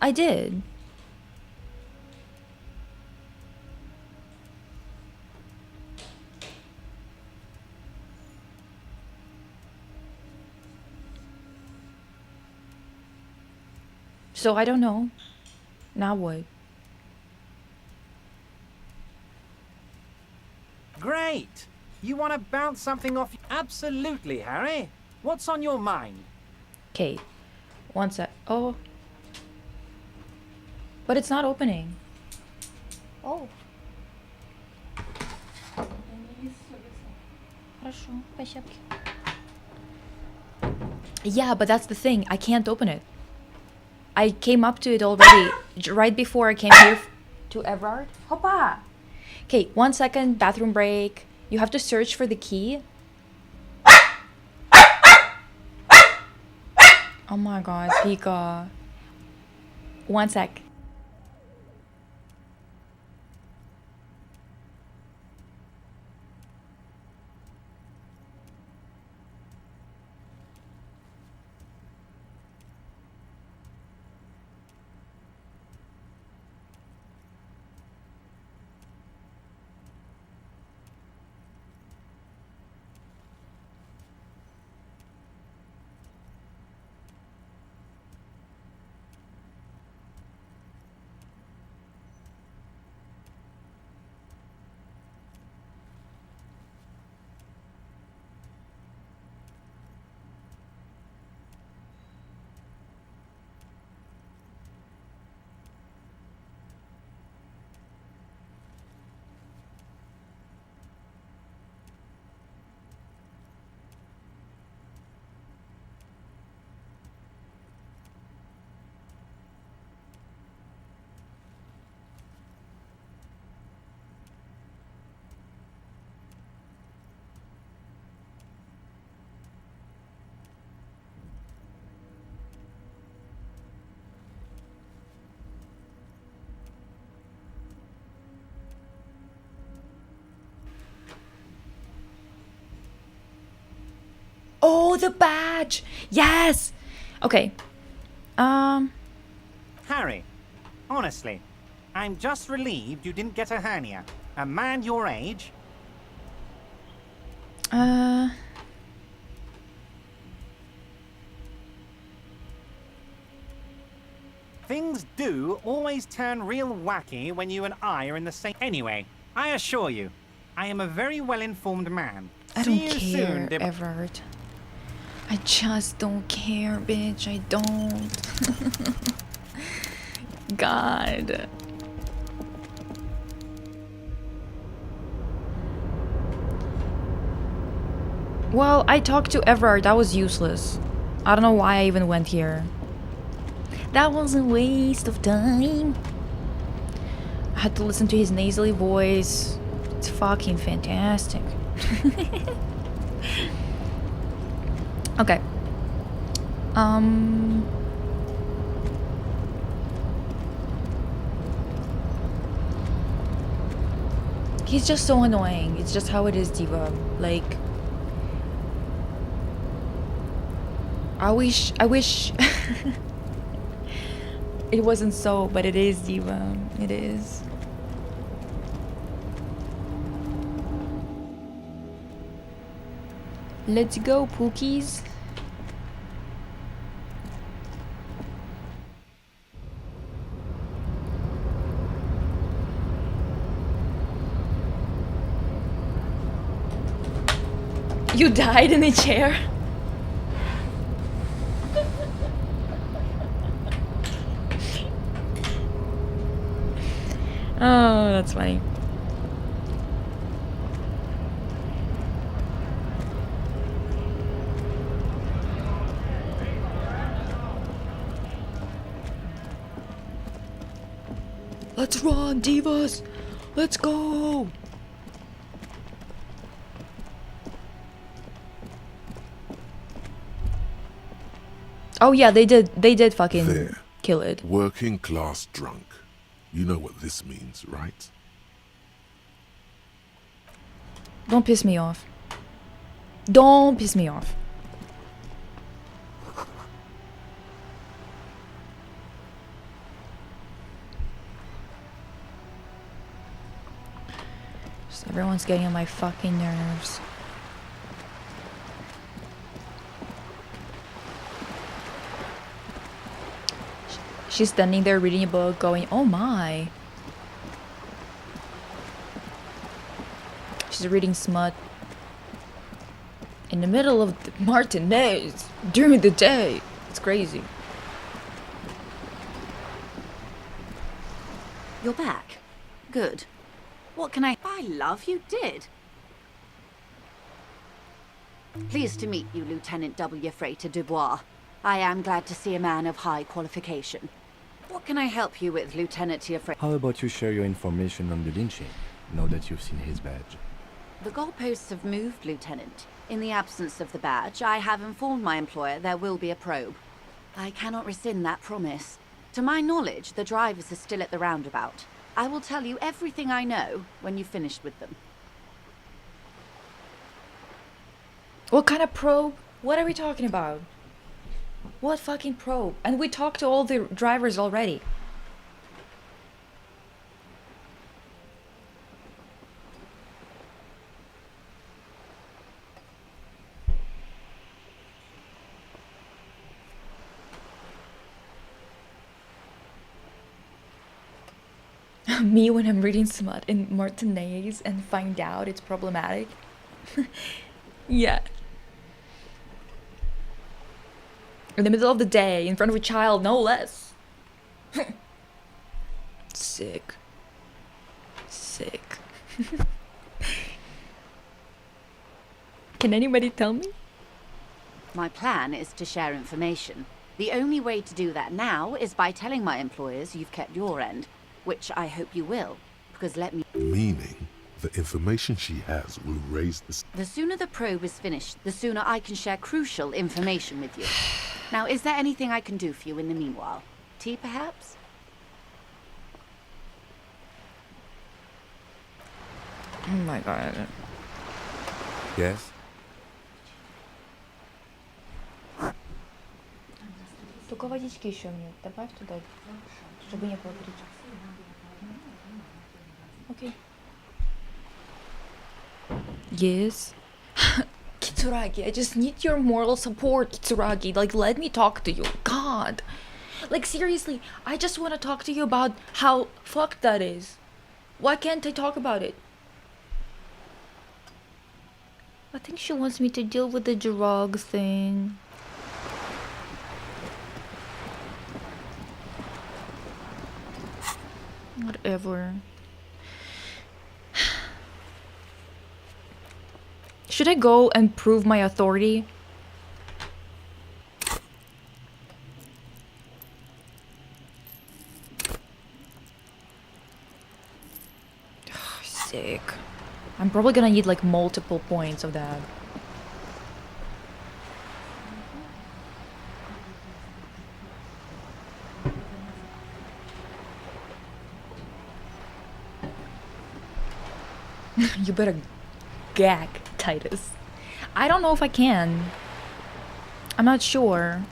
S1: I did. So I don't know. Now what?
S11: Great! You want to bounce something off? Absolutely, Harry. What's on your mind?
S1: Okay. One sec. Oh. But it's not opening. Oh. Yeah, but that's the thing. I can't open it. I came up to it already right before I came here to Everard. Hoppa! Okay, 1 second, bathroom break. You have to search for the key. Oh my god, Pika. 1 sec. Oh, the badge! Yes! Okay.
S11: Harry, honestly, I'm just relieved you didn't get a hernia. A man your age. Things do always turn real wacky when you and I are in the same... Anyway, I assure you, I am a very well-informed man.
S1: I
S11: See
S1: don't
S11: you
S1: care,
S11: soon,
S1: Everard. I just don't care, bitch. I don't. God. Well, I talked to Everard. That was useless. I don't know why I even went here. That was a waste of time. I had to listen to his nasally voice. It's fucking fantastic. Okay. He's just so annoying. It's just how it is, Diva. Like, I wish it wasn't so, but it is, Diva. It is. Let's go, Pookies. You died in a chair? Oh, that's funny. Let's run, divas! Let's go! Oh yeah, they did fucking
S2: There.
S1: kill it.
S2: Working class drunk. You know what this means, right?
S1: Don't piss me off. Don't piss me off. Just everyone's getting on my fucking nerves. She's standing there reading a book going, oh my. She's reading smut. In the middle of the matinees. During the day. It's crazy.
S8: You're back. Good. What can I... By love, you did. Pleased to meet you, Lieutenant W. Freighter Dubois. I am glad to see a man of high qualification. What can I help you with, Lieutenant Freighter?
S4: How about you share your information on the lynching, now that you've seen his badge?
S8: The goalposts have moved, Lieutenant. In the absence of the badge, I have informed my employer there will be a probe. I cannot rescind that promise. To my knowledge, the drivers are still at the roundabout. I will tell you everything I know when you've finished with them.
S1: What kind of probe? What are we talking about? What fucking probe? And we talked to all the drivers already. Me when I'm reading smut in Martinez and find out it's problematic. Yeah. In the middle of the day, in front of a child, no less. Sick. Sick. Can anybody tell me?
S8: My plan is to share information. The only way to do that now is by telling my employers you've kept your end, which I hope you will, because let me...
S2: Meaning, the information she has will raise the...
S8: The sooner the probe is finished, the sooner I can share crucial information with you. Now, is there anything I can do for you in the meanwhile? Tea, perhaps?
S1: Oh my god.
S4: Yes?
S1: Только водички еще мне добавь туда, чтобы не было горячо. Okay. Yes. Kitsuragi, I just need your moral support, Kitsuragi. Like, let me talk to you. God. Like, seriously, I just want to talk to you about how fucked that is. Why can't I talk about it? I think she wants me to deal with the drug thing. Whatever. Should I go and prove my authority? Sick. I'm probably gonna need like multiple points of that. You better gag, Titus. I don't know if I can. I'm not sure.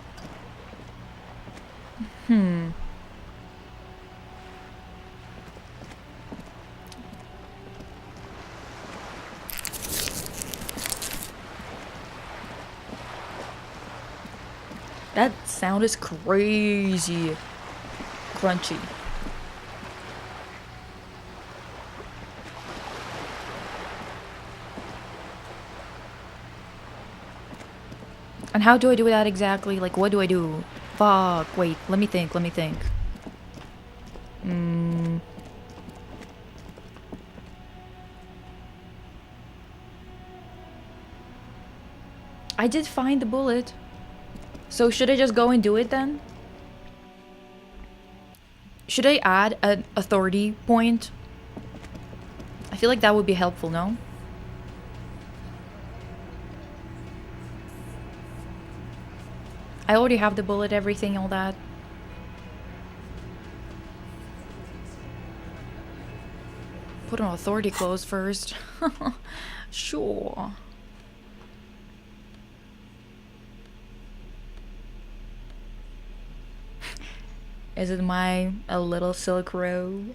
S1: That sound is crazy crunchy. And how do I do that exactly? Like, what do I do? Fuck, wait, let me think. I did find the bullet. So should I just go and do it then? Should I add an authority point? I feel like that would be helpful, no? I already have the bullet, everything, all that. Put on authority clothes first. Sure. Is it a little silk robe?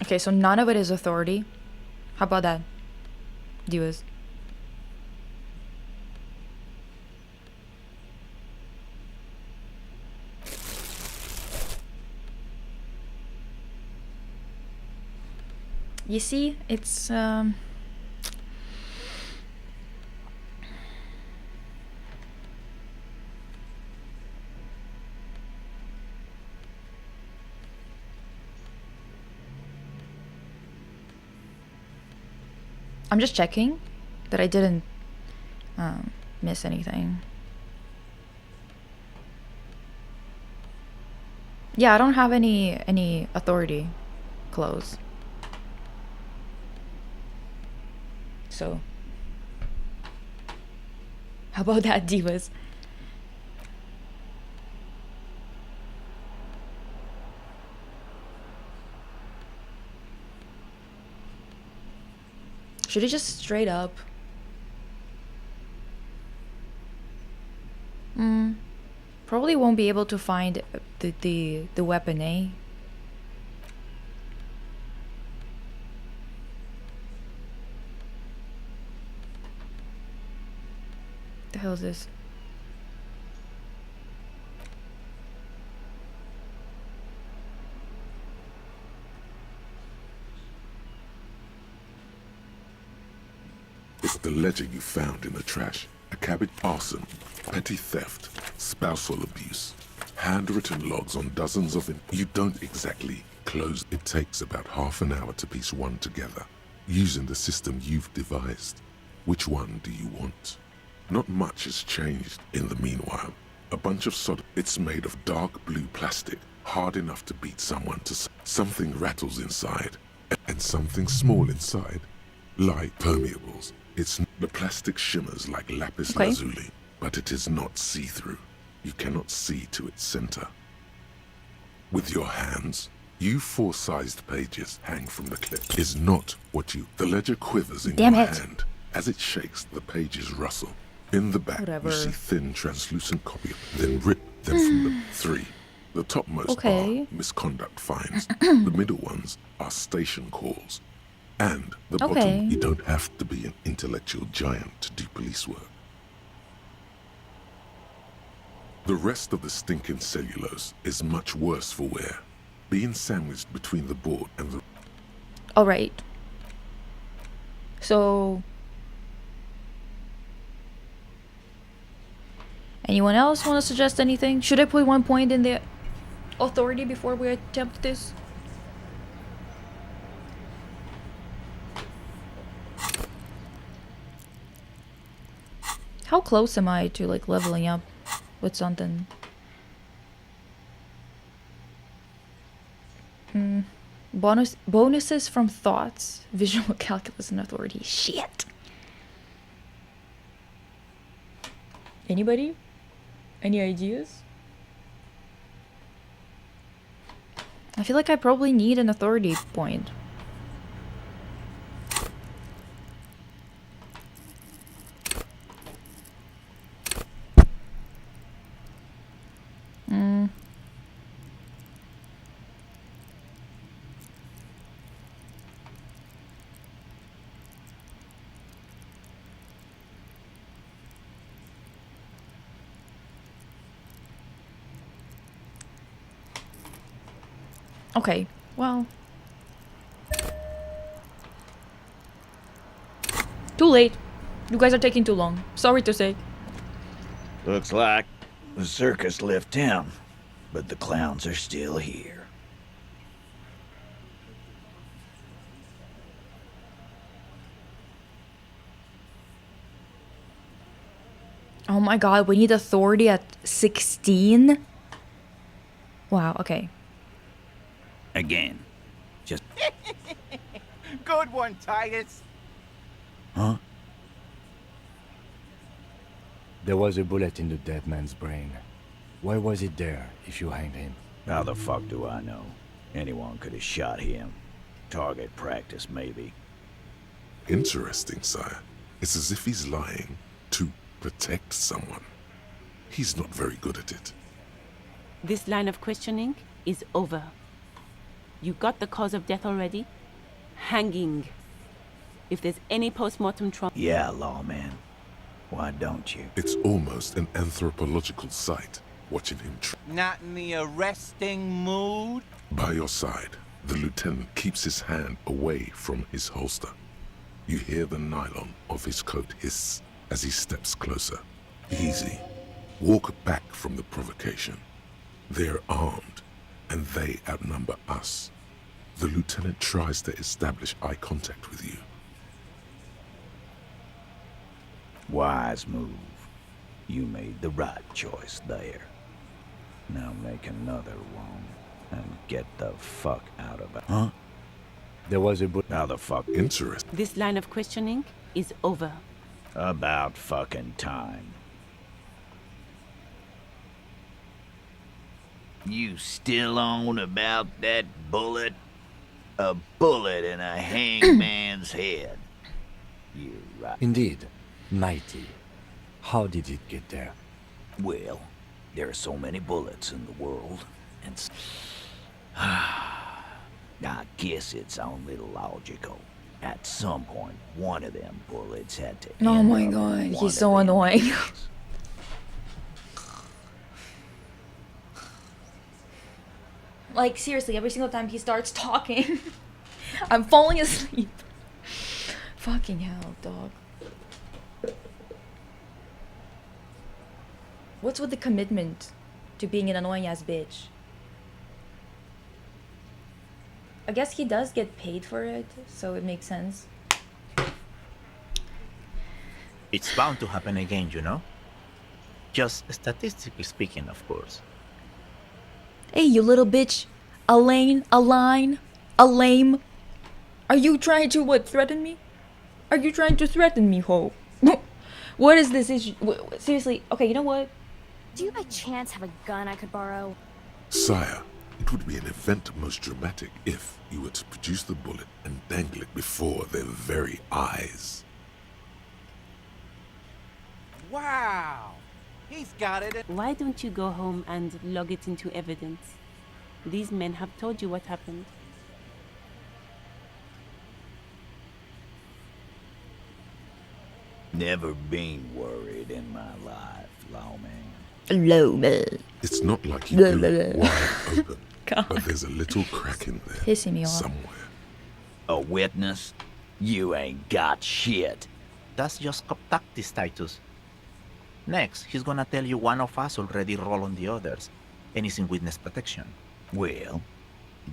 S1: Okay, so none of it is authority. How about that? Divas. You see, it's I'm just checking that I didn't miss anything. Yeah, I don't have any authority clothes. So how about that, divas? Should I just straight up? Probably won't be able to find the weapon, eh? The hell is this?
S2: It's the ledger you found in the trash. A cabbage arson, petty theft, spousal abuse, handwritten logs on dozens of you don't exactly close. It takes about half an hour to piece one together, using the system you've devised. Which one do you want? Not much has changed in the meanwhile. A bunch of sod. It's made of dark blue plastic, hard enough to beat someone to something rattles inside, and something small inside, like permeables. It's the plastic shimmers like lapis lazuli, but it is not see-through. You cannot see to its center. With your hands, you four-sized pages hang from the clip. Is not what you. The ledger quivers in your hand. As it shakes, the pages rustle. In the back, you see thin, translucent copy. Then rip them from the three. The topmost are misconduct fines. The middle ones are station calls. And the bottom, you don't have to be an intellectual giant to do police work. The rest of the stinking cellulose is much worse for wear, being sandwiched between the board and the...
S1: Alright. So... anyone else want to suggest anything? Should I put 1 point in the authority before we attempt this? How close am I to like leveling up with something? Bonuses from thoughts, visual calculus, and authority. Shit. Anybody? Any ideas? I feel like I probably need an authority point. Okay, well... too late. You guys are taking too long. Sorry to say.
S12: Looks like the circus left town, but the clowns are still here.
S1: Oh my god, we need authority at 16? Wow, okay.
S12: Again. Just...
S5: Good one, Titus.
S12: Huh?
S4: There was a bullet in the dead man's brain. Why was it there if you hanged him?
S12: How the fuck do I know? Anyone could have shot him. Target practice, maybe.
S2: Interesting, sire. It's as if he's lying to protect someone. He's not very good at it.
S13: This line of questioning is over. You got the cause of death already? Hanging. If there's any post-mortem trauma...
S12: Yeah, lawman. Why don't you?
S2: It's almost an anthropological sight, watching him
S5: Not in the arresting mood?
S2: by your side, The lieutenant keeps his hand away from his holster. You hear the nylon of his coat hiss as he steps closer. Easy. Walk back from the provocation. They're armed, and they outnumber us. The lieutenant tries to establish eye contact with you.
S12: Wise move. You made the right choice there. Now make another one and get the fuck out of it. Huh?
S4: There was a
S12: How the fuck?
S2: Interesting.
S13: This line of questioning is over.
S12: About fucking time. You still on about that bullet? A bullet in a hangman's head. You're right.
S4: Indeed. Mighty. How did it get there?
S12: Well, there are so many bullets in the world, and I guess it's only logical. At some point, one of them bullets had to
S1: Oh
S12: end
S1: my
S12: up
S1: god,
S12: in one
S1: he's
S12: of
S1: so
S12: them
S1: annoying.
S12: things.
S1: Like, seriously, every single time he starts talking, I'm falling asleep. Fucking hell, dog. What's with the commitment to being an annoying ass bitch? I guess he does get paid for it, so it makes sense.
S5: It's bound to happen again, you know? Just statistically speaking, of course.
S1: Hey, you little bitch. A lane, a line, a lame. Are you trying to, what, threaten me? Are you trying to threaten me, ho? What is this issue? Seriously, okay, you know what?
S14: Do you by chance have a gun I could borrow?
S2: Sire, it would be an event most dramatic if you were to produce the bullet and dangle it before their very eyes.
S7: Wow! He's got it.
S13: Why don't you go home and log it into evidence? These men have told you what happened.
S12: Never been worried in my life, lawman.
S1: Lawman.
S2: It's not like you blew it wide open, but there's a little crack in there
S1: Pissing me off.
S2: somewhere.
S12: A witness? You ain't got shit.
S5: That's just cop tactics, Titus. Next, he's gonna tell you one of us already rolled on the others, and is in witness protection.
S12: Well,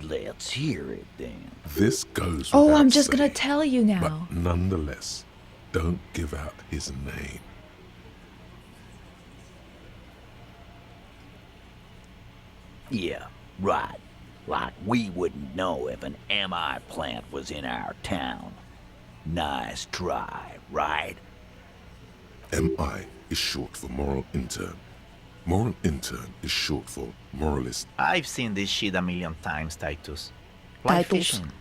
S12: let's hear it then.
S2: This goes
S1: Oh,
S2: without
S1: I'm just gonna
S2: saying,
S1: tell you now.
S2: but nonetheless, don't give out his name.
S12: Yeah, right. Like we wouldn't know if an MI plant was in our town. Nice try, right?
S2: MI is short for moral intern. Moral intern is short for moralist.
S5: I've seen this shit a million times, Titus. Like
S1: Titus.
S5: fishing.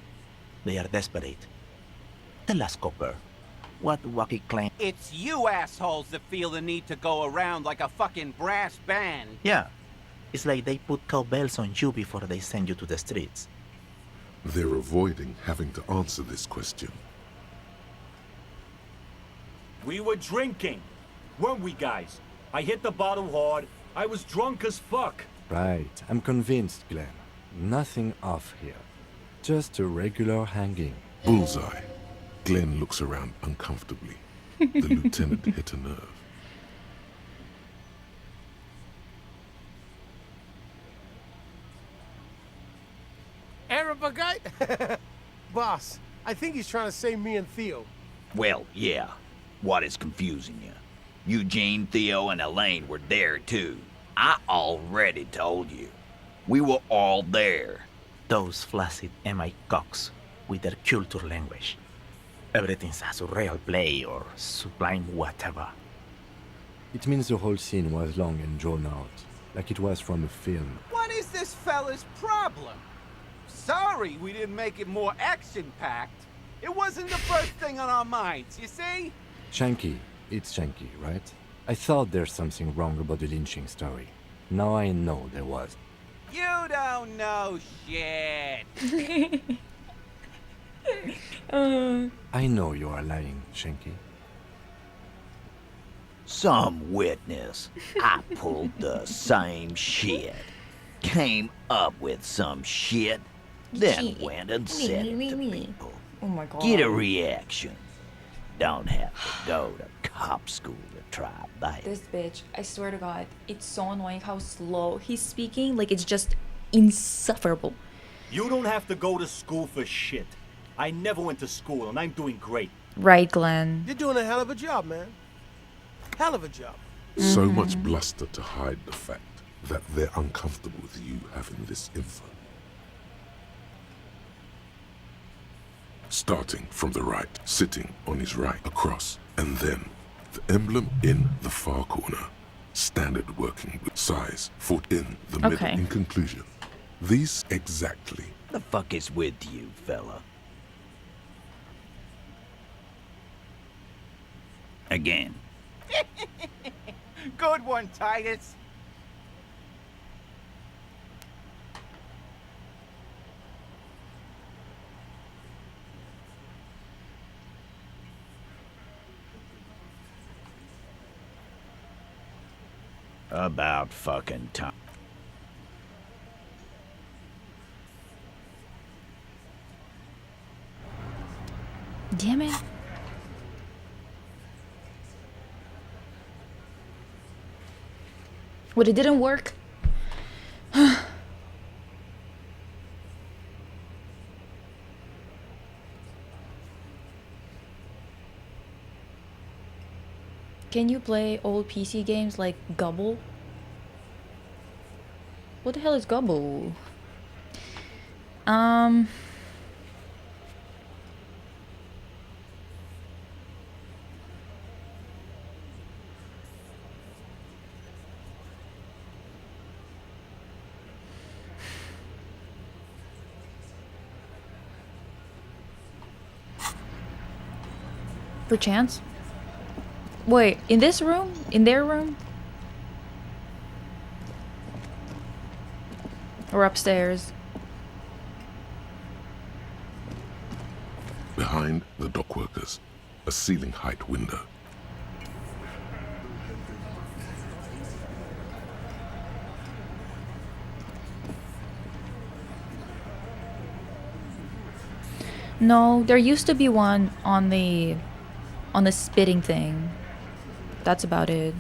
S5: They are desperate. Tell us, Copper, what wacky claim?
S7: It's you assholes that feel the need to go around like a fucking brass band.
S5: Yeah, it's like they put cowbells on you before they send you to the streets.
S2: They're avoiding having to answer this question.
S15: We were drinking, weren't we, guys? I hit the bottle hard. I was drunk as fuck.
S4: Right. I'm convinced, Glenn. Nothing off here. Just a regular hanging.
S2: Bullseye. Glenn looks around uncomfortably. The lieutenant hit a nerve.
S16: Arab guy? Boss, I think he's trying to say me and Theo.
S12: Well, yeah. What is confusing you? Eugene, Theo, and Elaine were there too. I already told you. We were all there.
S5: Those flaccid MI cocks with their culture language. Everything's a surreal play or sublime whatever.
S4: It means the whole scene was long and drawn out, like it was from a film.
S7: What is this fella's problem? Sorry we didn't make it more action-packed. It wasn't the first thing on our minds, you see?
S4: Shanky. It's Shanky, right? I thought there's something wrong about the lynching story. Now I know there was.
S7: You don't know shit.
S4: I know you are lying, Shanky.
S12: Some witness. I pulled the same shit. Came up with some shit. then went and said it to people.
S1: Oh my god.
S12: Get a reaction. Don't have to go to cop school to try that.
S1: This bitch, I swear to god, it's so annoying how slow he's speaking. Like, it's just insufferable.
S15: You don't have to go to school for shit. I never went to school, and I'm doing great.
S1: Right, Glenn.
S16: You're doing a hell of a job, man. Hell of a job.
S2: So much bluster to hide the fact that they're uncomfortable with you having this info. Starting from the right, sitting on his right, across, and then the emblem in the far corner. Standard working with size, foot in the middle. In conclusion, these exactly.
S12: The fuck is with you, fella? Again.
S5: Good one, Titus.
S12: About fucking time.
S1: Damn it. What, it didn't work? Can you play old PC games like Gobble? What the hell is Gobble? Perchance? Wait, in this room? In their room? Or upstairs?
S2: Behind the dockworkers, a ceiling height window.
S1: No, there used to be one on the spitting thing. That's about it.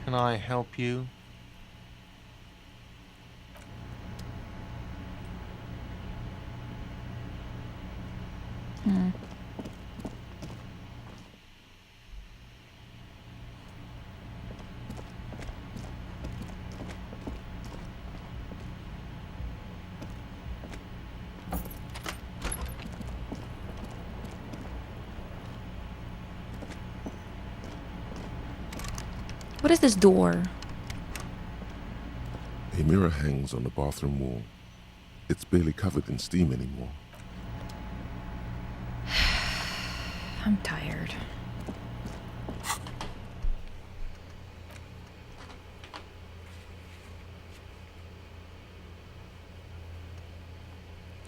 S16: Can I help you?
S1: What is this door?
S2: A mirror hangs on the bathroom wall. It's barely covered in steam anymore.
S1: I'm tired.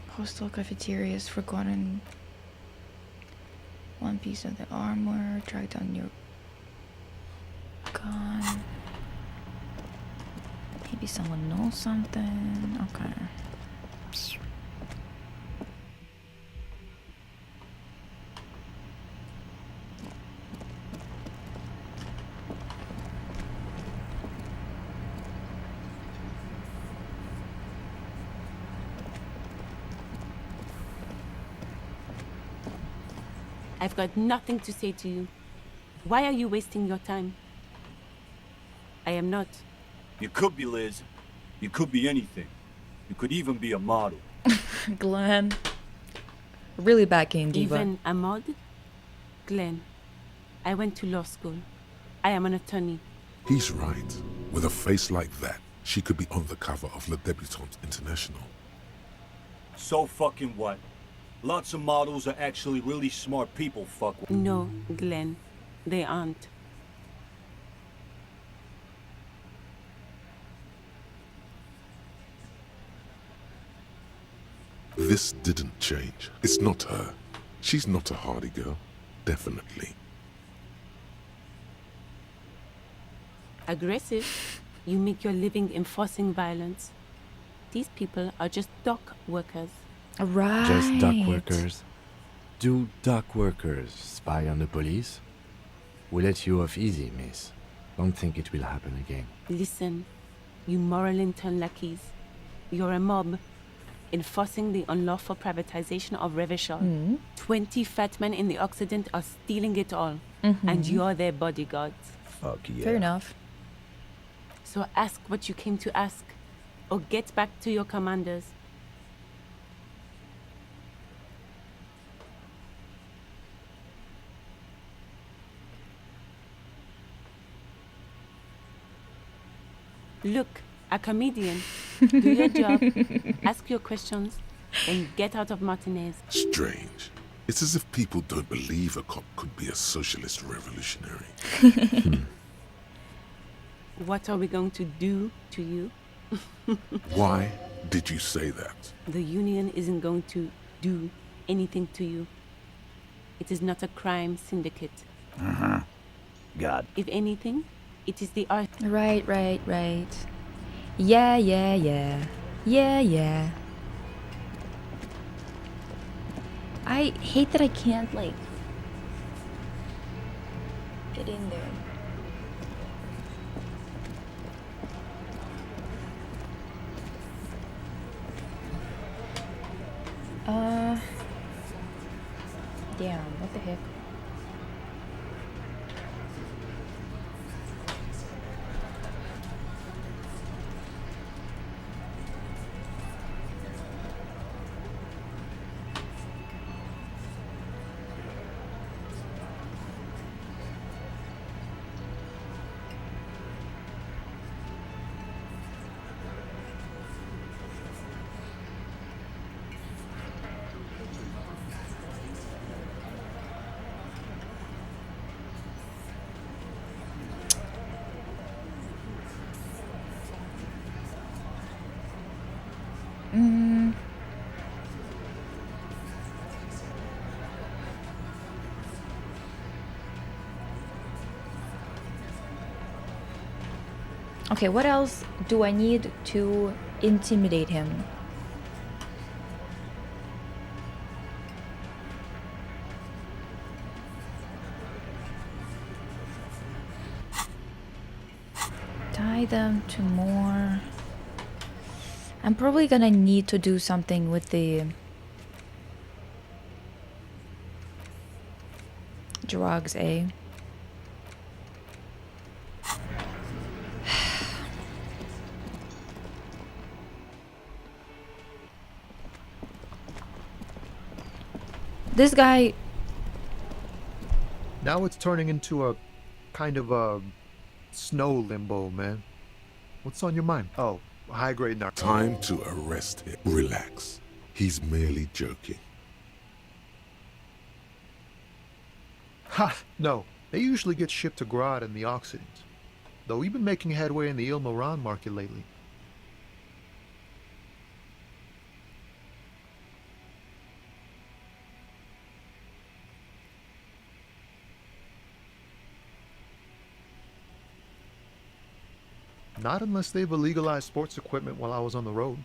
S1: Hostel cafeteria's forgotten one piece of the armor. Track down your gun. Maybe someone knows something. Okay.
S13: I've got nothing to say to you. Why are you wasting your time? I am not.
S15: You could be, Liz. You could be anything. You could even be a model.
S1: Glenn. Really backing diva.
S13: Even a mod? Glenn, I went to law school. I am an attorney.
S2: He's right. With a face like that, she could be on the cover of Le Debutante International.
S15: So fucking what? Lots of models are actually really smart people, fuck.
S13: No, Glenn, they aren't.
S2: This didn't change. It's not her. She's not a hardy girl. Definitely.
S13: Aggressive? You make your living enforcing violence. These people are just dock workers.
S1: Right.
S4: Just dock workers. Do dock workers spy on the police? We let you off easy, miss. Don't think it will happen again.
S13: Listen, you moral intern lackeys. You're a mob, enforcing the unlawful privatization of Revachol. 20 fat men in the Occident are stealing it all, and you're their bodyguards.
S12: Fuck yeah.
S1: Fair enough.
S13: So ask what you came to ask, or get back to your commanders. Look, a comedian. Do your job, ask your questions, and get out of Martinez.
S2: Strange. It's as if people don't believe a cop could be a socialist revolutionary.
S13: What are we going to do to you?
S2: Why did you say that?
S13: The union isn't going to do anything to you. It is not a crime syndicate.
S12: God.
S13: If anything, it is the art.
S1: Right. Yeah. I hate that I can't, like, get in there. Damn, what the heck? Okay, what else do I need to intimidate him? Tie them to more. I'm probably gonna need to do something with the drugs, eh? This guy.
S17: Now it's turning into a kind of a snow limbo, man. What's on your mind? Oh, high-grade narcotics.
S2: Time to arrest him. Relax. He's merely joking.
S17: Ha! No, they usually get shipped to Grad in the Occident. Though we've been making headway in the Il Moran market lately. Not unless they've illegalized sports equipment while I was on the road.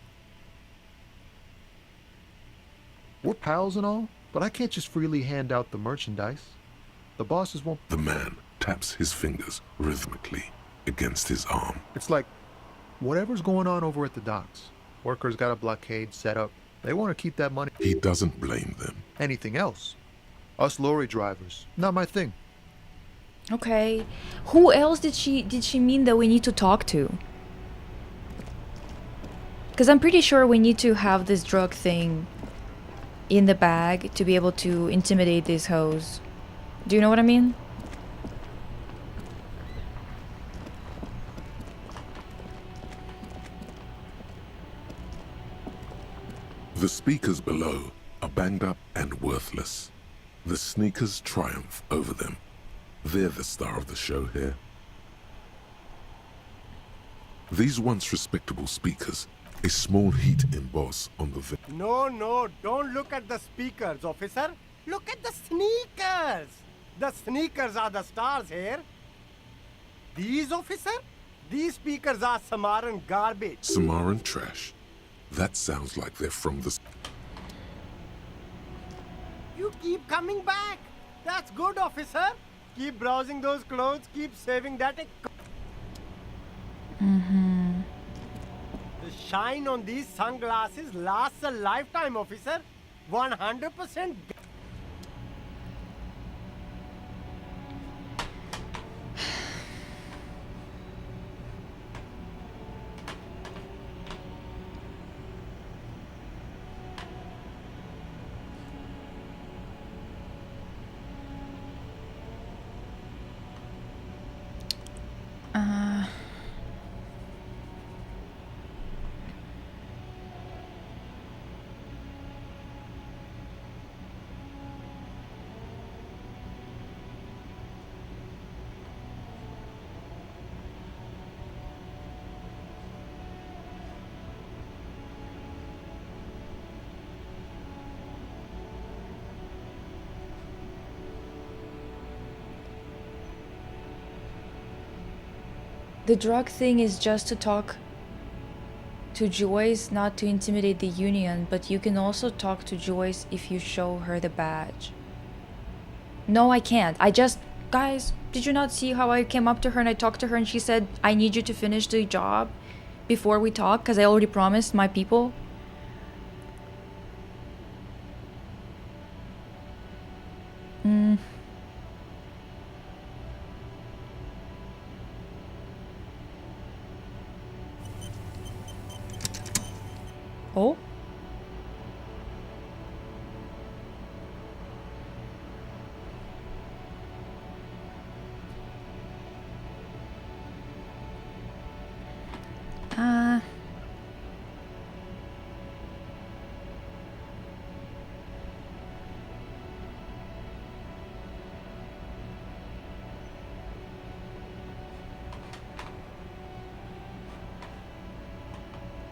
S17: We're pals and all, but I can't just freely hand out the merchandise. The bosses won't.
S2: The man taps his fingers rhythmically against his arm.
S17: It's like whatever's going on over at the docks. Workers got a blockade set up. They want to keep that money.
S2: He doesn't blame them.
S17: Anything else? Us lorry drivers, not my thing.
S1: Okay. Who else did she mean that we need to talk to? Because I'm pretty sure we need to have this drug thing in the bag to be able to intimidate these hoes. Do you know what I mean?
S2: The speakers below are banged up and worthless. The sneakers triumph over them. They're the star of the show here. These once respectable speakers, a small heat emboss on the
S16: No, don't look at the speakers, officer. Look at the sneakers. The sneakers are the stars here. These, officer? These speakers are Samaran garbage.
S2: Samaran trash. That sounds like they're from the...
S16: You keep coming back. That's good, officer. Keep browsing those clothes. Keep saving that. The shine on these sunglasses lasts a lifetime, officer. 100%.
S1: The drug thing is just to talk to Joyce, not to intimidate the Union, but you can also talk to Joyce if you show her the badge. No, I can't. Guys, did you not see how I came up to her and I talked to her and she said, I need you to finish the job before we talk because I already promised my people? Oh?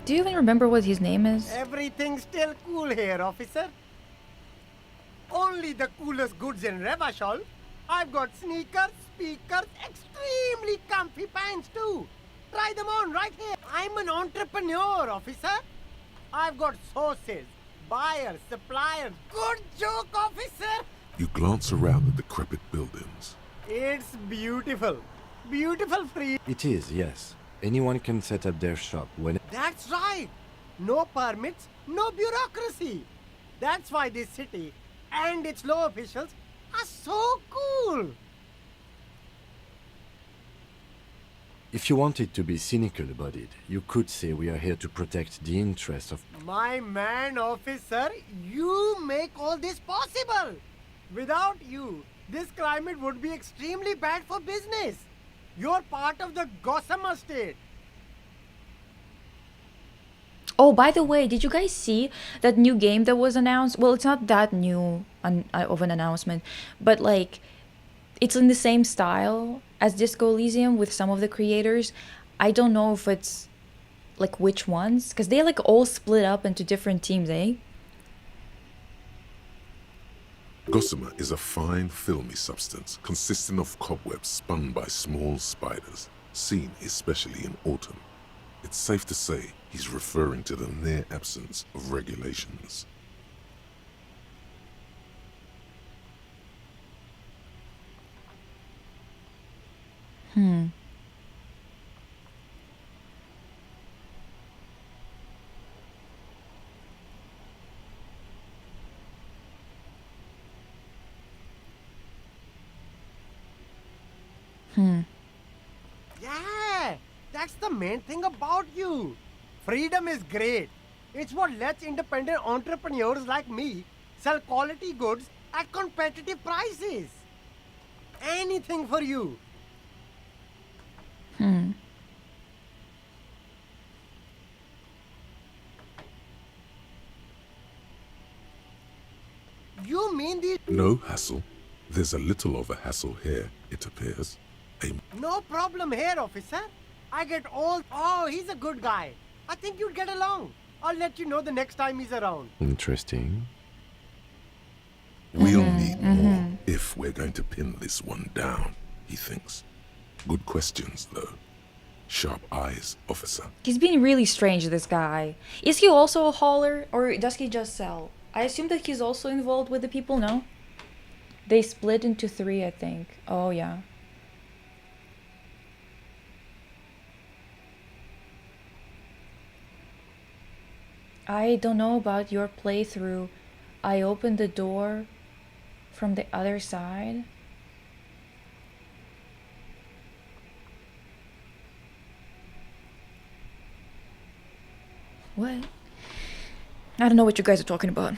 S1: Do you even remember what his name is?
S16: Everything's still cool here, officer. Only the coolest goods in Revachol. I've got sneakers, speakers, extremely comfy pants too. Try them on right here. I'm an entrepreneur, officer. I've got sources, buyers, suppliers. Good joke, officer.
S2: You glance around the decrepit buildings.
S16: It's beautiful. Beautiful free.
S4: It is, yes. Anyone can set up their shop when...
S16: That's right. No permits, no bureaucracy. That's why this city and its law officials are so cool.
S4: If you wanted to be cynical about it, you could say we are here to protect the interests of...
S16: My man, officer, you make all this possible. Without you, this climate would be extremely bad for business. You're part of the Gossamer state.
S1: Oh, by the way, did you guys see that new game that was announced? Well, it's not that new of an announcement, but like, it's in the same style as Disco Elysium with some of the creators. I don't know if it's like which ones, because they like all split up into different teams, eh?
S2: Gossamer is a fine, filmy substance consisting of cobwebs spun by small spiders, seen especially in autumn. It's safe to say he's referring to the near absence of regulations.
S16: Yeah, that's the main thing about you. Freedom is great. It's what lets independent entrepreneurs like me sell quality goods at competitive prices. anything for you. You mean these?
S2: No hassle. There's a little of a hassle here, it appears.
S16: No problem here, officer. I get all... Oh, he's a good guy. I think you'd get along. I'll let you know the next time he's around.
S4: Interesting.
S2: We'll need more if we're going to pin this one down, he thinks. Good questions, though. Sharp eyes, officer.
S1: He's being really strange, this guy. Is he also a hauler, or does he just sell? I assume that he's also involved with the people, no? They split into 3, I think. Oh, yeah. I don't know about your playthrough. I opened the door from the other side. What? I don't know what you guys are talking about.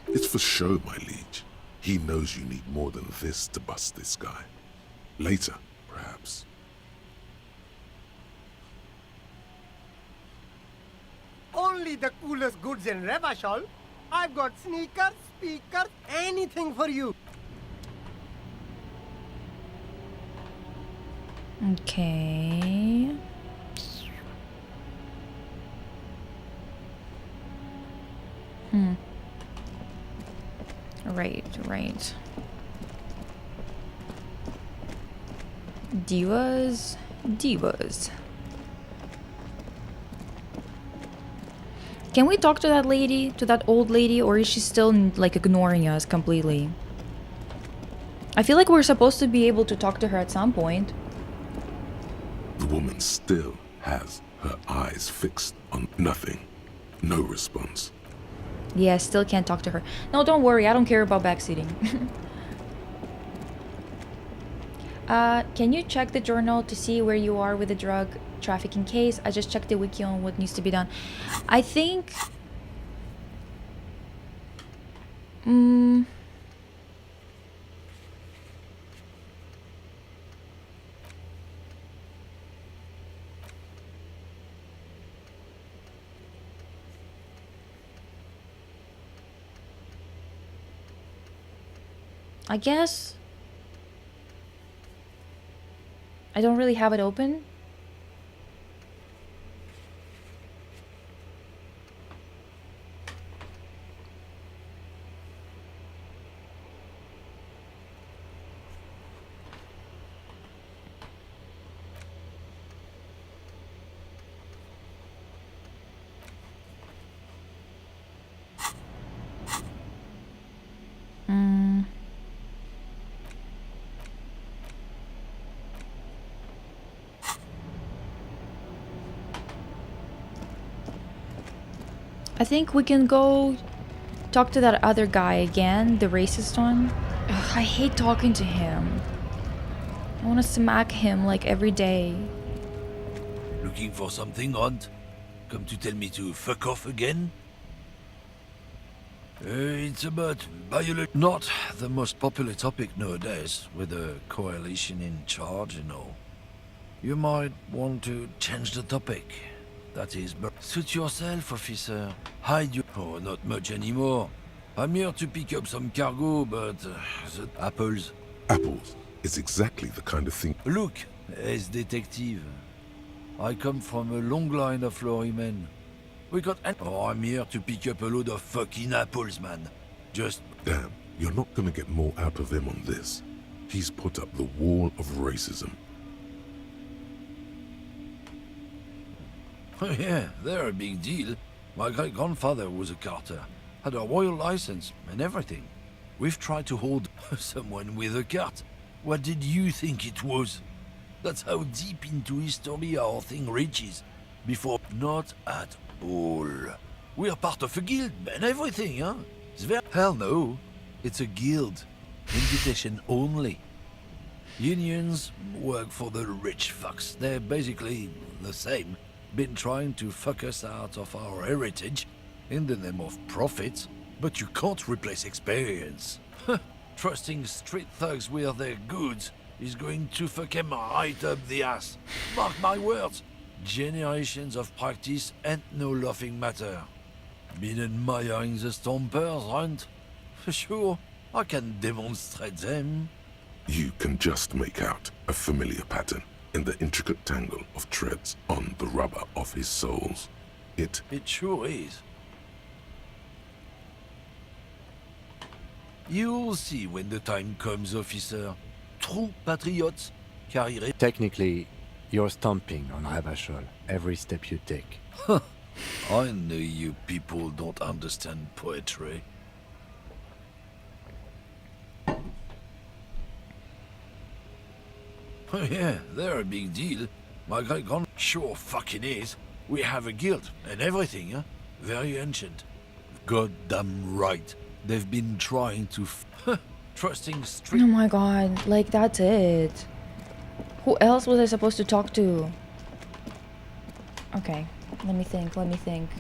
S2: It's for show, my liege. He knows you need more than this to bust this guy. Later, perhaps.
S16: Only the coolest goods in Revachol. I've got sneakers, speakers, anything for you.
S1: Okay. Right. Divas. Can we talk to that lady, to that old lady, or is she still like ignoring us completely? I feel like we're supposed to be able to talk to her at some point.
S2: The woman still has her eyes fixed on nothing. No response.
S1: Yeah, still can't talk to her. No, don't worry, I don't care about backseating. Can you check the journal to see where you are with the drug trafficking case? I just checked the wiki on what needs to be done. I think... I guess I don't really have it open. I think we can go talk to that other guy again, the racist one. Ugh, I hate talking to him. I want to smack him like every day.
S18: Looking for something, Hunt? Come to tell me to fuck off again? It's about biology. Not the most popular topic nowadays, with the coalition in charge and all. You might want to change the topic. That is, but suit yourself, officer. Hide you. Oh, not much anymore. I'm here to pick up some cargo, but the apples.
S2: Apples is exactly the kind of thing.
S18: Look, as detective, I come from a long line of lorrymen. We got. Oh, I'm here to pick up a load of fucking apples, man. Just.
S2: Damn, you're not gonna get more out of him on this. He's put up the wall of racism.
S18: Oh yeah, they're a big deal. My great-grandfather was a carter, had a royal license and everything. We've tried to hold someone with a cart. What did you think it was? That's how deep into history our thing reaches. Before, not at all. We're part of a guild and everything, huh? Hell no. It's a guild. Invitation only. Unions work for the rich fucks. They're basically the same. Been trying to fuck us out of our heritage in the name of profit, but you can't replace experience. Trusting street thugs with their goods is going to fuck him right up the ass. Mark my words. Generations of practice ain't no laughing matter. Been admiring the stompers, right? For sure, I can demonstrate them.
S2: You can just make out a familiar pattern in the intricate tangle of treads on the rubber of his soles. It
S18: sure is. You'll see when the time comes, officer. True patriots carry...
S4: Technically, you're stomping on Ravachol every step you take.
S18: I know you people don't understand poetry. Oh yeah, they're a big deal. My great-grand sure fucking is. We have a guild and everything, huh? Very ancient. Goddamn right. They've been trying to trusting street...
S1: Oh my god, like that's it. Who else was I supposed to talk to? Okay, let me think. Let me think.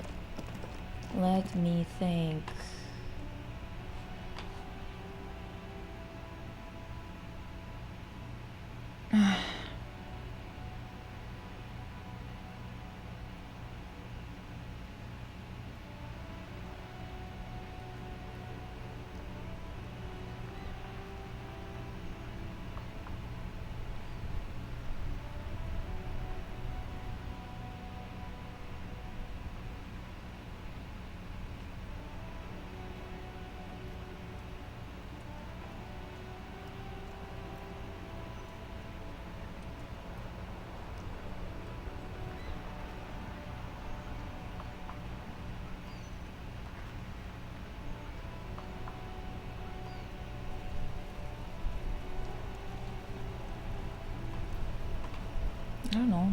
S1: I don't know.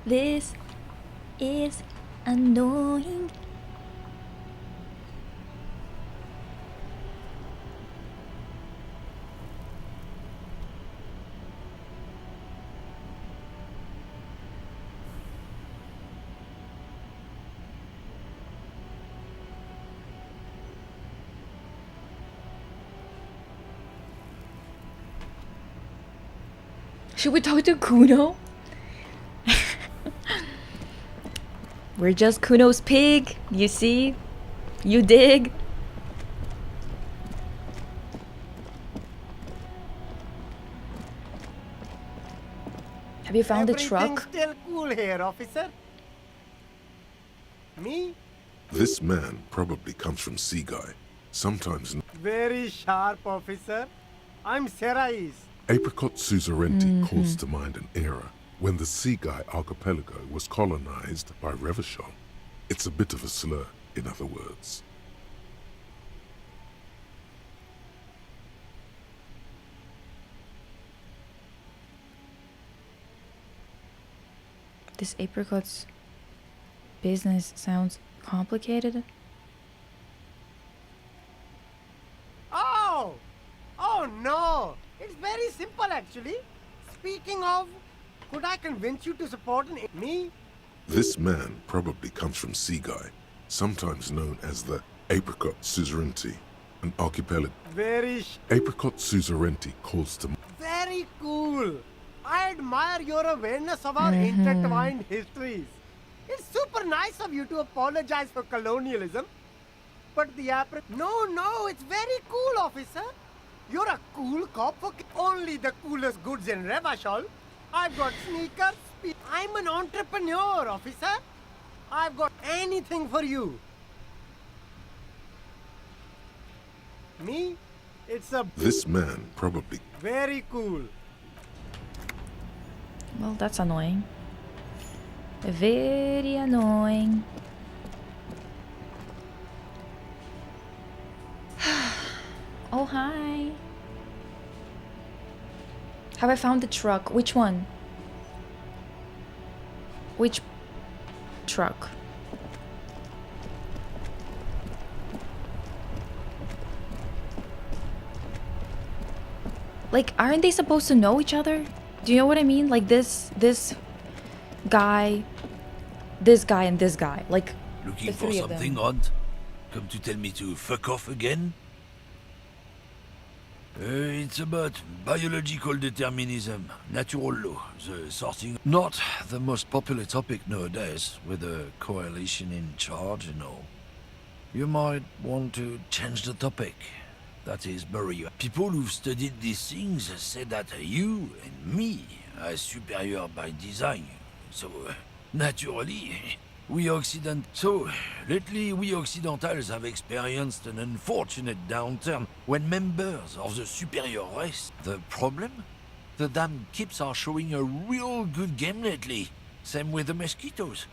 S1: This is annoying. Should we talk to Kuno? We're just Kuno's pig, you see? You dig? Have you found the truck?
S16: Still cool here, officer. Me?
S2: This man probably comes from Seaguy. Sometimes...
S16: Very sharp, officer. I'm Serais.
S2: Apricot Suzerainty calls to mind an era when the Seaguy archipelago was colonized by Revachol. It's a bit of a slur, in other words.
S1: This apricot's business sounds complicated.
S16: Oh! Oh no! It's very simple actually. Speaking of, could I convince you to support me?
S2: This man probably comes from Seaguy, sometimes known as the Apricot Suzerainty, an archipelago. Apricot Suzerainty calls to...
S16: Very cool. I admire your awareness of our intertwined histories. It's super nice of you to apologize for colonialism. But the No, it's very cool, officer. You're a cool cop for only the coolest goods in Revachol. I've got sneakers. I'm an entrepreneur, officer. I've got anything for you. Me? It's a...
S2: This man probably...
S16: Very cool.
S1: Well, that's annoying. Very annoying. Oh, hi. Have I found the truck? Which one? Which truck? Like, aren't they supposed to know each other? Do you know what I mean? Like this guy, and this guy. Like,
S18: Looking
S1: the
S18: for
S1: three of
S18: something
S1: them.
S18: odd? Come to tell me to fuck off again? It's about biological determinism, natural law, the sorting. Not the most popular topic nowadays, with a coalition in charge and all. You might want to change the topic. That is, bury you. People who've studied these things say that you and me are superior by design. So, naturally, lately we Occidentals have experienced an unfortunate downturn when members of the superior race. The problem? The damn kips are showing a real good game lately. Same with the mosquitoes.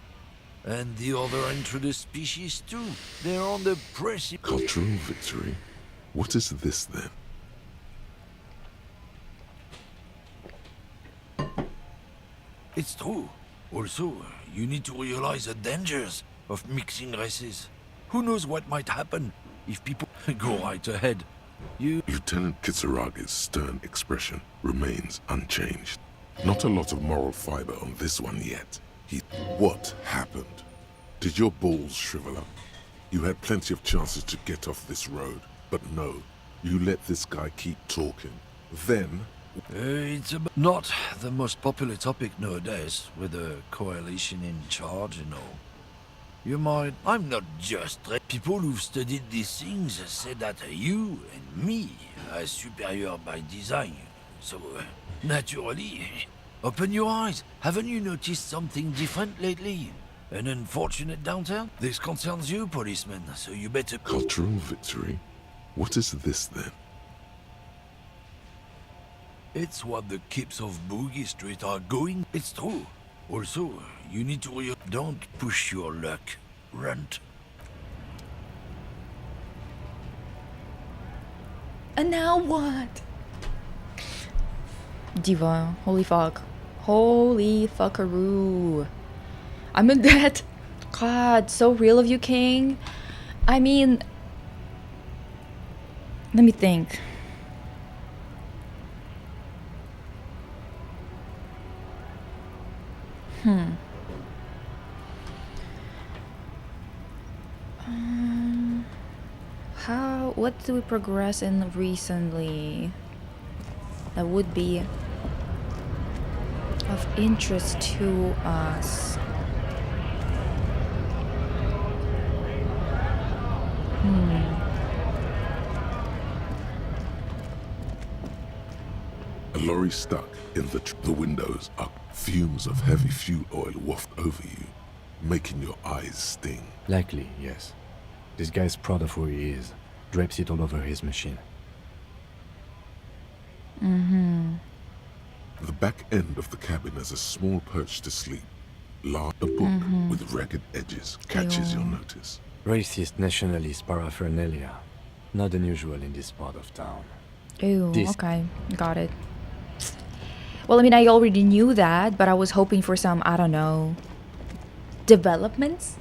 S18: And the other introduced species too. They're on the precipice.
S2: Cultural victory? What is this then?
S18: It's true. Also, you need to realize the dangers of mixing races. Who knows what might happen if people go right ahead.
S2: Lieutenant Kisaragi's stern expression remains unchanged. Not a lot of moral fiber on this one yet. What happened? Did your balls shrivel up? You had plenty of chances to get off this road, but no. You let this guy keep talking. Then...
S18: It's not the most popular topic nowadays, with a coalition in charge and all. I'm not just... People who've studied these things say that you and me are superior by design. So, naturally, open your eyes. Haven't you noticed something different lately? An unfortunate downturn? This concerns you, policeman, so you better...
S2: Cultural victory? What is this then?
S18: It's what the kips of Boogie Street are going. It's true. Also, you need to don't push your luck. Runt.
S1: And now what? Diva, holy fuck. Holy fuckaroo. I'm in debt. God, so real of you, King. I mean... Let me think. What do we progress in recently that would be of interest to us?
S2: A lorry stuck in the windows up. Fumes of heavy fuel oil waft over you, making your eyes sting.
S4: Likely, yes. This guy's proud of who he is. Drapes it all over his machine.
S2: The back end of the cabin has a small perch to sleep. A book with ragged edges catches your notice.
S4: Racist nationalist paraphernalia. Not unusual in this part of town.
S1: Ew, okay, got it. Well, I mean, I already knew that, but I was hoping for some, I don't know, developments?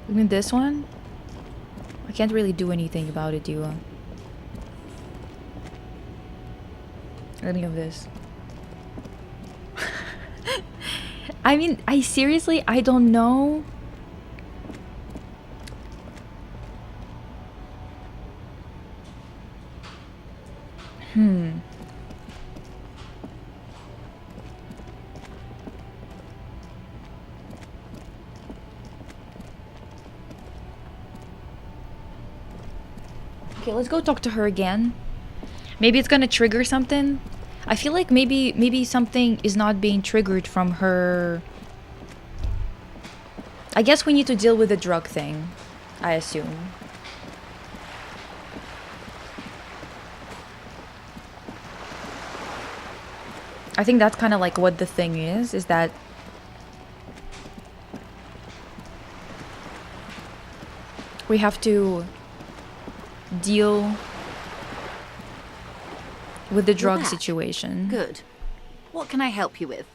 S1: You mean this one? I can't really do anything about it, do I? Let me have this. I mean, I don't know. Okay, let's go talk to her again. Maybe it's gonna trigger something. I feel like maybe something is not being triggered from her. I guess we need to deal with the drug thing, I assume. I think that's kind of like what the thing is that we have to deal with the drug situation.
S8: Good. What can I help you with?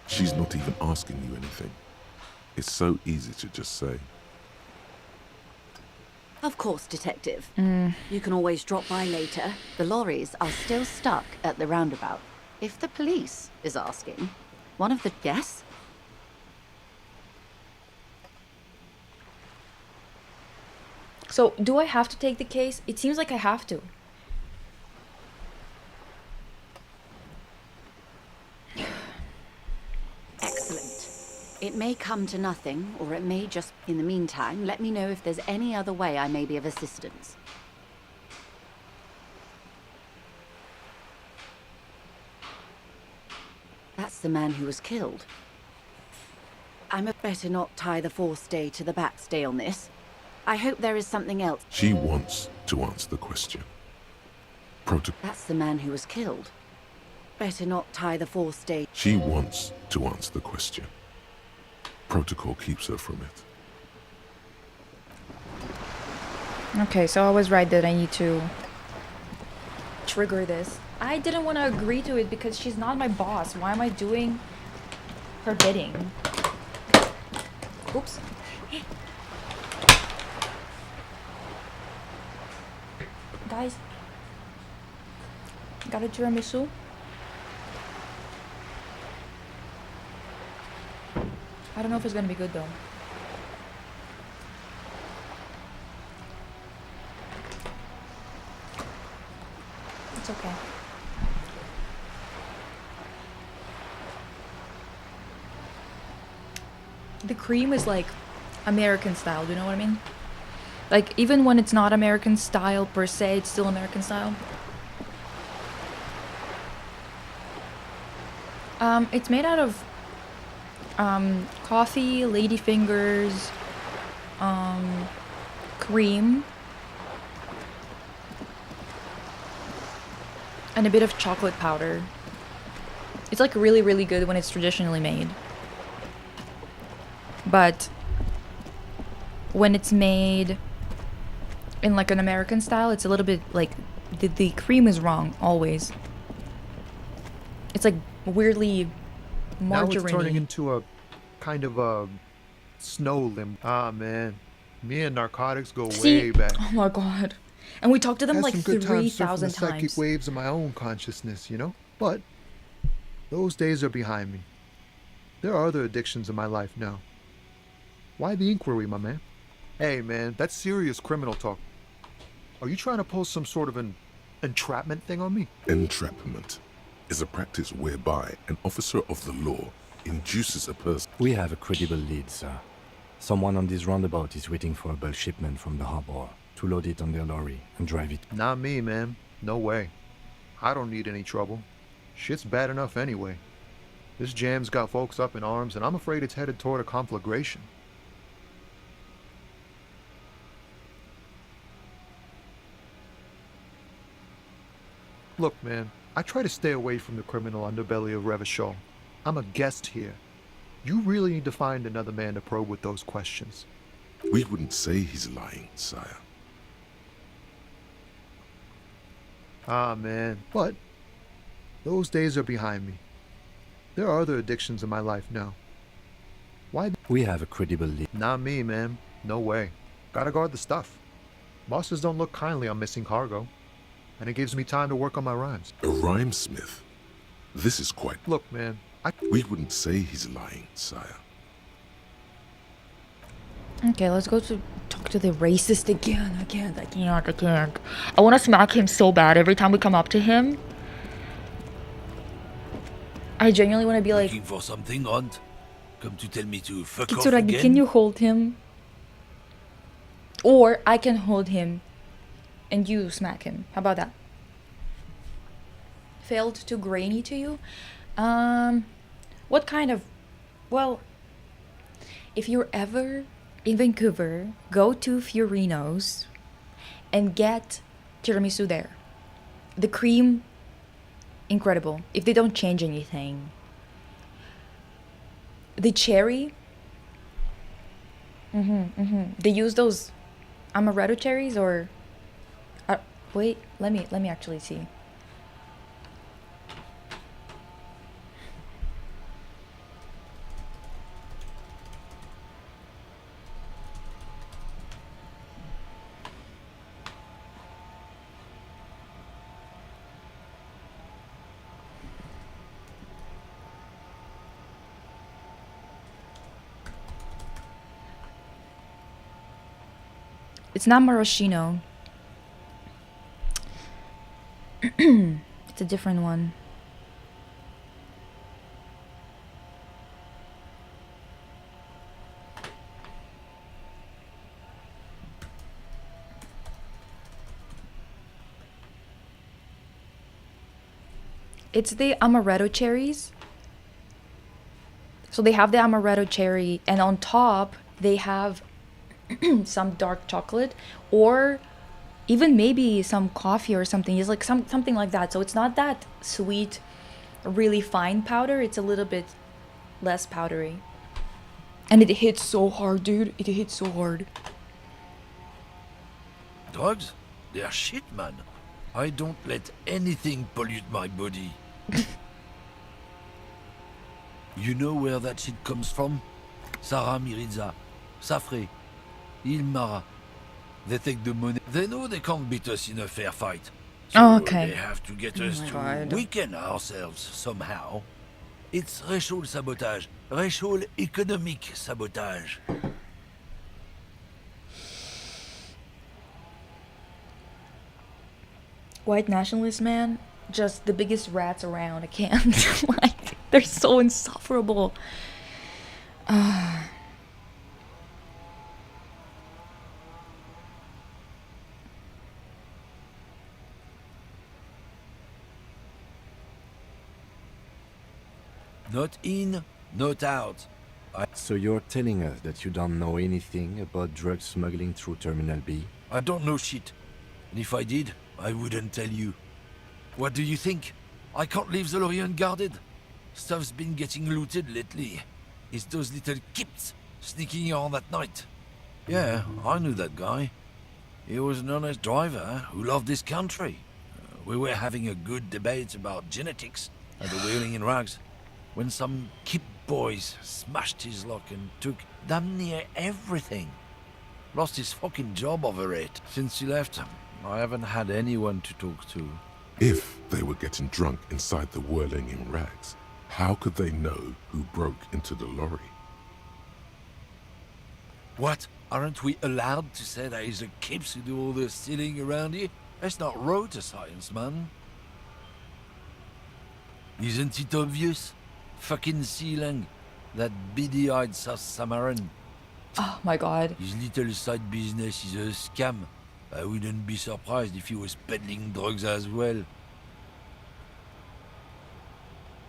S2: She's not even asking you anything. It's so easy to just say.
S8: Of course, Detective. You can always drop by later. The lorries are still stuck at the roundabout. If the police is asking, one of the... Yes?
S1: So, do I have to take the case? It seems like I have to.
S8: Excellent. It may come to nothing, or it may just... In the meantime, let me know if there's any other way I may be of assistance. That's the man who was killed. I'm better not tie the forestay to the backstay on this. I hope there is something else.
S2: She wants to answer the question.
S8: That's the man who was killed. Better not tie the forestay.
S2: She wants to answer the question. Protocol keeps her from it.
S1: Okay, so I was right that I need to trigger this. I didn't want to agree to it because she's not my boss. Why am I doing her bidding? Oops. Guys, got a tiramisu? I don't know if it's gonna be good though. It's okay. The cream is like American style, do you know what I mean? Like, even when it's not American style per se, it's still American style. It's made out of coffee, ladyfingers, cream, and a bit of chocolate powder. It's like really, really good when it's traditionally made. But when it's made in like an American style, it's a little bit like the cream is wrong always. It's like weirdly margarine-y.
S17: Now it's turning into a kind of a snow limb. Ah, man. Me and narcotics go way back.
S1: Oh my god. And we talked to them
S17: Had
S1: like
S17: some good times surfing
S1: 3,000
S17: the psychic
S1: times.
S17: waves of my own consciousness, you know? But those days are behind me. There are other addictions in my life now. Why the inquiry, my man? Hey, man, that's serious criminal talk. Are you trying to pull some sort of an entrapment thing on me?
S2: Entrapment is a practice whereby an officer of the law induces a person.
S4: We have a credible lead, sir. Someone on this roundabout is waiting for a bulk shipment from the harbor to load it on their lorry and drive it.
S17: Not me, man. No way. I don't need any trouble. Shit's bad enough anyway. This jam's got folks up in arms, and I'm afraid it's headed toward a conflagration. Look, man, I try to stay away from the criminal underbelly of Revachol. I'm a guest here. You really need to find another man to probe with those questions.
S2: We wouldn't say he's lying, sire.
S17: Ah, man, but those days are behind me. There are other addictions in my life now. Why?
S4: We have a credible lead.
S17: Not me, man. No way. Gotta guard the stuff. Bosses don't look kindly on missing cargo. And it gives me time to work on my rhymes.
S2: A rhymesmith? This is quite...
S17: Look, man,
S2: We wouldn't say he's lying, sire.
S1: Okay, let's go to talk to the racist again. I can't. I want to smack him so bad every time we come up to him. I genuinely want to be like,
S18: Looking for something, Aunt? Come to tell me to fuck off
S1: Kitsuragi,
S18: again?
S1: can you hold him? Or I can hold him and you smack him. How about that? Felt too grainy to you? What kind of... Well, if you're ever in Vancouver, go to Fiorino's and get tiramisu there. The cream, incredible. If they don't change anything. The cherry, they use those amaretto cherries or... wait, let me actually see. It's not maraschino. It's a different one. It's the amaretto cherries. So they have the amaretto cherry, and on top they have some dark chocolate, or even maybe some coffee or something. It's like something like that. So it's not that sweet, really fine powder. It's a little bit less powdery. And it hits so hard, dude. It hits so hard.
S18: Drugs? They're shit, man. I don't let anything pollute my body. You know where that shit comes from? Sarah Miriza, Safre, Ilmara. They take the money. They know they can't beat us in a fair fight. So
S1: Oh, okay.
S18: they have to get
S1: Oh
S18: us
S1: my
S18: to
S1: God.
S18: weaken ourselves somehow. It's racial sabotage. Racial economic sabotage.
S1: White nationalist, man, just the biggest rats around. I can't. Like, they're so insufferable.
S18: Not in, not out.
S4: So you're telling us that you don't know anything about drug smuggling through Terminal B?
S18: I don't know shit. And if I did, I wouldn't tell you. What do you think? I can't leave the lorry unguarded. Stuff's been getting looted lately. It's those little kips sneaking around at night. Yeah, I knew that guy. He was an honest driver who loved this country. We were having a good debate about genetics at the Wheeling in Rags when some kip boys smashed his lock and took damn near everything. Lost his fucking job over it. Since he left, I haven't had anyone to talk to.
S2: If they were getting drunk inside the whirling in rags, how could they know who broke into the lorry?
S18: What? Aren't we allowed to say that he's a kips who do all the stealing around here? That's not road to science, man. Isn't it obvious? Fucking Sealang, that beady-eyed South Samaran.
S1: Oh my god.
S18: His little side business is a scam. I wouldn't be surprised if he was peddling drugs as well.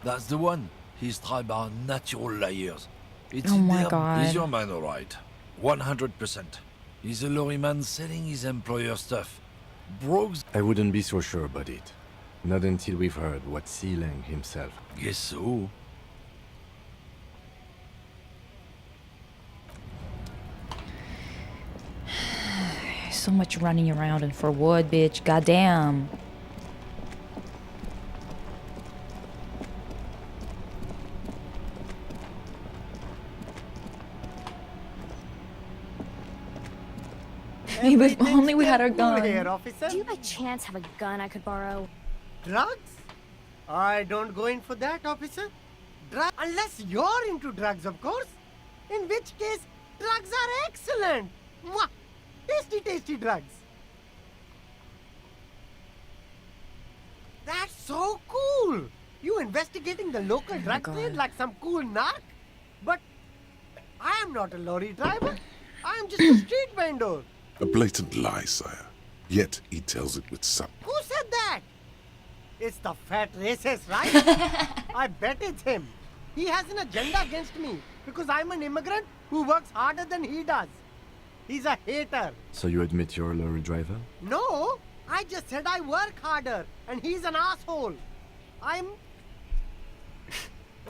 S18: That's the one. His tribe are natural liars. It's
S1: Oh my
S18: them.
S1: God.
S18: He's your man, alright. 100%. He's a lorry man selling his employer stuff. Brogues?
S4: I wouldn't be so sure about it. Not until we've heard what Sealang himself.
S18: Guess so.
S1: So much running around and for wood, bitch. Goddamn. If only we had our gun.
S16: Here, officer.
S14: Do you by chance have a gun I could borrow?
S16: Drugs? I don't go in for that, officer. Unless you're into drugs, of course. In which case, drugs are excellent. Mwah! Tasty, tasty drugs. That's so cool. You investigating the local drug trade like some cool narc? But I am not a lorry driver. I am just a street vendor.
S2: A blatant lie, sire. Yet he tells it with
S16: Who said that? It's the fat racist, right? I bet it's him. He has an agenda against me because I'm an immigrant who works harder than he does. He's a hater.
S4: So you admit you're a lorry driver?
S16: No, I just said I work harder and he's an asshole. I'm...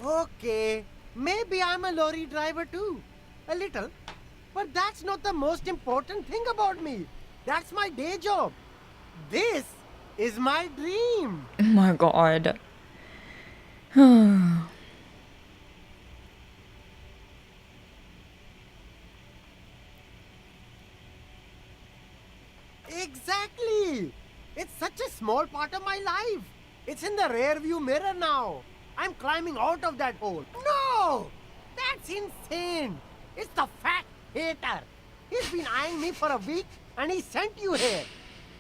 S16: Okay, maybe I'm a lorry driver too. A little. But that's not the most important thing about me. That's my day job. This is my dream.
S1: Oh my god.
S16: Exactly. It's such a small part of my life. It's in the rear view mirror now. I'm climbing out of that hole. No! That's insane. It's the fat hater. He's been eyeing me for a week and he sent you here.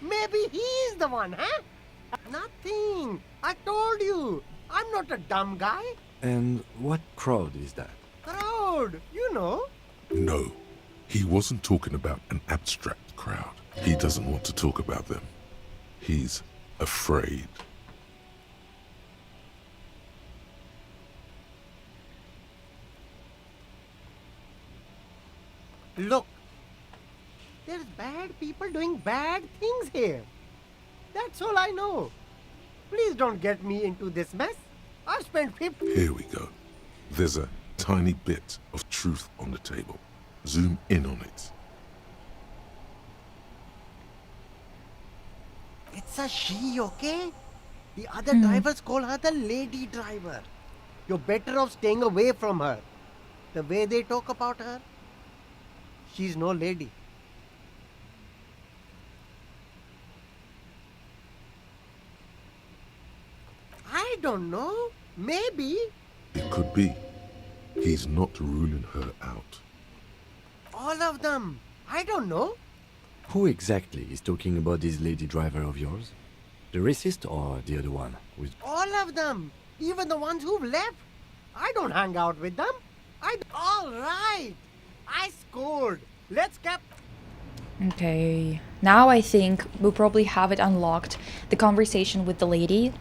S16: Maybe he's the one, huh? Nothing. I told you. I'm not a dumb guy.
S4: And what crowd is that?
S16: Crowd, you know.
S2: No, he wasn't talking about an abstract crowd. He doesn't want to talk about them. He's afraid.
S16: Look, there's bad people doing bad things here. That's all I know. Please don't get me into this mess. I've spent 50...
S2: Here we go. There's a tiny bit of truth on the table. Zoom in on it.
S16: It's a she, okay? The other drivers call her the lady driver. You're better off staying away from her. The way they talk about her, she's no lady. I don't know. Maybe.
S2: It could be. He's not ruling her out.
S16: All of them. I don't know.
S4: Who exactly is talking about this lady driver of yours? The racist or the other one?
S16: All of them. Even the ones who've left. I don't hang out with them. All right. I scored. Let's get...
S1: Okay. Now I think we'll probably have it unlocked. The conversation with the lady.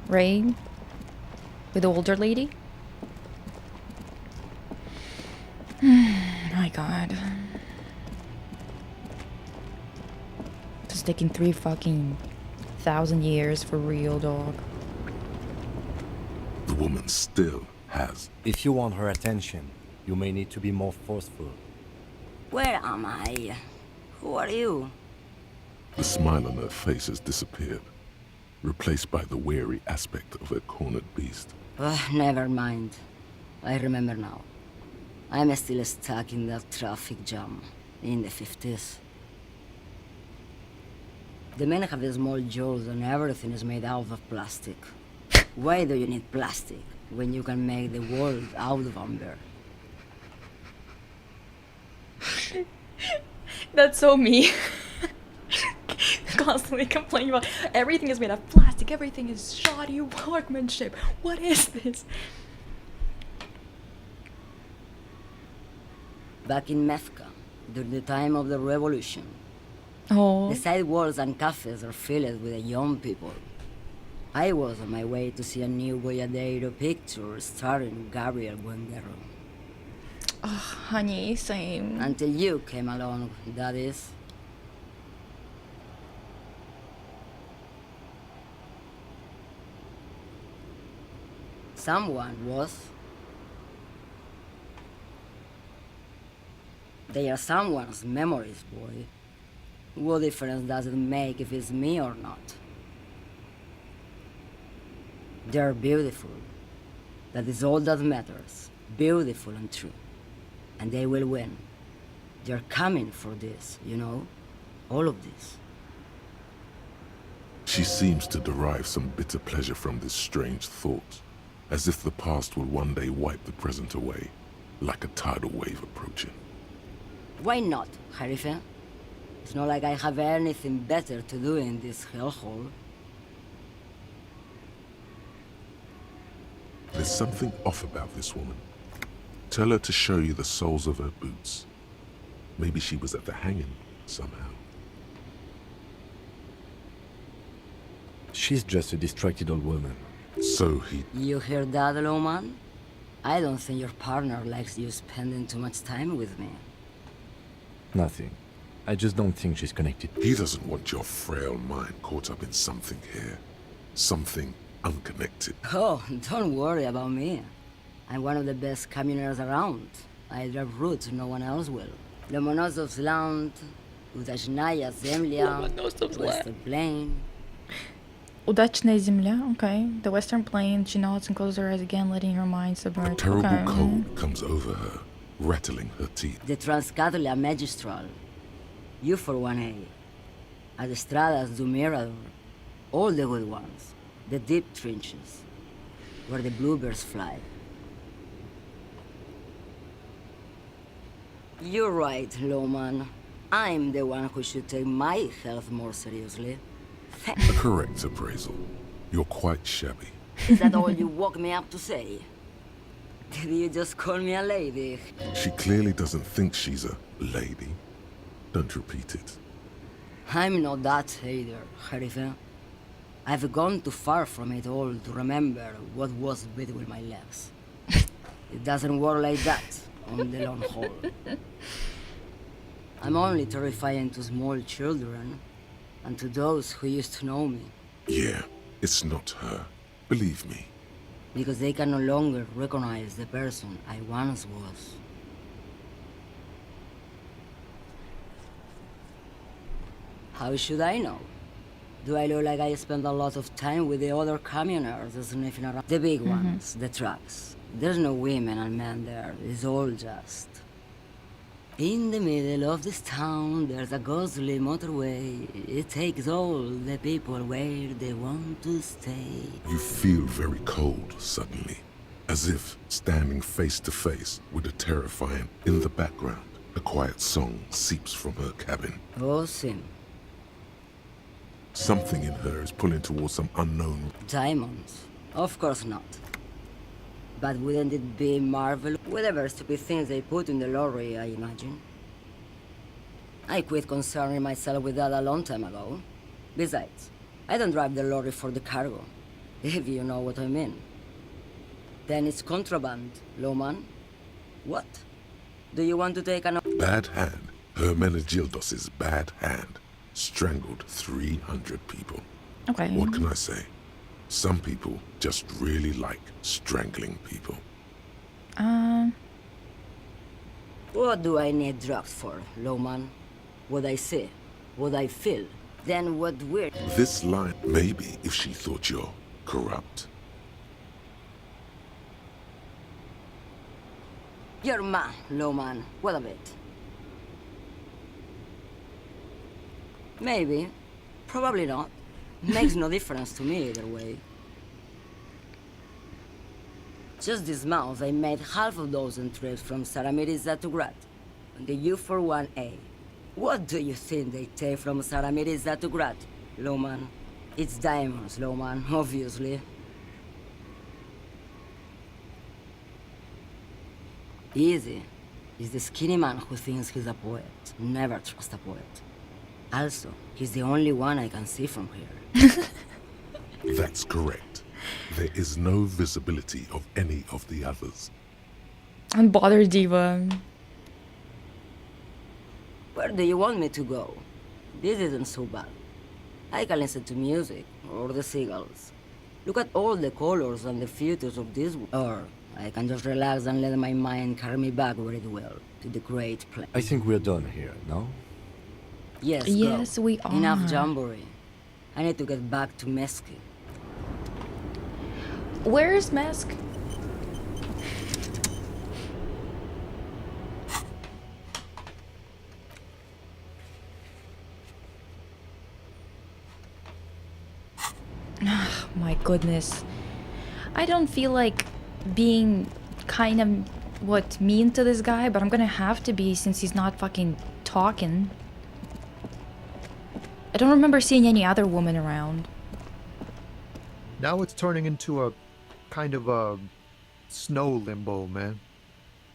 S1: Right? With the older lady. My god. It's taking 3 fucking 1,000 years for real, dog.
S2: The woman still has.
S4: If you want her attention, you may need to be more forceful.
S19: Where am I? Who are you?
S2: The smile on her face has disappeared, replaced by the wary aspect of a cornered beast.
S19: Never mind. I remember now. I'm still stuck in that traffic jam in the 50s. The men have small jaws and everything is made out of plastic. Why do you need plastic when you can make the world out of amber?
S1: That's so me. Constantly complaining about everything is made of plastic, everything is shoddy workmanship. What is this?
S19: Back in Mecca, during the time of the revolution,
S1: the
S19: sidewalks and cafes are filled with young people. I was on my way to see a new Boyadero picture starring Gabriel Buenguerro.
S1: Oh, honey, same.
S19: Until you came along, that is. Someone was. They are someone's memories, boy. What difference does it make if it's me or not? They're beautiful. That is all that matters. Beautiful and true. And they will win. They're coming for this, you know? All of this.
S2: She seems to derive some bitter pleasure from this strange thought, as if the past will one day wipe the present away, like a tidal wave approaching.
S19: Why not, Harife? It's not like I have anything better to do in this hellhole.
S2: There's something off about this woman. Tell her to show you the soles of her boots. Maybe she was at the hanging somehow.
S4: She's just a distracted old woman.
S2: So he...
S19: You hear that, Lowman? I don't think your partner likes you spending too much time with me.
S4: Nothing. I just don't think she's connected.
S2: He doesn't want your frail mind caught up in something here. Something unconnected.
S19: Oh, don't worry about me. I'm one of the best communers around. I drive routes no one else will. Lomonosov's Land, Udachnaya Zemlya, Western Plain.
S1: Удачная земля, okay. The Western Plain, she nods and closes her eyes again, letting her mind submerge.
S2: A terrible cold comes over her, rattling her teeth.
S19: The Transcatolia Magistral. You for 1A. Adestradas do Mirador. All the good ones. The deep trenches. Where the bluebirds fly. You're right, Lowman. I'm the one who should take my health more seriously.
S2: A correct appraisal. You're quite shabby.
S19: Is that all you woke me up to say? Did you just call me a lady?
S2: She clearly doesn't think she's a lady. Don't repeat it.
S19: I'm not that either, Sheriff. I've gone too far from it all to remember what was between my legs. It doesn't work like that on the long haul. I'm only terrifying to small children and to those who used to know me.
S2: Yeah, it's not her. Believe me.
S19: Because they can no longer recognize the person I once was. How should I know? Do I look like I spend a lot of time with the other communers sniffing around? The big ones, the trucks. There's no women and men there. It's all just... In the middle of this town, there's a ghostly motorway. It takes all the people where they want to stay.
S2: You feel very cold suddenly, as if standing face to face with a terrifying in the background. A quiet song seeps from her cabin.
S19: Oh, Sim.
S2: Something in her is pulling towards some unknown...
S19: Diamonds? Of course not. But wouldn't it be marvelous? Whatever stupid things they put in the lorry, I imagine. I quit concerning myself with that a long time ago. Besides, I don't drive the lorry for the cargo, if you know what I mean. Then it's contraband, Lowman. What? Do you want to take an...
S2: Bad hand. Hermenegildos's bad hand. Strangled 300 people.
S1: Okay.
S2: What can I say? Some people just really like strangling people.
S19: What do I need drugs for, Lowman? What I see, what I feel, then what we're...
S2: This line, maybe if she thought you're corrupt.
S19: You're mad, Lowman. What of it? Maybe. Probably not. Makes no difference to me either way. Just this month, I made half a dozen trips from Saramiriza to Grat, on the U41A. What do you think they take from Saramiriza to Grat, Lowman? It's diamonds, Lowman, obviously. Easy. He's the skinny man who thinks he's a poet. Never trust a poet. Also, he's the only one I can see from here.
S2: That's correct. There is no visibility of any of the others.
S1: Unbothered diva.
S19: Where do you want me to go? This isn't so bad. I can listen to music, or the seagulls. Look at all the colors and the futures of this world. Or I can just relax and let my mind carry me back where it will, to the great place.
S4: I think we're done here, no?
S19: Yes,
S1: yes,
S19: go.
S1: we are.
S19: Enough jamboree. I need to get back to Mesky.
S1: Where's Mesk? My goodness. I don't feel like being kind of mean to this guy, but I'm gonna have to be since he's not fucking talking. I don't remember seeing any other woman around.
S17: Now it's turning into a kind of a snow limbo, man.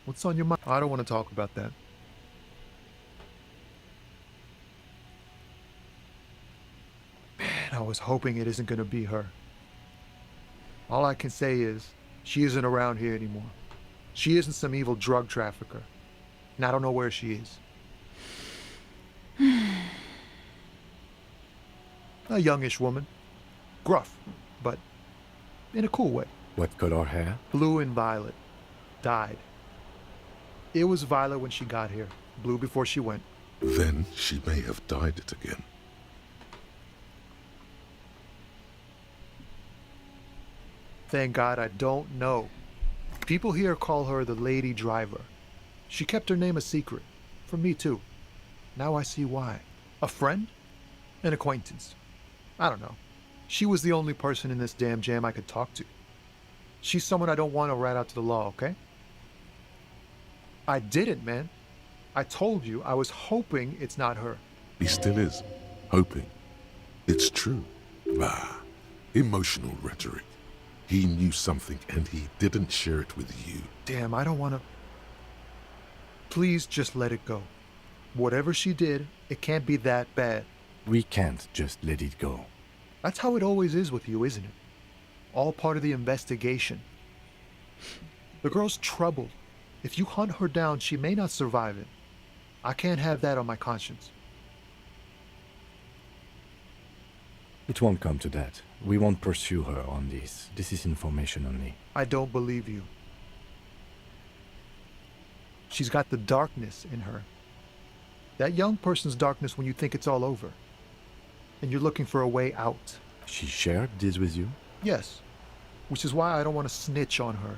S17: What's on your mind? I don't want to talk about that. Man, I was hoping it isn't going to be her. All I can say is, she isn't around here anymore. She isn't some evil drug trafficker. And I don't know where she is. A youngish woman. Gruff, but in a cool way.
S4: What color hair?
S17: Blue and violet. Died. It was violet when she got here. Blue before she went.
S2: Then she may have dyed it again.
S17: Thank God I don't know. People here call her the Lady Driver. She kept her name a secret. From me too. Now I see why. A friend? An acquaintance. I don't know. She was the only person in this damn jam I could talk to. She's someone I don't want to rat out to the law, okay? I didn't, man. I told you I was hoping it's not her.
S2: He still is. Hoping. It's true. Bah. Emotional rhetoric. He knew something and he didn't share it with you.
S17: Damn, I don't want to... Please just let it go. Whatever she did, it can't be that bad.
S4: We can't just let it go.
S17: That's how it always is with you, isn't it? All part of the investigation. The girl's troubled. If you hunt her down, she may not survive it. I can't have that on my conscience.
S4: It won't come to that. We won't pursue her on this. This is information only.
S17: I don't believe you. She's got the darkness in her. That young person's darkness when you think it's all over. And you're looking for a way out.
S4: She shared this with you?
S17: Yes. Which is why I don't want to snitch on her.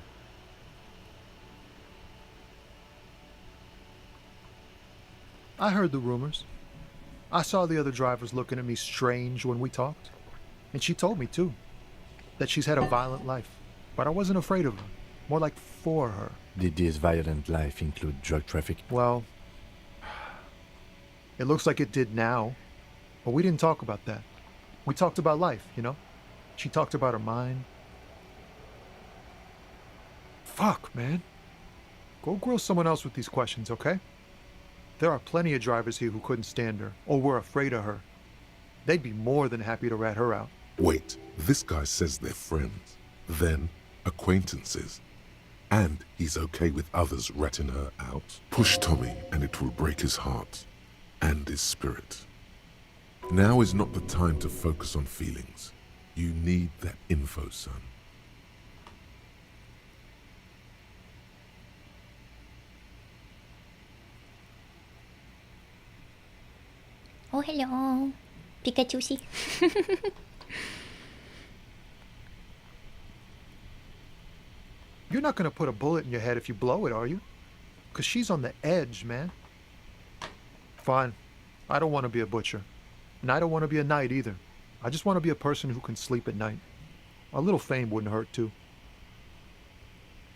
S17: I heard the rumors. I saw the other drivers looking at me strange when we talked. And she told me, too, that she's had a violent life. But I wasn't afraid of her. More like for her.
S4: Did this violent life include drug trafficking?
S17: Well, it looks like it did now. But we didn't talk about that. We talked about life, you know? She talked about her mind. Fuck, man. Go grill someone else with these questions, okay? There are plenty of drivers here who couldn't stand her, or were afraid of her. They'd be more than happy to rat her out.
S2: Wait, this guy says they're friends, then acquaintances, and he's okay with others ratting her out? Push Tommy and it will break his heart and his spirit. Now is not the time to focus on feelings. You need that info, son.
S1: Oh, hello. Pikachu.
S17: You're not gonna put a bullet in your head if you blow it, are you? 'Cause she's on the edge, man. Fine. I don't want to be a butcher. And I don't want to be a knight either. I just want to be a person who can sleep at night. A little fame wouldn't hurt, too.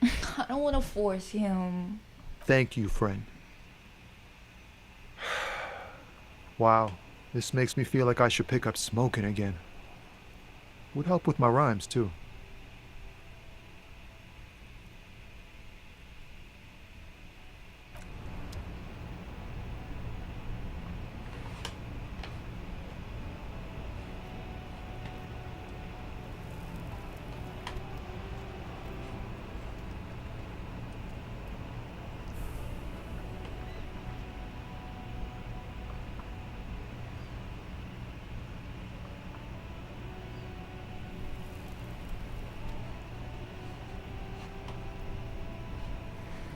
S1: I don't want to force him.
S17: Thank you, friend. Wow, this makes me feel like I should pick up smoking again. Would help with my rhymes, too.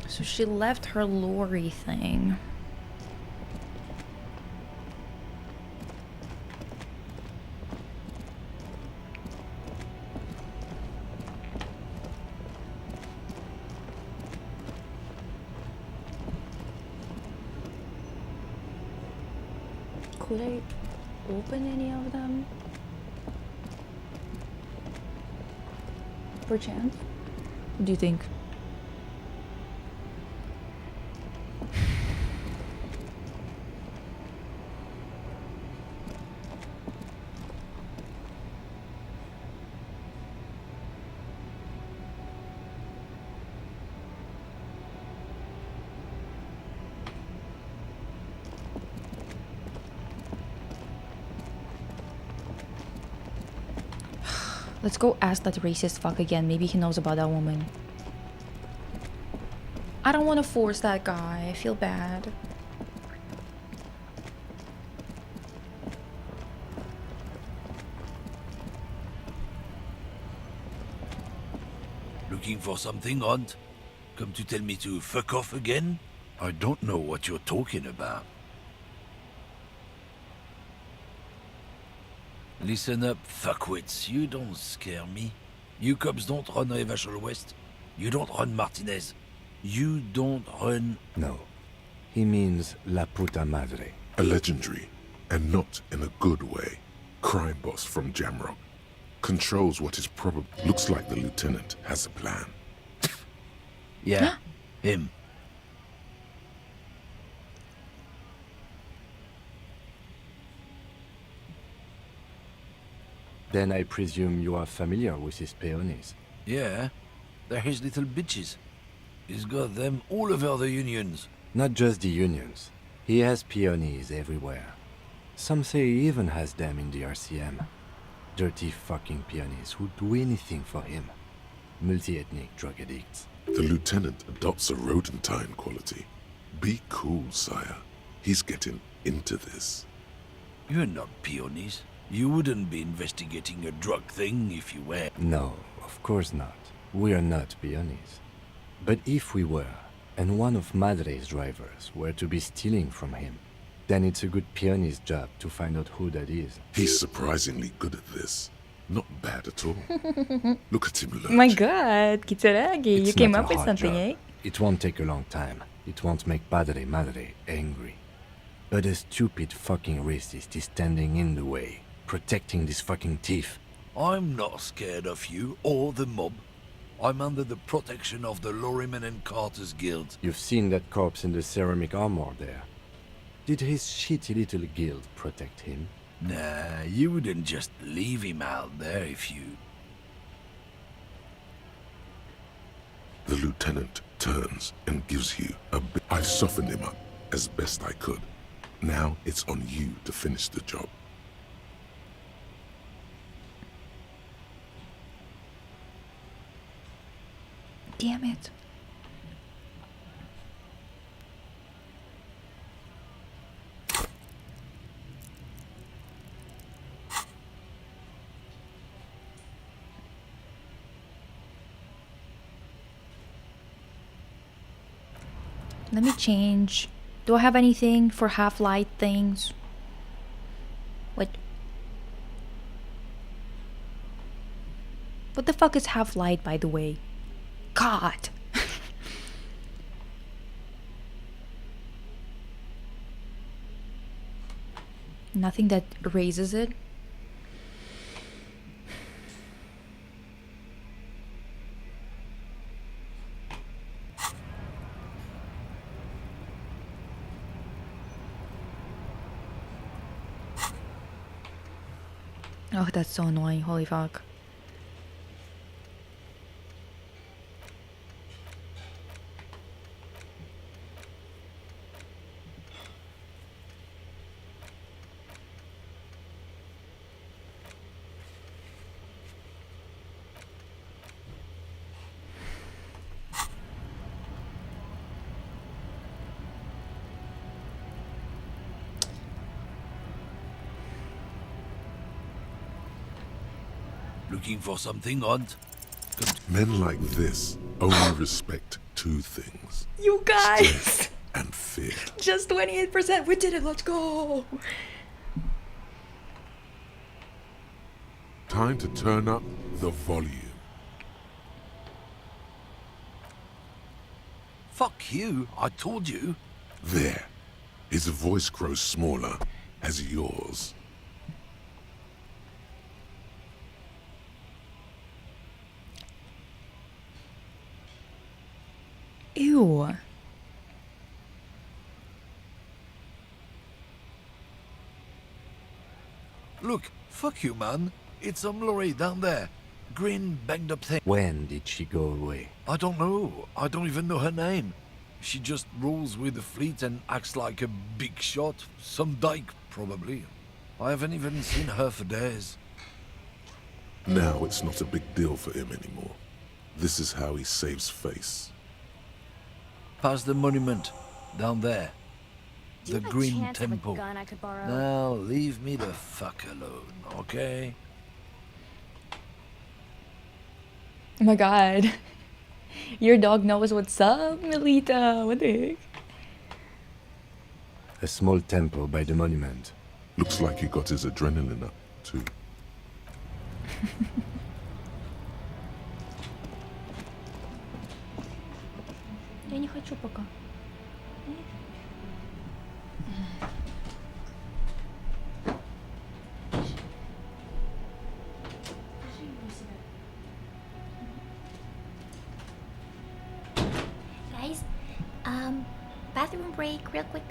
S1: So she left her lorry thing. Could I open any of them? Perchance? What do you think? Let's go ask that racist fuck again. Maybe he knows about that woman. I don't want to force that guy. I feel bad.
S18: Looking for something, Hunt? Come to tell me to fuck off again? I don't know what you're talking about. Listen up, fuckwits. You don't scare me. You cops don't run Revachol West. You don't run Martinez. You don't run...
S4: No. He means La Puta Madre.
S2: A legendary, and not in a good way, crime boss from Jamrock. Controls what is probably... Looks like the lieutenant has a plan.
S18: Yeah, him.
S4: Then I presume you are familiar with his peonies.
S18: Yeah, they're his little bitches. He's got them all over the unions.
S4: Not just the unions. He has peonies everywhere. Some say he even has them in the RCM. Dirty fucking peonies who'd do anything for him. Multi-ethnic drug addicts.
S2: The lieutenant adopts a rodentine quality. Be cool, sire. He's getting into this.
S18: You're not peonies. You wouldn't be investigating a drug thing if you were.
S4: No, of course not. We are not peonies. But if we were, and one of Madre's drivers were to be stealing from him, then it's a good peony's job to find out who that is.
S2: He's surprisingly good at this. Not bad at all. Look at him lurch.
S1: My god, Kitsuragi, you
S4: It's
S1: came
S4: not
S1: up
S4: a
S1: with
S4: hard
S1: something,
S4: job.
S1: eh?
S4: It won't take a long time. It won't make Madre angry. But a stupid fucking racist is standing in the way, protecting this fucking thief.
S18: I'm not scared of you or the mob. I'm under the protection of the Lorrymen and Carters Guild.
S4: You've seen that corpse in the ceramic armor there. Did his shitty little guild protect him?
S18: Nah, you wouldn't just leave him out there if you...
S2: The lieutenant turns and gives you a bit. I softened him up as best I could. Now it's on you to finish the job.
S1: Damn it. Let me change. Do I have anything for half-light things? What? What the fuck is half-light, by the way? God. Nothing that raises it. Oh, that's so annoying. Holy fuck.
S18: Looking for something odd?
S2: Men like this only respect two things.
S1: You guys!
S2: Strength and fear.
S1: Just 28%. We did it. Let's go.
S2: Time to turn up the volume.
S18: Fuck you, I told you.
S2: There. His voice grows smaller as yours.
S1: Ew.
S18: Look, fuck you, man. It's some lorry down there. Green, banged up thing.
S4: When did she go away?
S18: I don't know. I don't even know her name. She just rolls with the fleet and acts like a big shot. Some dyke, probably. I haven't even seen her for days.
S2: Now it's not a big deal for him anymore. This is how he saves face.
S18: Past the monument. Down there.
S14: Do you
S18: The
S14: have a
S18: Green
S14: chance of a
S18: Temple.
S14: gun I could borrow?
S18: Now, leave me the fuck alone, okay?
S1: Oh my god. Your dog knows what's up, Melita. What the heck?
S4: A small temple by the monument.
S2: Looks like he got his adrenaline up, too.
S1: Я не хочу пока.
S9: Guys, bathroom break real quick.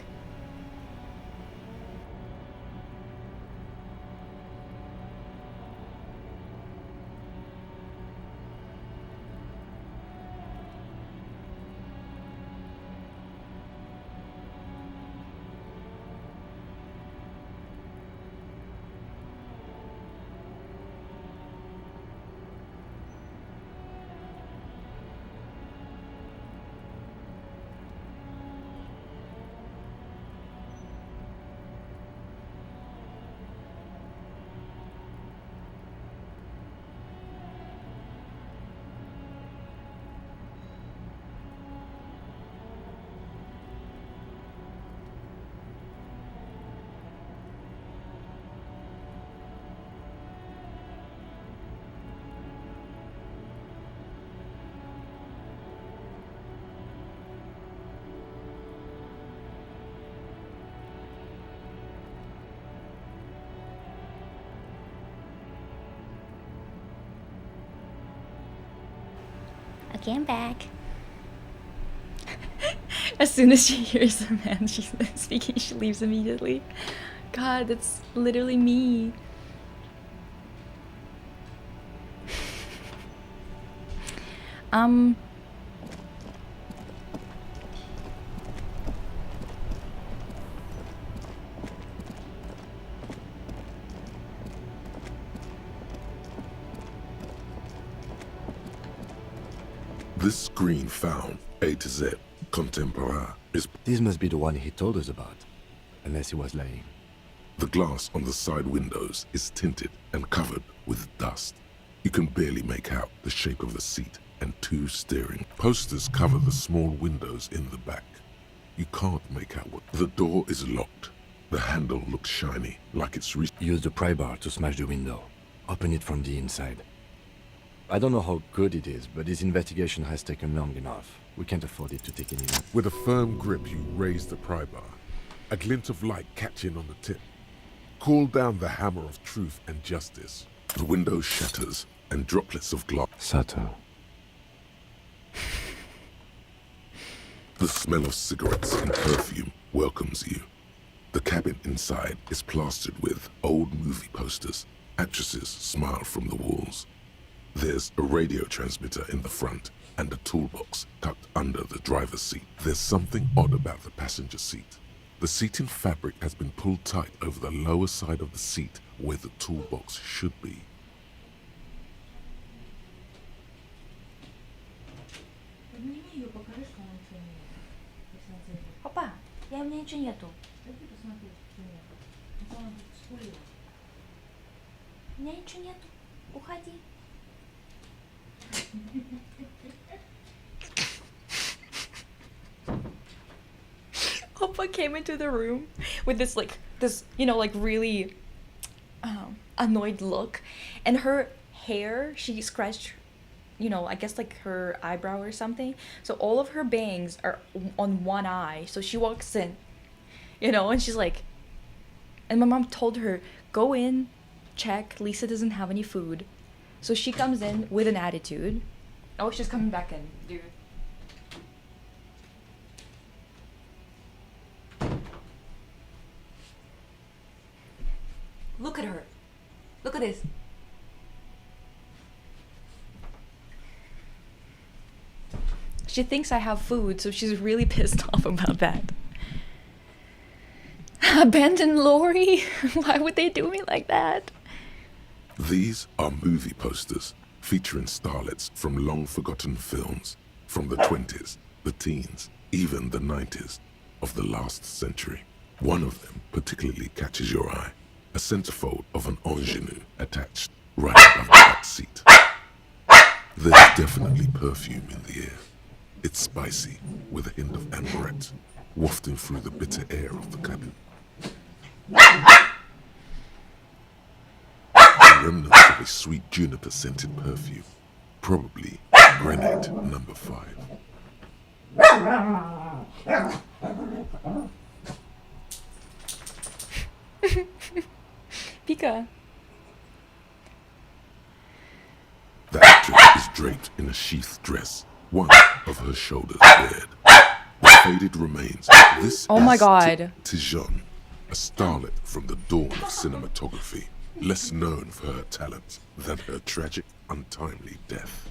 S9: Okay, I'm back.
S1: As soon as she hears a man she's speaking, she leaves immediately. God, that's literally me. Um.
S2: This screen found A to Z, contemporaire, is...
S4: This must be the one he told us about. Unless he was lying.
S2: The glass on the side windows is tinted and covered with dust. You can barely make out the shape of the seat and two steering. Posters cover the small windows in the back. You can't make out what... The door is locked. The handle looks shiny, like it's...
S4: Use the pry bar to smash the window. Open it from the inside. I don't know how good it is, but this investigation has taken long enough. We can't afford it to take any more.
S2: With a firm grip, you raise the pry bar. A glint of light catching on the tip. Call down the hammer of truth and justice. The window shatters, and droplets of glass...
S4: Sato.
S2: The smell of cigarettes and perfume welcomes you. The cabin inside is plastered with old movie posters. Actresses smile from the walls. There's a radio transmitter in the front and a toolbox tucked under the driver's seat. There's something odd about the passenger seat. The seating fabric has been pulled tight over the lower side of the seat where the toolbox should be.
S1: Опа, я у меня ничего нету. У меня ничего нету. Уходи. Oppa came into the room with this really annoyed look, and her hair, she scratched, I guess like her eyebrow or something. So all of her bangs are on one eye. So she walks in, and she's like, and my mom told her, go in, check, Lisa doesn't have any food. So she comes in with an attitude. Oh, she's coming back in, dude. Look at her. Look at this. She thinks I have food, so she's really pissed off about that. Abandon Lori? Why would they do me like that?
S2: These are movie posters featuring starlets from long-forgotten films from the 20s, the teens, even the 90s of the last century. One of them particularly catches your eye, a centerfold of an ingenue attached right above the back seat. There's definitely perfume in the air. It's spicy, with a hint of amberette, wafting through the bitter air of the cabin. Remnants of a sweet juniper-scented perfume, probably grenade number 5.
S1: Pika.
S2: The actress is draped in a sheath dress, one of her shoulders bared. The faded remains. This
S1: Oh my
S2: is
S1: god.
S2: Tijon, a starlet from the dawn of cinematography, less known for her talent than her tragic, untimely death.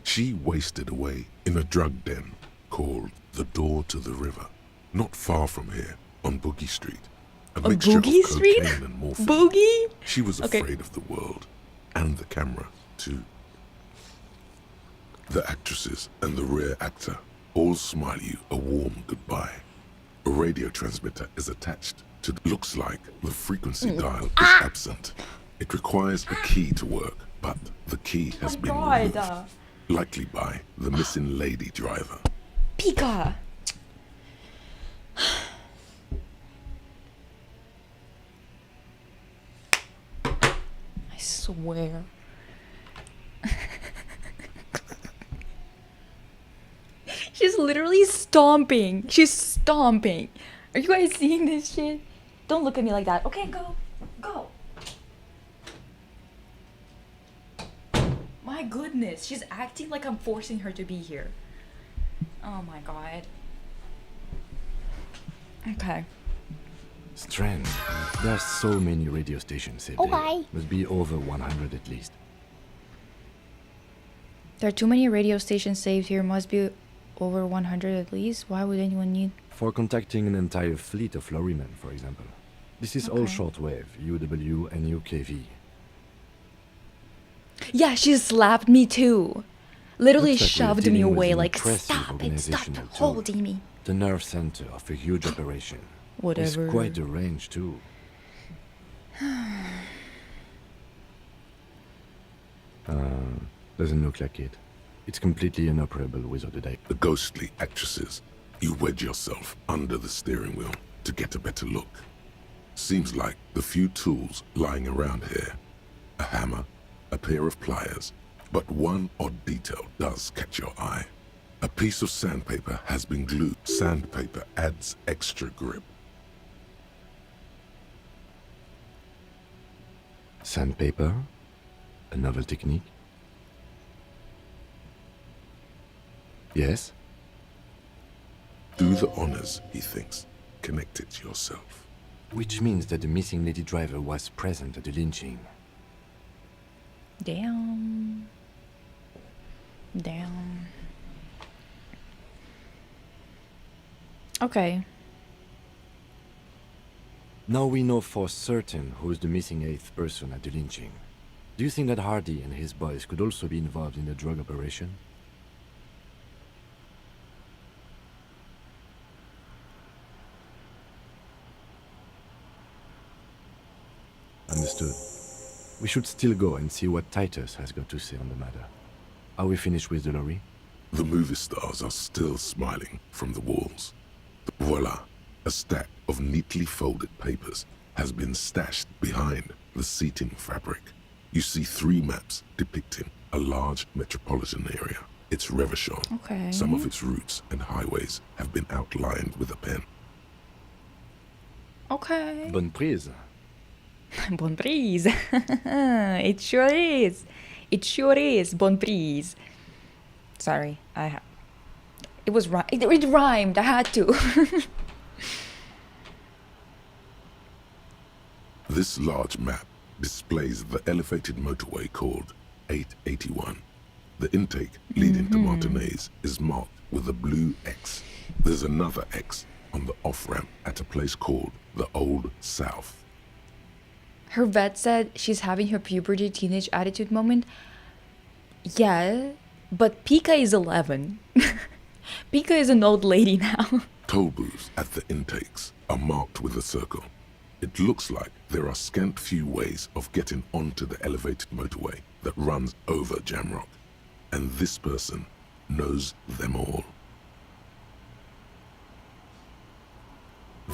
S2: She wasted away in a drug den called the Door to the River, not far from here, on Boogie Street. A mixture of
S1: Boogie Street?
S2: cocaine and morphine.
S1: Boogie?
S2: She was
S1: Okay.
S2: afraid of the world, and the camera, too. The actresses and the rear actor all smile you a warm goodbye. A radio transmitter is attached to... Looks like the frequency dial is absent. It requires a key to work, but the key has been removed. Likely by the missing lady driver.
S1: Pika. I swear. She's literally stomping. She's stomping. Are you guys seeing this shit? Don't look at me like that. Okay, go. Go. My goodness, she's acting like I'm forcing her to be here. Oh my god. Okay.
S4: Strange. There are so many radio stations saved here. Must be over 100 at least.
S1: There are too many radio stations saved here. Must be over 100 at least. Why would anyone need...
S4: For contacting an entire fleet of lorrymen, for example. This is all shortwave, UW and UKV.
S1: Yeah, she slapped me too. Literally
S4: Looks like we're
S1: shoved me
S4: dealing with
S1: away
S4: an
S1: like,
S4: impressive
S1: stop it, stop
S4: organizational tool.
S1: holding me.
S4: The nerve center of a huge operation.
S1: Whatever.
S4: It's quite a range too. Doesn't look like it. It's completely inoperable without a
S2: The ghostly actresses. You wedge yourself under the steering wheel to get a better look. Seems like the few tools lying around here. A hammer, a pair of pliers, but one odd detail does catch your eye. A piece of sandpaper has been glued. Sandpaper adds extra grip.
S4: Sandpaper? A novel technique? Yes?
S2: Do the honors, he thinks. Connect it yourself.
S4: Which means that the missing lady driver was present at the lynching.
S1: Damn. Damn. Okay.
S4: Now we know for certain who's the missing 8th person at the lynching. Do you think that Hardy and his boys could also be involved in the drug operation? Understood. We should still go and see what Titus has got to say on the matter. Are we finished with the lorry?
S2: The movie stars are still smiling from the walls. Voila, a stack of neatly folded papers has been stashed behind the seating fabric. You see 3 maps depicting a large metropolitan area. It's Revachol.
S1: Okay.
S2: Some of its routes and highways have been outlined with a pen.
S1: Okay.
S4: Bonne prise.
S1: Bonne prise. It sure is. It sure is. Bonne prise. Sorry, it was it rhymed. I had to.
S2: This large map displays the elevated motorway called 881. The intake leading to Martinez is marked with a blue X. There's another X on the off-ramp at a place called the Old South.
S1: Her vet said she's having her puberty teenage attitude moment. Yeah, but Pika is 11. Pika is an old lady now.
S2: Toll booths at the intakes are marked with a circle. It looks like there are scant few ways of getting onto the elevated motorway that runs over Jamrock, and this person knows them all.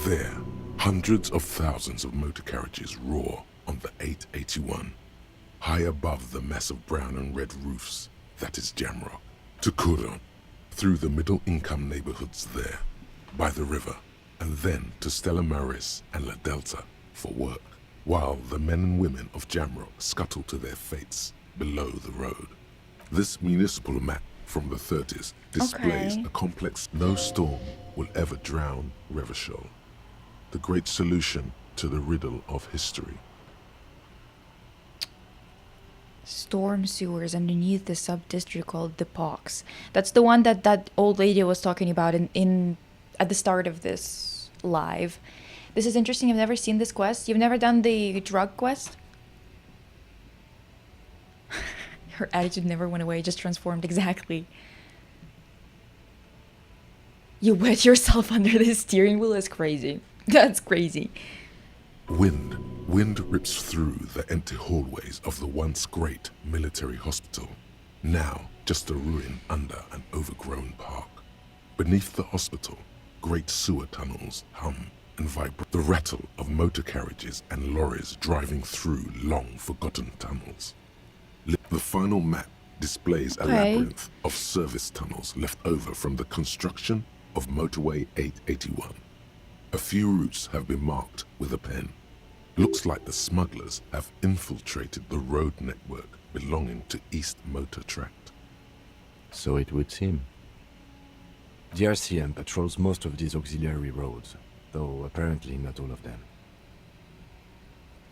S2: There, hundreds of thousands of motor carriages roar on the 881, high above the mass of brown and red roofs that is Jamrock. To Kuron, through the middle-income neighborhoods there, by the river, and then to Stella Maris and La Delta for work, while the men and women of Jamrock scuttle to their fates below the road. This municipal map from the 30s displays a complex. No storm will ever drown Revachol. The great solution to the riddle of history.
S1: Storm sewers underneath the sub-district called the Pox. That's the one that that old lady was talking about in at the start of this live. This is interesting. I've never seen this quest. You've never done the drug quest? Her attitude never went away, just transformed exactly. You wet yourself under the steering wheel is crazy. That's crazy.
S2: Wind rips through the empty hallways of the once great military hospital, now just a ruin under an overgrown park. Beneath the hospital, great sewer tunnels hum and vibrate. The rattle of motor carriages and lorries driving through long-forgotten tunnels. The final map displays a labyrinth of service tunnels left over from the construction of Motorway 881. A few routes have been marked with a pen. Looks like the smugglers have infiltrated the road network belonging to East Motor Tract.
S4: So it would seem. The RCM patrols most of these auxiliary roads, though apparently not all of them.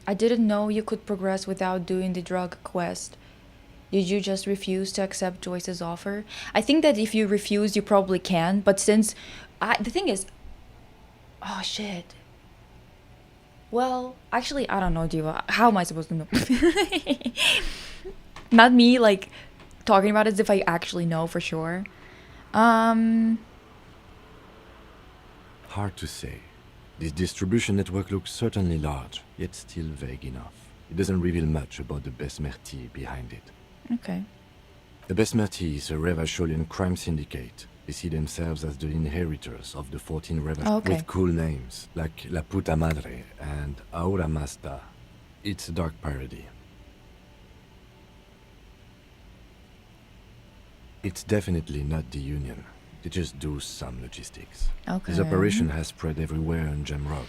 S1: I didn't know you could progress without doing the drug quest. Did you just refuse to accept Joyce's offer? I think that if you refuse, you probably can, but since... the thing is... Oh, shit. Well, actually, I don't know, Diva. How am I supposed to know? Not me, like, talking about it as if I actually know for sure.
S4: Hard to say. This distribution network looks certainly large, yet still vague enough. It doesn't reveal much about the Besmerti behind it.
S1: Okay.
S4: The Besmerti is a Revacholian crime syndicate. They see themselves as the inheritors of the 14 Revachol with cool names, like La Puta Madre and Aura Mazda. It's a dark parody. It's definitely not the Union. They just do some logistics.
S1: Okay.
S4: This operation has spread everywhere in Jamrock.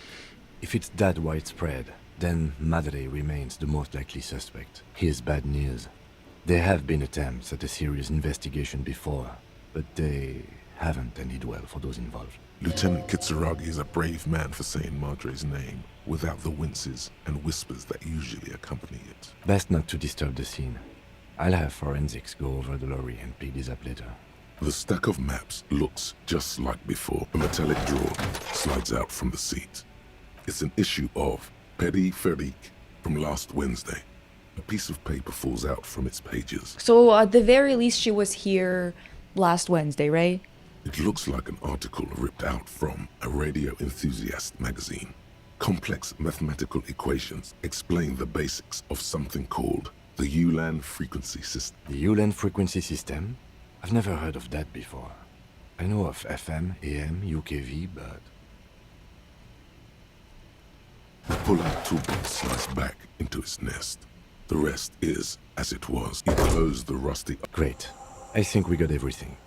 S4: If it's that widespread, then Madre remains the most likely suspect. Here's bad news. There have been attempts at a serious investigation before, but they haven't ended well for those involved.
S2: Lieutenant Kitsuragi is a brave man for saying Madre's name without the winces and whispers that usually accompany it.
S4: Best not to disturb the scene. I'll have forensics go over the lorry and pick this up later.
S2: The stack of maps looks just like before. A metallic drawer slides out from the seat. It's an issue of Pt.7 from last Wednesday. A piece of paper falls out from its pages.
S1: So at the very least, she was here last Wednesday, right?
S2: It looks like an article ripped out from a radio enthusiast magazine. Complex mathematical equations explain the basics of something called the Ulan frequency system.
S4: The Ulan frequency system? I've never heard of that before. I know of FM, AM, UKV, but...
S2: The pull-out toolbox slides back into its nest. The rest is as it was. He closed the rusty...
S4: Great. I think we got everything.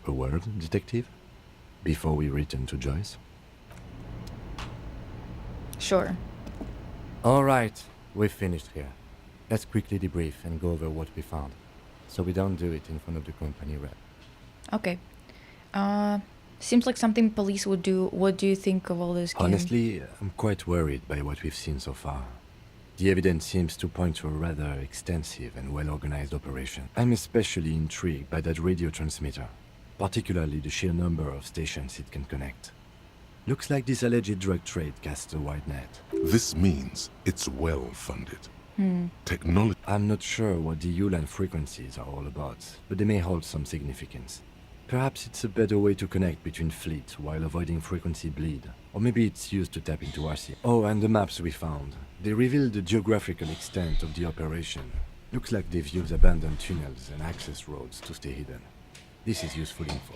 S4: A word, detective? Before we return to Joyce?
S1: Sure.
S4: All right, we've finished here. Let's quickly debrief and go over what we found, so we don't do it in front of the company rep.
S1: Okay. Seems like something police would do. What do you think of all this, Kim?
S4: Honestly, I'm quite worried by what we've seen so far. The evidence seems to point to a rather extensive and well-organized operation. I'm especially intrigued by that radio transmitter, particularly the sheer number of stations it can connect. Looks like this alleged drug trade casts a wide net.
S2: This means it's well-funded.
S4: Technology. I'm not sure what the Ulan frequencies are all about, but they may hold some significance. Perhaps it's a better way to connect between fleets while avoiding frequency bleed. Or maybe it's used to tap into RC. Oh, and the maps we found. They reveal the geographical extent of the operation. Looks like they've used abandoned tunnels and access roads to stay hidden. This is useful info.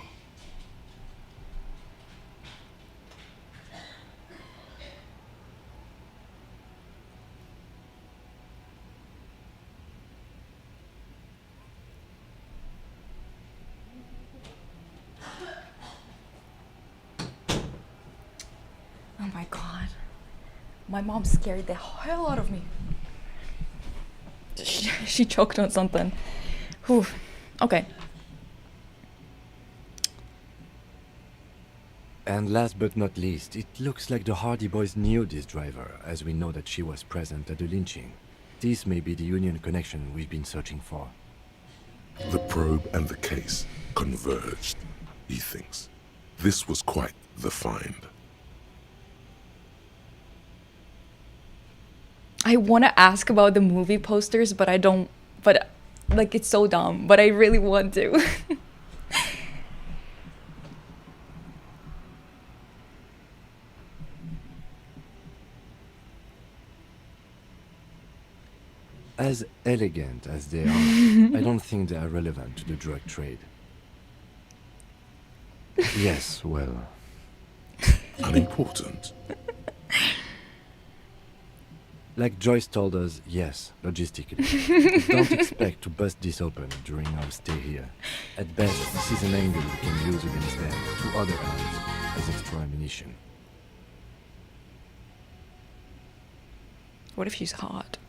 S1: Oh my god. My mom scared the hell out of me. She choked on something. Whew. Okay.
S4: And last but not least, it looks like the Hardy Boys knew this driver, as we know that she was present at the lynching. This may be the Union connection we've been searching for.
S2: The probe and the case converged, he thinks. This was quite the find.
S1: I want to ask about the movie posters, but I don't, but like it's so dumb, but I really want to.
S4: As elegant as they are, I don't think they are relevant to the drug trade. Yes, well...
S2: Unimportant.
S4: Like Joyce told us, yes, logistically. Don't expect to bust this open during our stay here. At best, this is an angle we can use against them to other ends as extra ammunition.
S1: What if she's hot?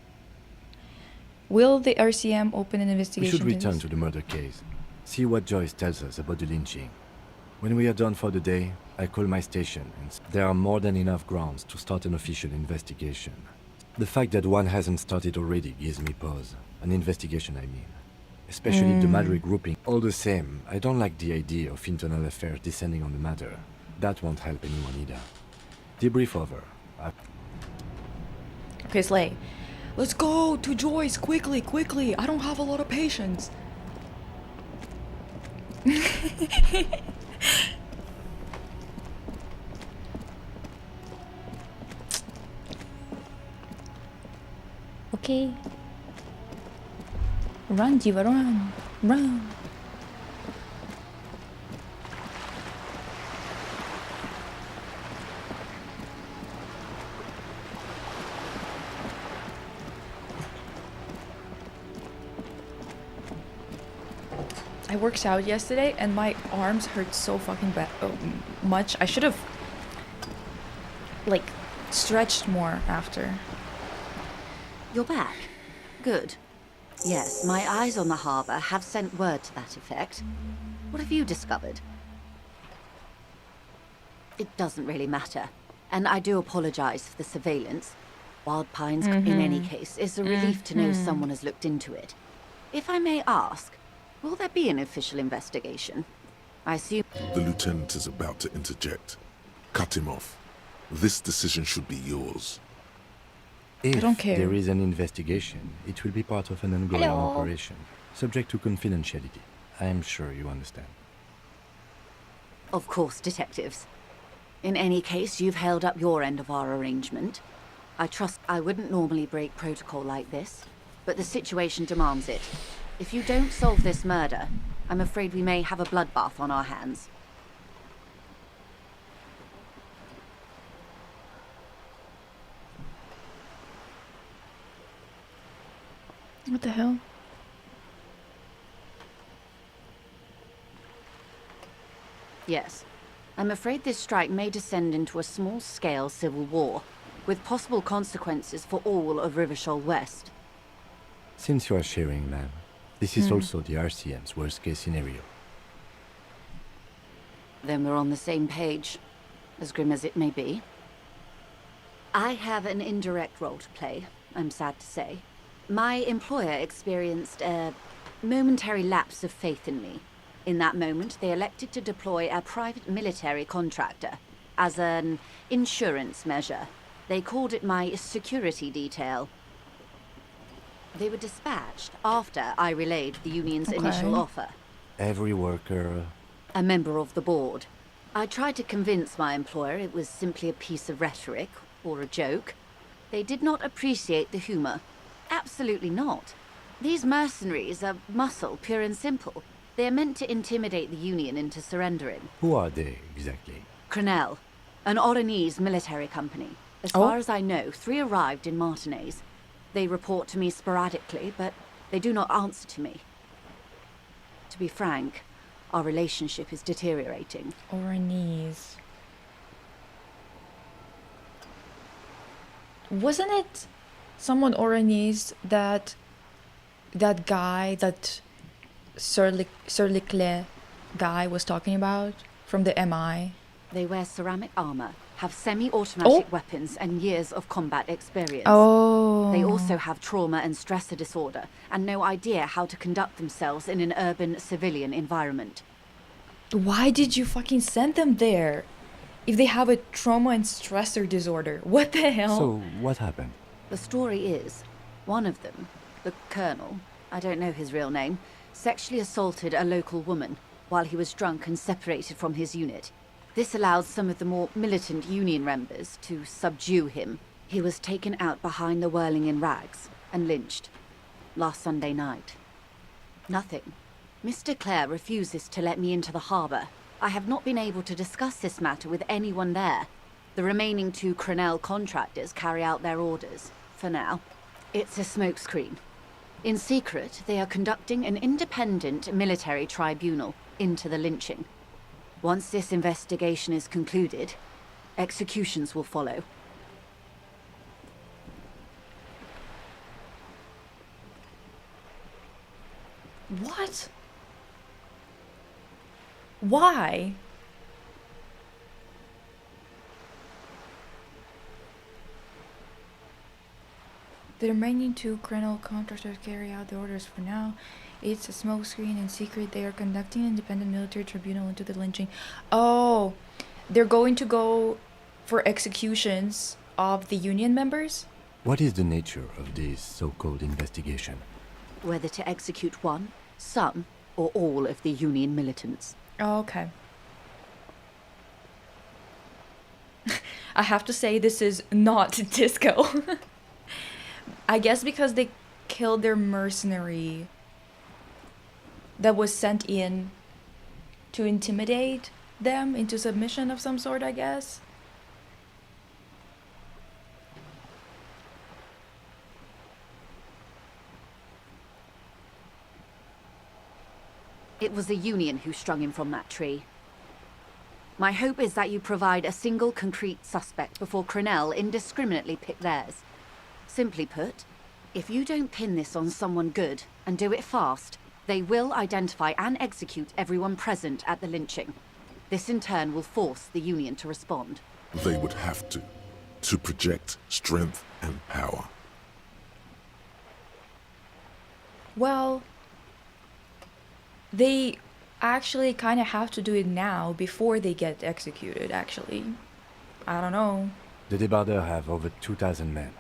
S1: Will the RCM open an
S4: We
S1: investigation?
S4: should return to the murder case. See what Joyce tells us about the lynching. When we are done for the day, I call my station, and there are more than enough grounds to start an official investigation. The fact that one hasn't started already gives me pause. An investigation, I mean. Especially the Madre grouping. All the same, I don't like the idea of internal affairs descending on the matter. That won't help anyone either. Debrief over.
S1: Okay, Slay. Let's go to Joyce, quickly, quickly. I don't have a lot of patience. Okay. Run, Diva, run. Run. I worked out yesterday and my arms hurt so fucking much. I should have like stretched more after.
S8: You're back. Good. Yes, my eyes on the harbour have sent word to that effect. What have you discovered? It doesn't really matter. And I do apologise for the surveillance. Wild Pines, in any case, is a relief to know someone has looked into it. If I may ask, will there be an official investigation? I assume...
S2: The lieutenant is about to interject. Cut him off. This decision should be yours.
S4: If
S1: I don't care.
S4: there is an investigation, it will be part of an ongoing operation, subject to confidentiality. I am sure you understand.
S8: Of course, detectives. In any case, you've held up your end of our arrangement. I trust I wouldn't normally break protocol like this, but the situation demands it. If you don't solve this murder, I'm afraid we may have a bloodbath on our hands.
S1: What the hell?
S8: Yes. I'm afraid this strike may descend into a small-scale civil war, with possible consequences for all of Rivershoal West.
S4: Since you are sharing, ma'am, this is also the RCM's worst-case scenario.
S8: Then we're on the same page, as grim as it may be. I have an indirect role to play, I'm sad to say. My employer experienced a momentary lapse of faith in me. In that moment, they elected to deploy a private military contractor as an insurance measure. They called it my security detail. They were dispatched after I relayed the union's initial offer.
S4: Every worker...
S8: A member of the board. I tried to convince my employer it was simply a piece of rhetoric, or a joke. They did not appreciate the humor. Absolutely not. These mercenaries are muscle, pure and simple. They are meant to intimidate the Union into surrendering.
S4: Who are they, exactly?
S8: Crenel, an Oranese military company. As far as I know, 3 arrived in Martinez. They report to me sporadically, but they do not answer to me. To be frank, our relationship is deteriorating.
S1: Oranese. Wasn't it someone Oranese that guy, that Sir Leclerc guy was talking about from the MI?
S8: They wear ceramic armor, have semi-automatic weapons and years of combat experience. They also have trauma and stressor disorder and no idea how to conduct themselves in an urban civilian environment.
S1: Why did you fucking send them there? If they have a trauma and stressor disorder, what the hell?
S4: So, what happened?
S8: The story is, one of them, the colonel, I don't know his real name, sexually assaulted a local woman while he was drunk and separated from his unit. This allowed some of the more militant Union members to subdue him. He was taken out behind the whirling in rags and lynched last Sunday night. Nothing. Mr. Clare refuses to let me into the harbour. I have not been able to discuss this matter with anyone there. The remaining 2 Crenel contractors carry out their orders, for now. It's a smokescreen. In secret, they are conducting an independent military tribunal into the lynching. Once this investigation is concluded, executions will follow.
S1: Why? The remaining 2 criminal contractors carry out the orders for now. It's a smokescreen. In secret, they are conducting an independent military tribunal into the lynching. Oh, they're going to go for executions of the union members?
S4: What is the nature of this so-called investigation?
S20: Whether to execute one, some, or all of the Union militants.
S1: Oh, okay. I have to say, this is not disco. I guess because they killed their mercenary that was sent in to intimidate them into submission of some sort, I guess.
S20: It was the Union who strung him from that tree. My hope is that you provide a single concrete suspect before Crenell indiscriminately pick theirs. Simply put, if you don't pin this on someone good, and do it fast, they will identify and execute everyone present at the lynching. This in turn will force the Union to respond.
S2: They would have to project strength and power.
S1: Well, they actually kind of have to do it now before they get executed, actually. I don't know.
S4: The Debardeurs have over 2,000 men.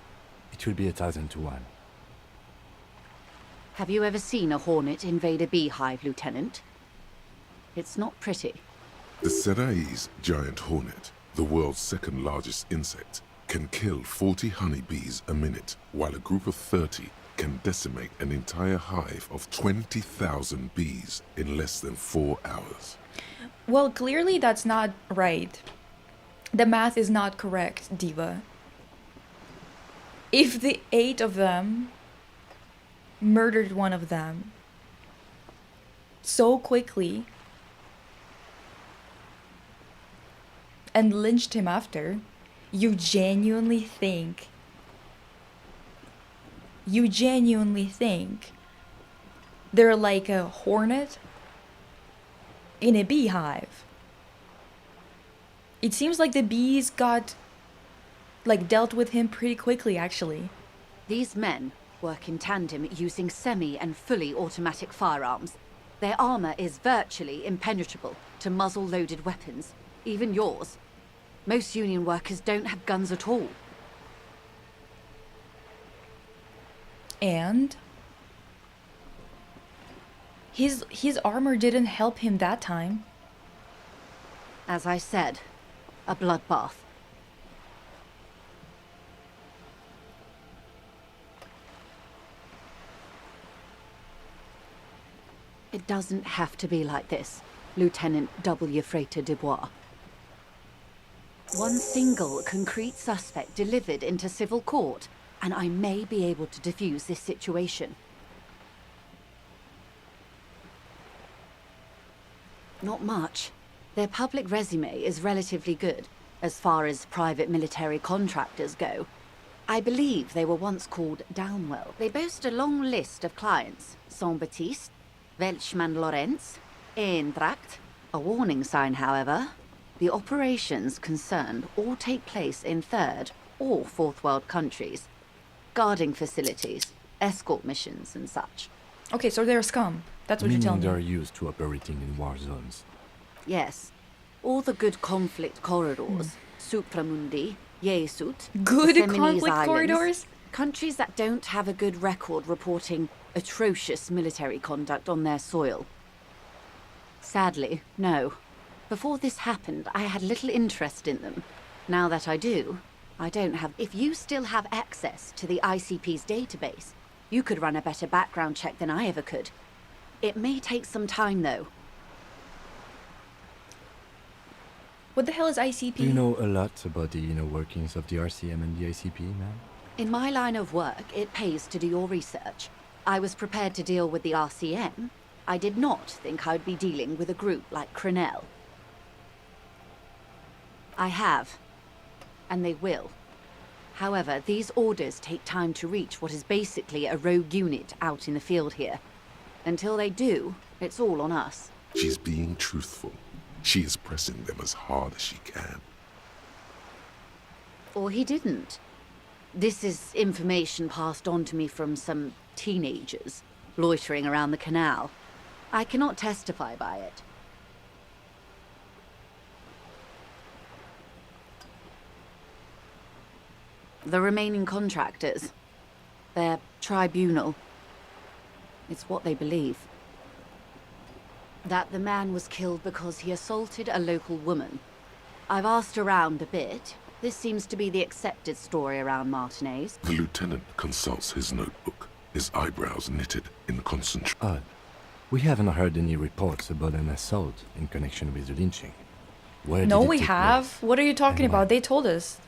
S4: It will be 1,000 to 1.
S20: Have you ever seen a hornet invade a beehive, Lieutenant? It's not pretty.
S2: The Serai's giant hornet, the world's second largest insect, can kill 40 honeybees a minute, while a group of 30 can decimate an entire hive of 20,000 bees in less than 4 hours.
S1: Well, clearly that's not right. The math is not correct, Diva. If the 8 of them murdered one of them so quickly and lynched him after, you genuinely think they're like a hornet in a beehive? It seems like the bees got dealt with him pretty quickly, actually.
S20: These men work in tandem using semi and fully automatic firearms. Their armor is virtually impenetrable to muzzle-loaded weapons, even yours. Most Union workers don't have guns at all.
S1: And his armor didn't help him that time.
S20: As I said, a bloodbath. It doesn't have to be like this, Lieutenant W. Frater Dubois. One single concrete suspect delivered into civil court, and I may be able to defuse this situation. Not much. Their public resume is relatively good, as far as private military contractors go. I believe they were once called Downwell. They boast a long list of clients: Saint-Baptiste, Welchman Lorenz, Eintracht. A warning sign, however. The operations concerned all take place in third or fourth world countries. Guarding facilities, escort missions and such.
S1: Okay, so they're scum. That's what you're telling me.
S4: They're used to operating in war zones.
S20: Yes. All the good conflict corridors, Supramundi, Yesut,
S1: Good
S20: the Feminese
S1: conflict
S20: Islands,
S1: corridors?
S20: countries that don't have a good record reporting atrocious military conduct on their soil. Sadly, no. Before this happened, I had little interest in them. Now that I do, I don't have... If you still have access to the ICP's database, you could run a better background check than I ever could. It may take some time, though.
S1: What the hell is ICP?
S4: Do you know a lot about the inner workings of the RCM and the ICP, ma'am?
S20: In my line of work, it pays to do your research. I was prepared to deal with the RCM. I did not think I'd be dealing with a group like Crenell. I have, and they will. However, these orders take time to reach what is basically a rogue unit out in the field here. Until they do, it's all on us.
S2: She's being truthful. She is pressing them as hard as she can.
S20: Or he didn't. This is information passed on to me from some teenagers loitering around the canal. I cannot testify by it. The remaining contractors, their tribunal, it's what they believe. That the man was killed because he assaulted a local woman. I've asked around a bit. This seems to be the accepted story around Martinez.
S2: The lieutenant consults his notebook, his eyebrows knitted in concentration.
S4: Odd. We haven't heard any reports about an assault in connection with the lynching. Where
S1: No,
S4: did it
S1: we
S4: take
S1: have.
S4: place?
S1: What are you talking
S4: And
S1: about?
S4: when?
S1: They told us.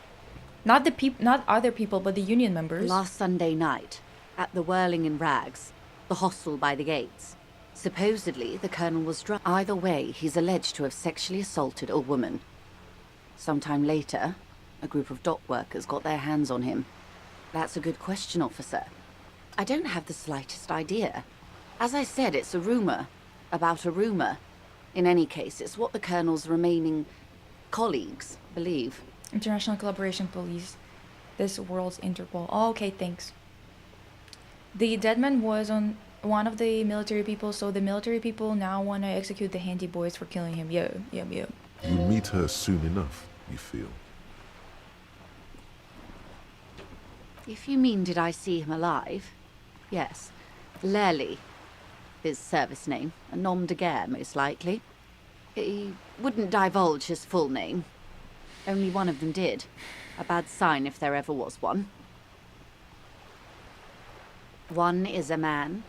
S1: Not other people, but the union members.
S20: Last Sunday night, at the Whirling in Rags, the hostel by the gates. Supposedly, the colonel was drunk. Either way, he's alleged to have sexually assaulted a woman. Sometime later, a group of dock workers got their hands on him. That's a good question, officer. I don't have the slightest idea. As I said, it's a rumor about a rumor. In any case, it's what the colonel's remaining colleagues believe.
S1: International Collaboration Police. This world's Interpol. Oh, okay, thanks. The dead man was on one of the military people, so the military people now want to execute the handy boys for killing him. Yeah.
S2: You meet her soon enough, you feel.
S20: If you mean did I see him alive? Yes. Lely, his service name, a nom de guerre, most likely. He wouldn't divulge his full name. Only one of them did. A bad sign if there ever was one. One is a man,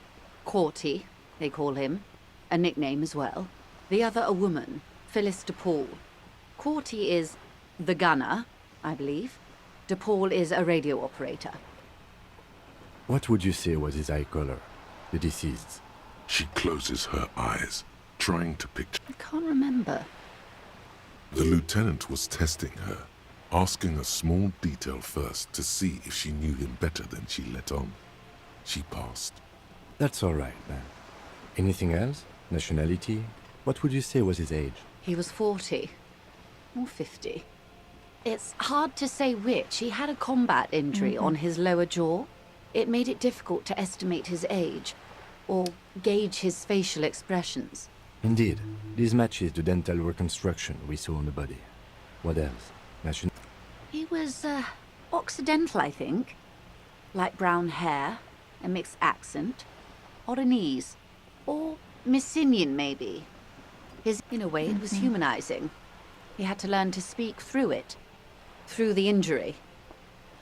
S20: Corty, they call him, a nickname as well. The other a woman, Phyllis DePaul. Corty is the gunner, I believe. DePaul is a radio operator.
S4: What would you say was his eye color, the deceased's?
S2: She closes her eyes, trying to picture.
S20: I can't remember.
S2: The lieutenant was testing her, asking a small detail first to see if she knew him better than she let on. She passed.
S4: That's all right, man. Anything else? Nationality? What would you say was his age?
S20: He was 40. Or 50. It's hard to say which. He had a combat injury on his lower jaw. It made it difficult to estimate his age, or gauge his facial expressions.
S4: Indeed. This matches the dental reconstruction we saw on the body. What else?
S20: He was, Occidental, I think. Light brown hair, a mixed accent, Oranese, or Messinian, maybe. In a way, it was humanizing. He had to learn to speak through it. Through the injury.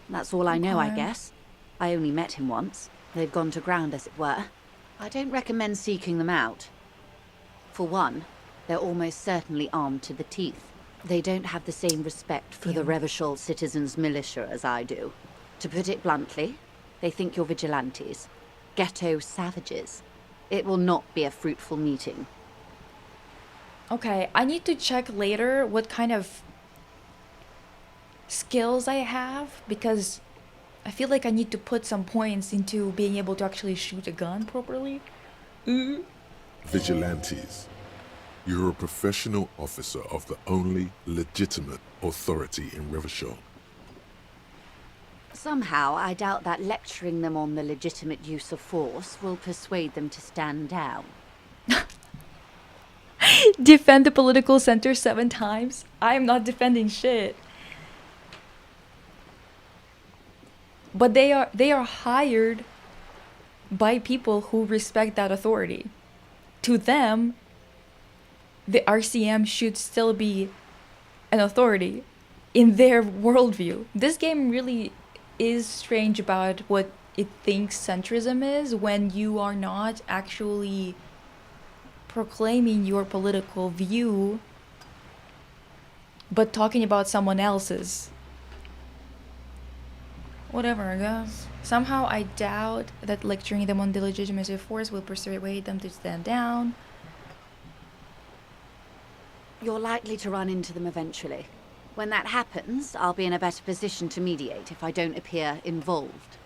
S20: That's all I know, I guess. I only met him once. They've gone to ground, as it were. I don't recommend seeking them out. For one, they're almost certainly armed to the teeth. They don't have the same respect for the Revachol citizens' militia as I do. To put it bluntly, they think you're vigilantes. Ghetto savages. It will not be a fruitful meeting.
S1: Okay, I need to check later what kind of skills I have, because I feel like I need to put some points into being able to actually shoot a gun properly.
S2: Vigilantes. You're a professional officer of the only legitimate authority in Revachol.
S20: Somehow, I doubt that lecturing them on the legitimate use of force will persuade them to stand down.
S1: Defend the political center 7 times? I am not defending shit. But they are hired by people who respect that authority. To them, the RCM should still be an authority in their worldview. This game really is strange about what it thinks centrism is when you are not actually proclaiming your political view but talking about someone else's. Whatever, I guess. Somehow I doubt that lecturing them on the legitimacy of force will persuade them to stand down.
S20: You're likely to run into them eventually. When that happens, I'll be in a better position to mediate if I don't appear involved.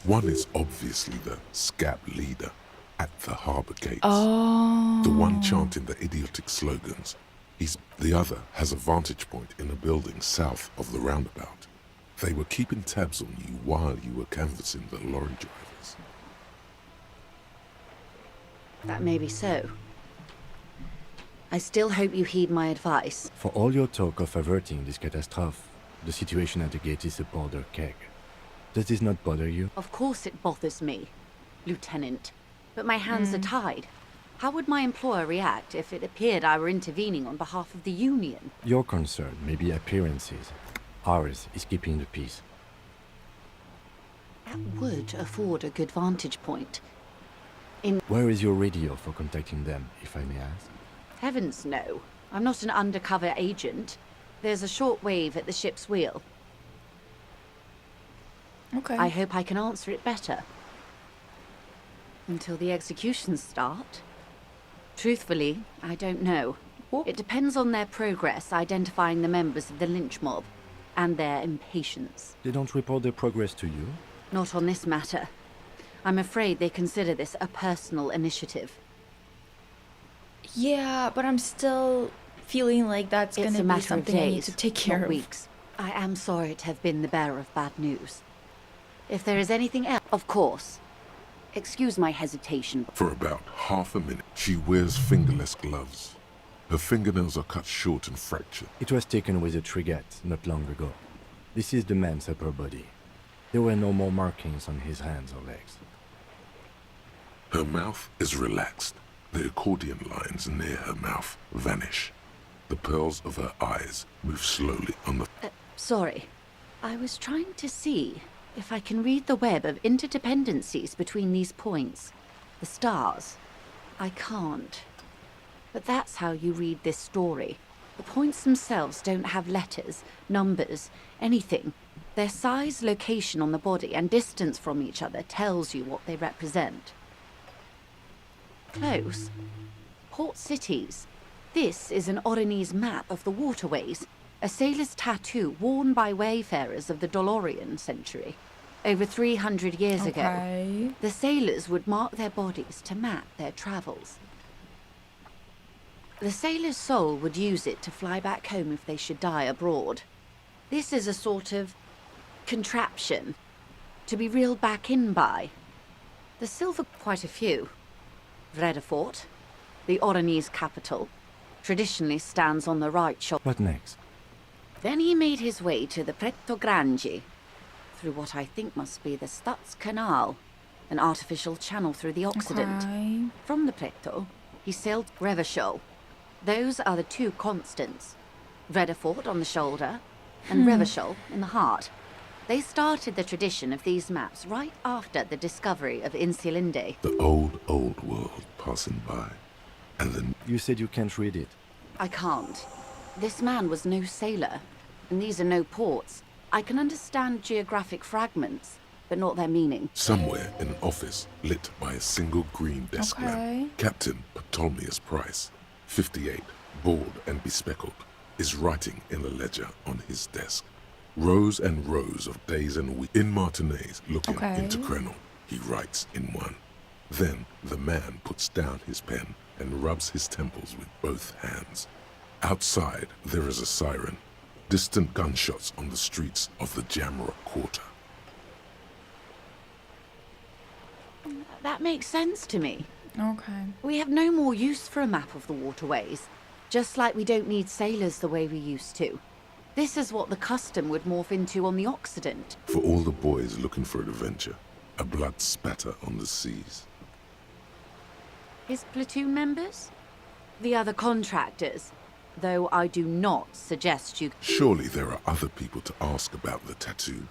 S2: One is obviously the SCAP leader, at the harbour gates.
S1: Oh.
S2: The one chanting the idiotic slogans. The other has a vantage point in a building south of the roundabout. They were keeping tabs on you while you were canvassing the lorry drivers.
S20: That may be so. I still hope you heed my advice.
S4: For all your talk of averting this catastrophe, the situation at the gate is a powder keg. Does this not bother you?
S20: Of course it bothers me, Lieutenant. But my hands are tied. How would my employer react if it appeared I were intervening on behalf of the Union?
S4: Your concern may be appearances. Ours is keeping the peace.
S20: That would afford a good vantage point.
S4: Where is your radio for contacting them, if I may ask?
S20: Heavens no. I'm not an undercover agent. There's a short wave at the ship's wheel.
S1: Okay.
S20: I hope I can answer it better. Until the executions start? Truthfully, I don't know. It depends on their progress identifying the members of the lynch mob, and their impatience.
S4: They don't report their progress to you?
S20: Not on this matter. I'm afraid they consider this a personal initiative.
S1: Yeah, but I'm still feeling like that's
S20: It's
S1: gonna
S20: a
S1: be
S20: matter of
S1: something I need
S20: days,
S1: to take care
S20: not
S1: of.
S20: weeks. I am sorry to have been the bearer of bad news. If there is anything else, of course. Excuse my hesitation.
S2: For about half a minute, she wears fingerless gloves. Her fingernails are cut short and fractured.
S4: It was taken with a trigette not long ago. This is the man's upper body. There were no more markings on his hands or legs.
S2: Her mouth is relaxed. The accordion lines near her mouth vanish. The pearls of her eyes move slowly on the...
S20: Sorry. I was trying to see if I can read the web of interdependencies between these points. The stars. I can't. But that's how you read this story. The points themselves don't have letters, numbers, anything. Their size, location on the body, and distance from each other tells you what they represent. Close. Port cities. This is an Oronese map of the waterways, a sailor's tattoo worn by wayfarers of the Dolorian century. Over 300 years ago, the sailors would mark their bodies to map their travels. The sailor's soul would use it to fly back home if they should die abroad. This is a sort of contraption to be reeled back in by. The silver, quite a few. Vredefort, the Oronese capital, traditionally stands on the right shoulder.
S4: What next?
S20: Then he made his way to the Pretto Grande, through what I think must be the Stutz Canal, an artificial channel through the Occident.
S1: Okay.
S20: From the Pretto, he sailed Revachol. Those are the two constants. Vredefort on the shoulder, and Revachol in the heart. They started the tradition of these maps right after the discovery of Insulinde.
S2: The old world passing by. And then...
S4: You said you can't read it.
S20: I can't. This man was no sailor, and these are no ports. I can understand geographic fragments, but not their meaning.
S2: Somewhere in an office lit by a single green desk lamp, Captain Ptolemaeus Price, 58, bald and bespectacled, is writing in a ledger on his desk. Rows and rows of days and weeks. In Martinez, looking into Krenel, he writes in one. Then the man puts down his pen and rubs his temples with both hands. Outside, there is a siren. Distant gunshots on the streets of the Jamrock Quarter.
S20: That makes sense to me.
S1: Okay.
S20: We have no more use for a map of the waterways, just like we don't need sailors the way we used to. This is what the custom would morph into on the Occident.
S2: For all the boys looking for adventure, a blood spatter on the seas.
S20: His platoon members? The other contractors. Though I do not suggest you...
S2: Surely there are other people to ask about the tattoo.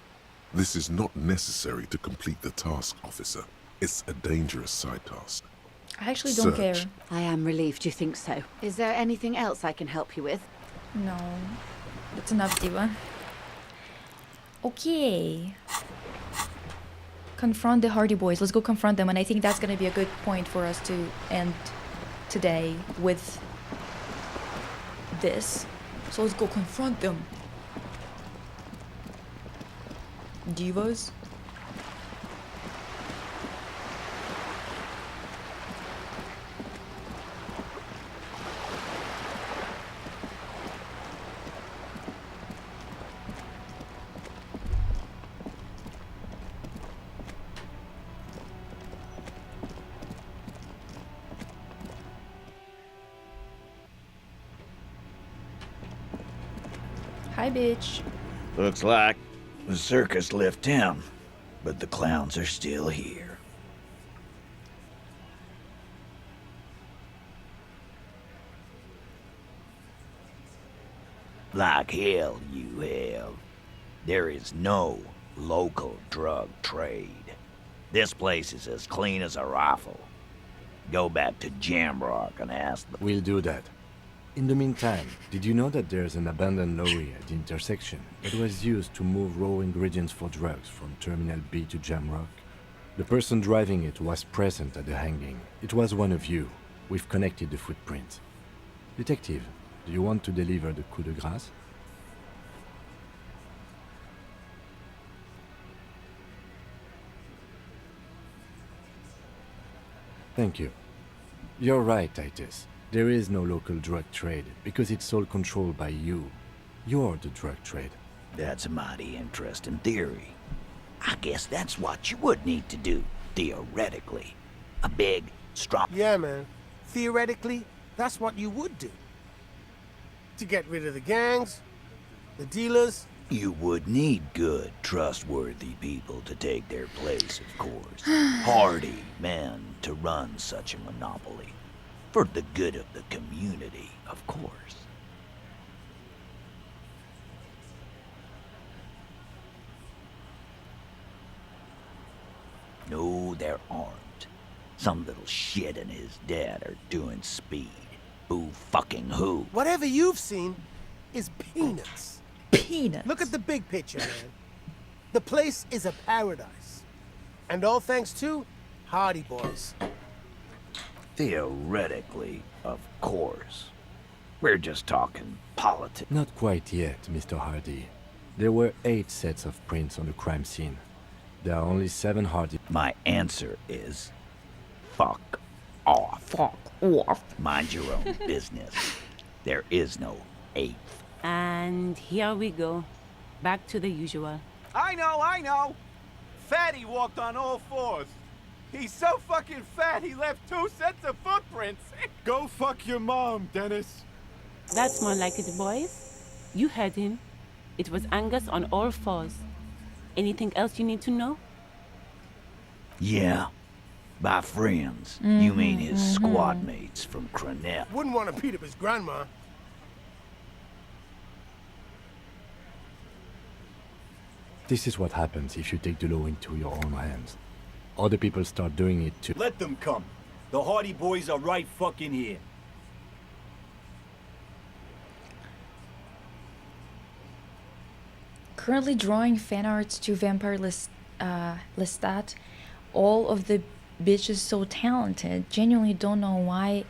S2: This is not necessary to complete the task, officer. It's a dangerous side task.
S1: I actually don't care.
S20: I am relieved you think so. Is there anything else I can help you with?
S1: No. That's enough, Diva. Okay. Confront the Hardy Boys. Let's go confront them, and I think that's gonna be a good point for us to end today with this. So let's go confront them. Divas. Hi, bitch.
S12: Looks like the circus left town, but the clowns are still here. Like hell you have. There is no local drug trade. This place is as clean as a rifle. Go back to Jamrock and ask the...
S4: We'll do that. In the meantime, did you know that there's an abandoned lorry at the intersection that was used to move raw ingredients for drugs from Terminal B to Jamrock? The person driving it was present at the hanging. It was one of you. We've connected the footprints. Detective, do you want to deliver the coup de grâce? Thank you. You're right, Titus. There is no local drug trade because it's all controlled by you. You're the drug trade.
S12: That's a mighty interesting theory. I guess that's what you would need to do, theoretically. A big, strong...
S16: Yeah, man. Theoretically, that's what you would do. To get rid of the gangs, the dealers.
S12: You would need good, trustworthy people to take their place, of course. Hardy men to run such a monopoly. For the good of the community, of course. No, there aren't. Some little shit and his dad are doing speed. Who fucking who?
S16: Whatever you've seen is peanuts.
S1: Peanuts?
S16: Look at the big picture, man. The place is a paradise. And all thanks to Hardy Boys.
S12: Theoretically, of course. We're just talking politics.
S4: Not quite yet, Mr. Hardy. There were 8 sets of prints on the crime scene. There are only 7 Hardy.
S12: My answer is... fuck off.
S1: Fuck off.
S12: Mind your own business. There is no 8th.
S13: And here we go. Back to the usual.
S7: I know! Fatty walked on all 4s. He's so fucking fat he left 2 sets of footprints.
S15: Go fuck your mom, Dennis.
S13: That's more like it, boys. You heard him. It was Angus on all 4s. Anything else you need to know?
S12: Yeah. By friends, you mean his squad mates from Cronell.
S16: Wouldn't want to beat up his grandma.
S4: This is what happens if you take the law into your own hands. Other people start doing it too.
S15: Let them come. The Hardy Boys are right fucking here.
S1: Currently drawing fan arts to Vampire Lestat. All of the bitches so talented. Genuinely don't know why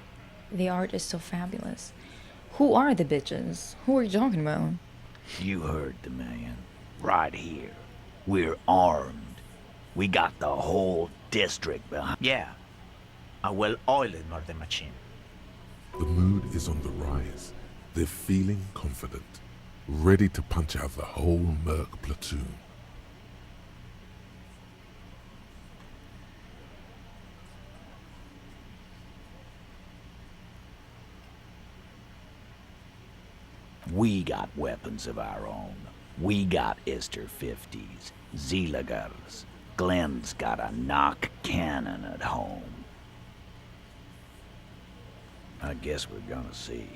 S1: the art is so fabulous. Who are the bitches? Who are you talking about?
S12: You heard the man. Right here. We're armed. We got the whole district behind.
S5: Yeah. A well-oiled murder machine.
S2: The mood is on the rise. They're feeling confident, ready to punch out the whole Merc platoon.
S12: We got weapons of our own. We got Ister 50s, Zeelagers. Glenn's got a knock cannon at home. I guess we're gonna see,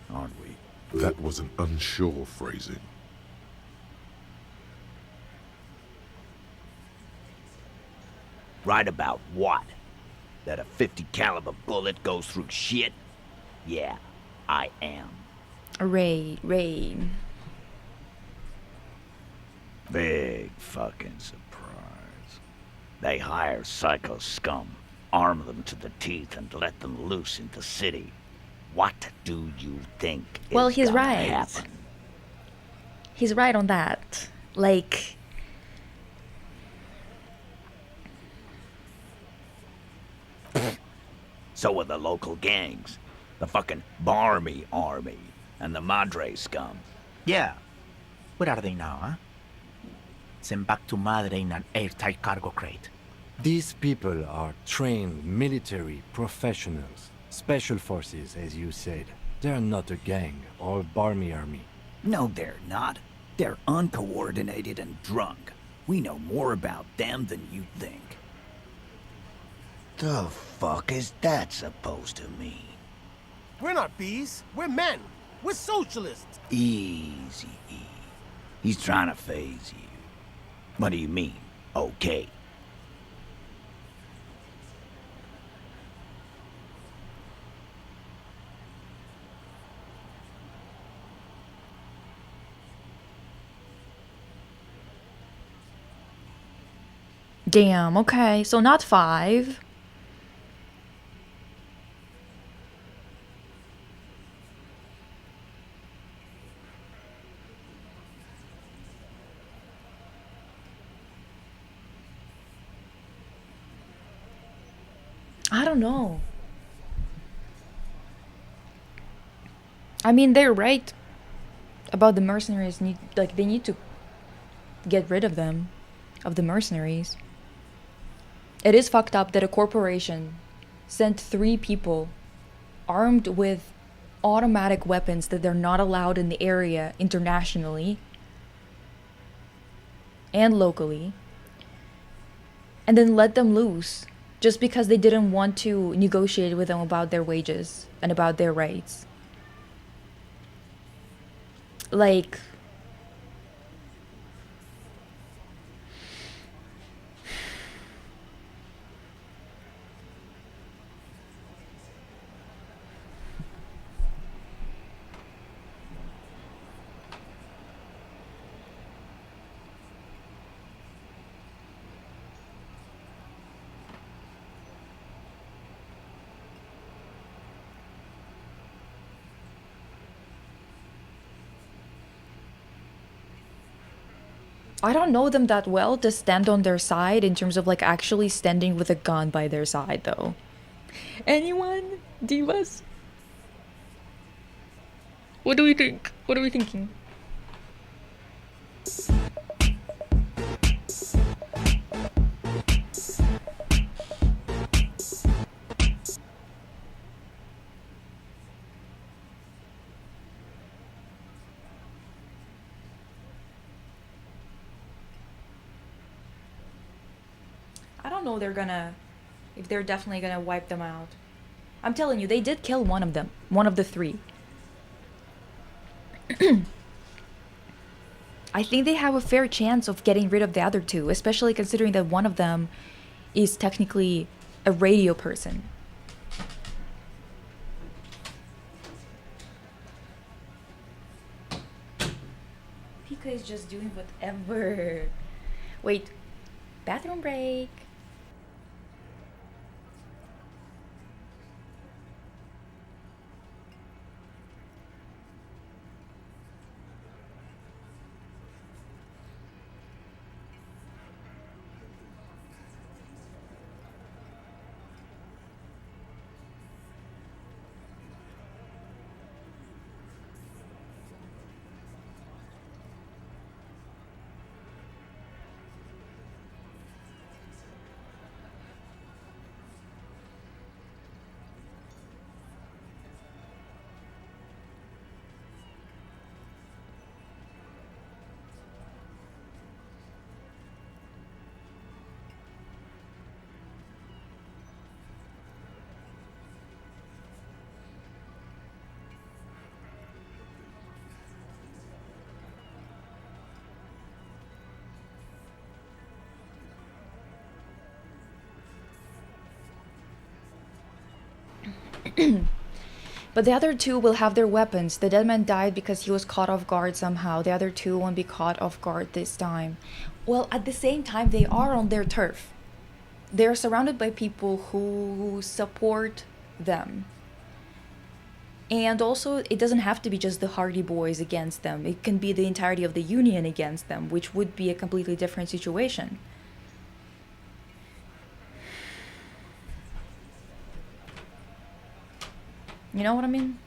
S12: aren't we?
S2: That was an unsure phrasing.
S12: Right about what? That a 50 caliber bullet goes through shit? Yeah, I am.
S1: Ray.
S12: Big fucking surprise. They hire psycho scum, arm them to the teeth, and let them loose in the city. What do you think
S1: Well,
S12: is
S1: he's
S12: gonna
S1: right.
S12: happen?
S1: He's right on that. Like...
S12: So are the local gangs. The fucking Barmy army. And the Madre scum.
S5: Yeah. Where are they now, huh? Sent back to Madre in an airtight cargo crate.
S4: These people are trained military professionals. Special forces, as you said. They're not a gang or a barmy army.
S12: No, they're not. They're uncoordinated and drunk. We know more about them than you think. The fuck is that supposed to mean?
S16: We're not bees. We're men. We're socialists.
S12: Easy, E. He's trying to phase you. What do you mean, okay?
S1: Damn, okay. So not 5. I don't know. I mean, they're right about the mercenaries. They need to get rid of them, of the mercenaries. It is fucked up that a corporation sent 3 people armed with automatic weapons that they're not allowed in the area internationally and locally, and then let them loose just because they didn't want to negotiate with them about their wages and about their rights. Like, I don't know them that well to stand on their side in terms of like actually standing with a gun by their side though. Anyone? Divas? What do we think? What are we thinking? I don't know if they're definitely gonna wipe them out. I'm telling you, they did kill one of them. One of the 3. I think they have a fair chance of getting rid of the other 2, especially considering that one of them is technically a radio person. Pika is just doing whatever. Wait, bathroom break. But the other 2 will have their weapons. The dead man died because he was caught off guard somehow. The other 2 won't be caught off guard this time. Well, at the same time, they are on their turf. They're surrounded by people who support them. And also, it doesn't have to be just the Hardy Boys against them. It can be the entirety of the Union against them, which would be a completely different situation. You know what I mean?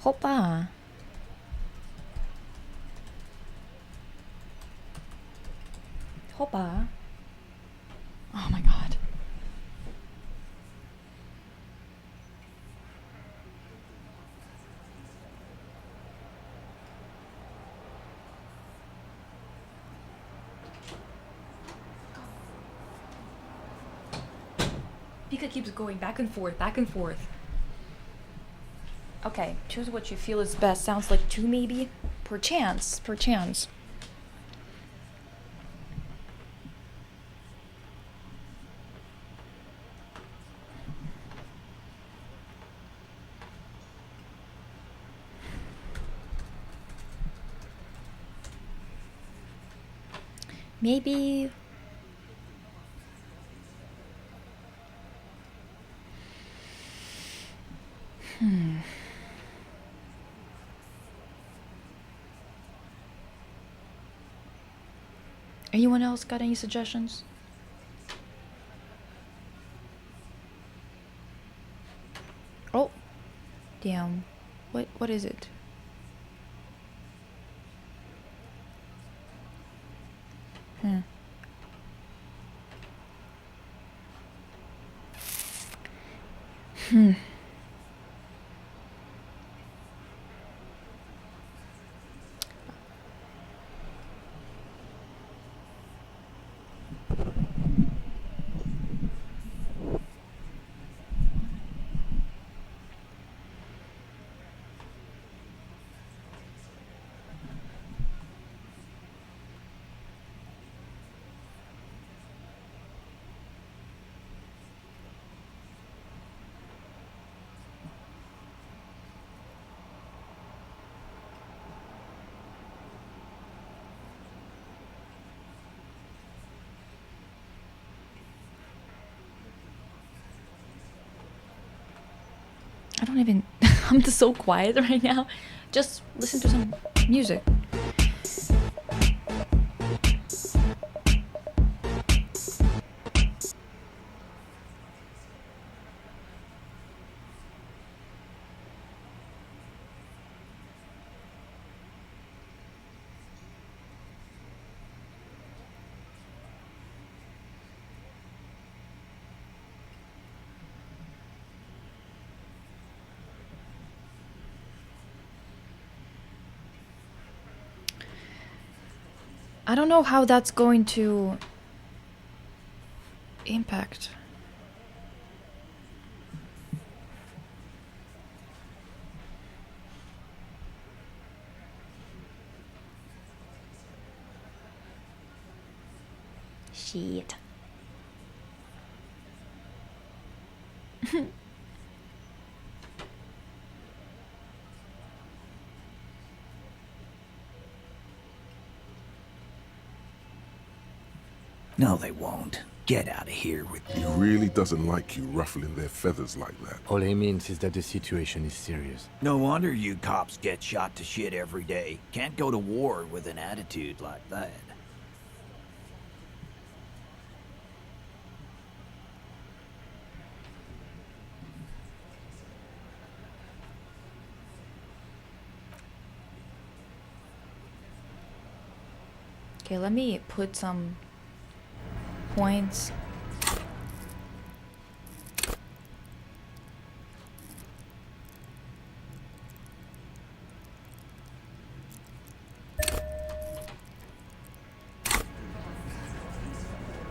S1: Hoppa. Hoppa. Oh my god. Pika keeps going back and forth, back and forth. Okay, choose what you feel is best. Sounds like 2 maybe? Perchance, perchance. Maybe... Anyone else got any suggestions? Oh, damn. What is it? Hmm. I don't even... I'm just so quiet right now. Just listen to some music. I don't know how that's going to impact. Shit.
S12: No, they won't. Get out of here with
S2: He really doesn't like you ruffling their feathers like that.
S4: All he means is that the situation is serious.
S12: No wonder you cops get shot to shit every day. Can't go to war with an attitude like that.
S1: Okay, let me put some points.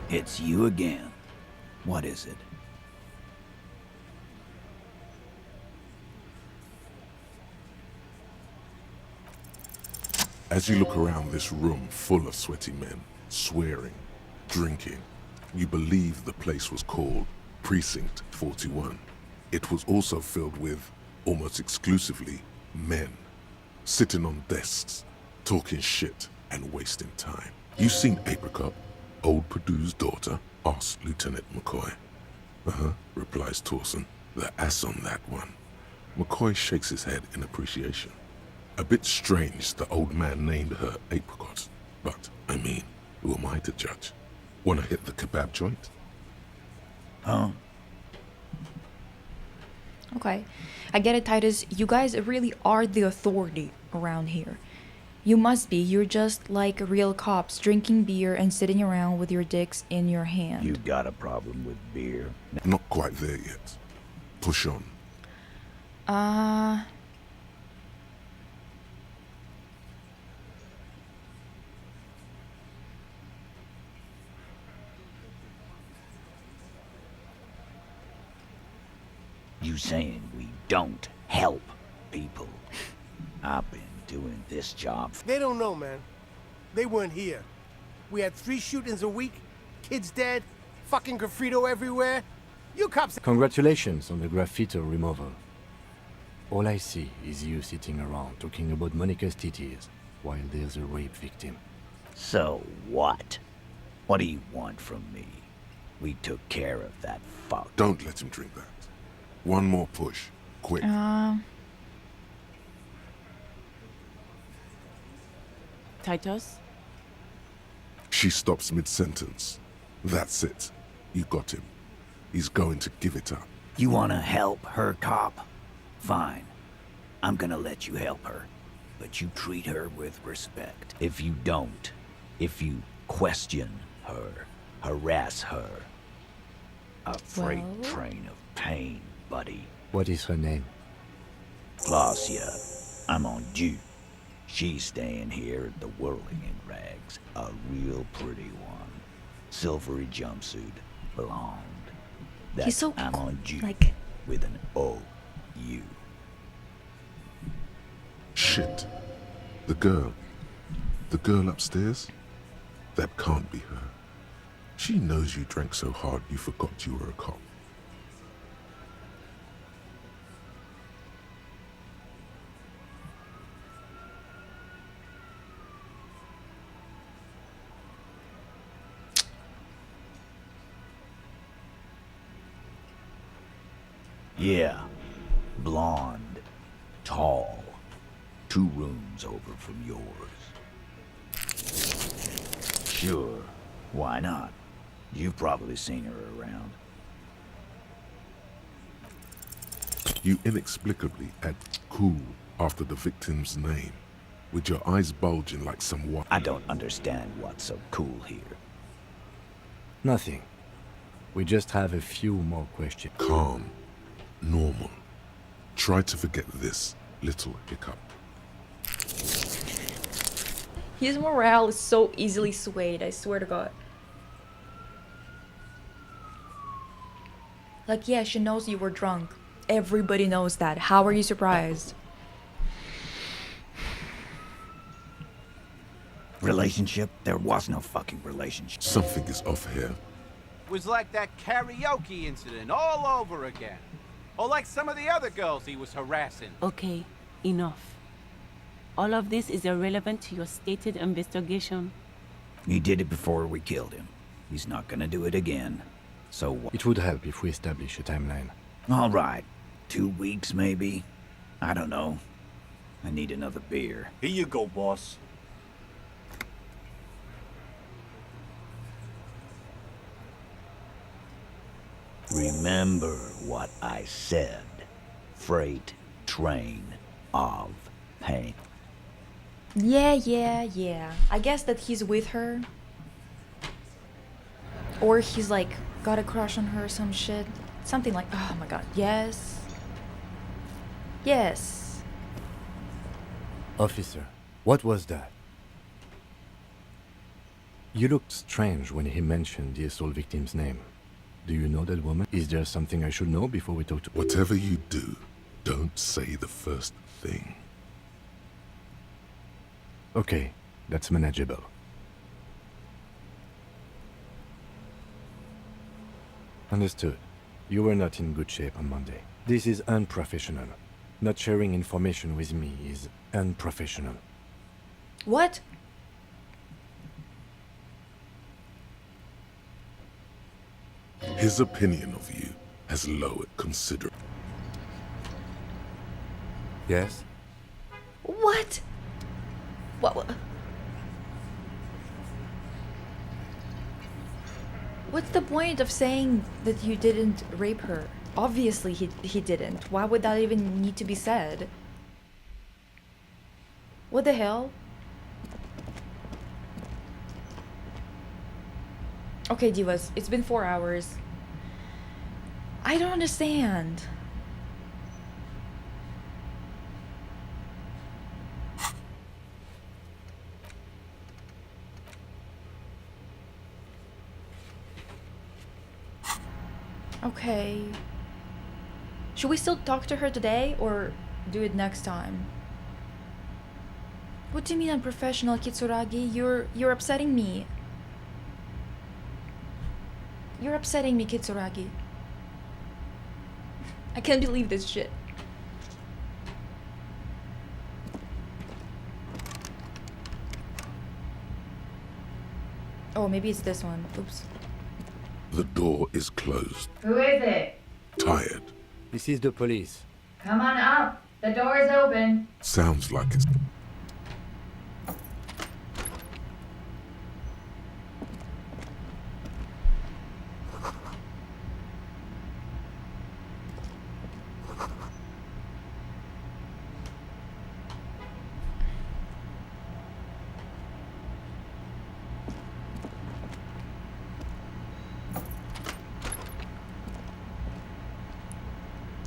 S12: It's you again. What is it?
S2: As you look around this room full of sweaty men, swearing, drinking, you believe the place was called Precinct 41. It was also filled with, almost exclusively, men, sitting on desks, talking shit and wasting time. You seen Apricot, old Purdue's daughter? Asked Lieutenant McCoy. Uh-huh, replies Torson. The ass on that one. McCoy shakes his head in appreciation. A bit strange the old man named her Apricot, but, I mean, who am I to judge? Wanna hit the kebab joint?
S12: Huh?
S1: Okay. I get it, Titus. You guys really are the authority around here. You must be. You're just like real cops, drinking beer and sitting around with your dicks in your hand.
S12: You got a problem with beer?
S2: Not quite there yet. Push on.
S12: You saying we don't help people? I've been doing this job.
S16: They don't know, man. They weren't here. We had 3 shootings a week, kids dead, fucking graffito everywhere. You cops...
S4: Congratulations on the graffito removal. All I see is you sitting around talking about Monica's titties while there's a rape victim.
S12: So what? What do you want from me? We took care of that fuck.
S2: Don't let him drink that. One more push. Quick.
S13: Titus?
S2: She stops mid-sentence. That's it. You got him. He's going to give it up.
S12: You wanna help her, cop? Fine. I'm gonna let you help her. But you treat her with respect. If you don't, if you question her, harass her, a freight train of pain, buddy.
S4: What is her name?
S12: Glacia. I'm on due. She's staying here at the Whirling in Rags. A real pretty one. Silvery jumpsuit. Blonde. That's
S1: He's so
S12: I'm on due.
S1: like...
S12: With an O-U.
S2: Shit. The girl. The girl upstairs? That can't be her. She knows you drank so hard you forgot you were a cop.
S12: Yeah. Blonde. Tall. 2 rooms over from yours. Sure. Why not? You've probably seen her around.
S2: You inexplicably add cool after the victim's name, with your eyes bulging like some water.
S12: I don't understand what's so cool here.
S4: Nothing. We just have a few more questions.
S2: Calm. Normal. Try to forget this little hiccup.
S1: His morale is so easily swayed, I swear to God. Like, yeah, she knows you were drunk. Everybody knows that. How are you surprised?
S12: Relationship? There was no fucking relationship.
S2: Something is off here.
S7: Was like that karaoke incident all over again. Or like some of the other girls he was harassing.
S13: Okay, enough. All of this is irrelevant to your stated investigation.
S12: He did it before we killed him. He's not gonna do it again. So what?
S4: It would help if we establish a timeline.
S12: All right. 2 weeks, maybe? I don't know. I need another beer.
S15: Here you go, boss.
S12: Remember what I said. Freight train of pain.
S1: Yeah. I guess that he's with her. Or he's like, got a crush on her or some shit. Something like, oh my god, yes. Yes.
S4: Officer, what was that? You looked strange when he mentioned the assault victim's name. Do you know that woman? Is there something I should know before we talk to...
S2: Whatever you do, don't say the first thing.
S4: Okay, that's manageable. Understood. You were not in good shape on Monday. This is unprofessional. Not sharing information with me is unprofessional.
S1: What?
S2: His opinion of you has lowered considerably.
S4: Yes?
S1: What? What? What's the point of saying that you didn't rape her? Obviously he didn't. Why would that even need to be said? What the hell? Okay, divas, it's been 4 hours. I don't understand. Okay. Should we still talk to her today or do it next time? What do you mean unprofessional, Kitsuragi? You're upsetting me. You're upsetting me, Kitsuragi. I can't believe this shit. Oh, maybe it's this one. Oops.
S2: The door is closed.
S21: Who is it?
S2: Tired.
S4: This is the police.
S21: Come on up. The door is open.
S2: Sounds like it's...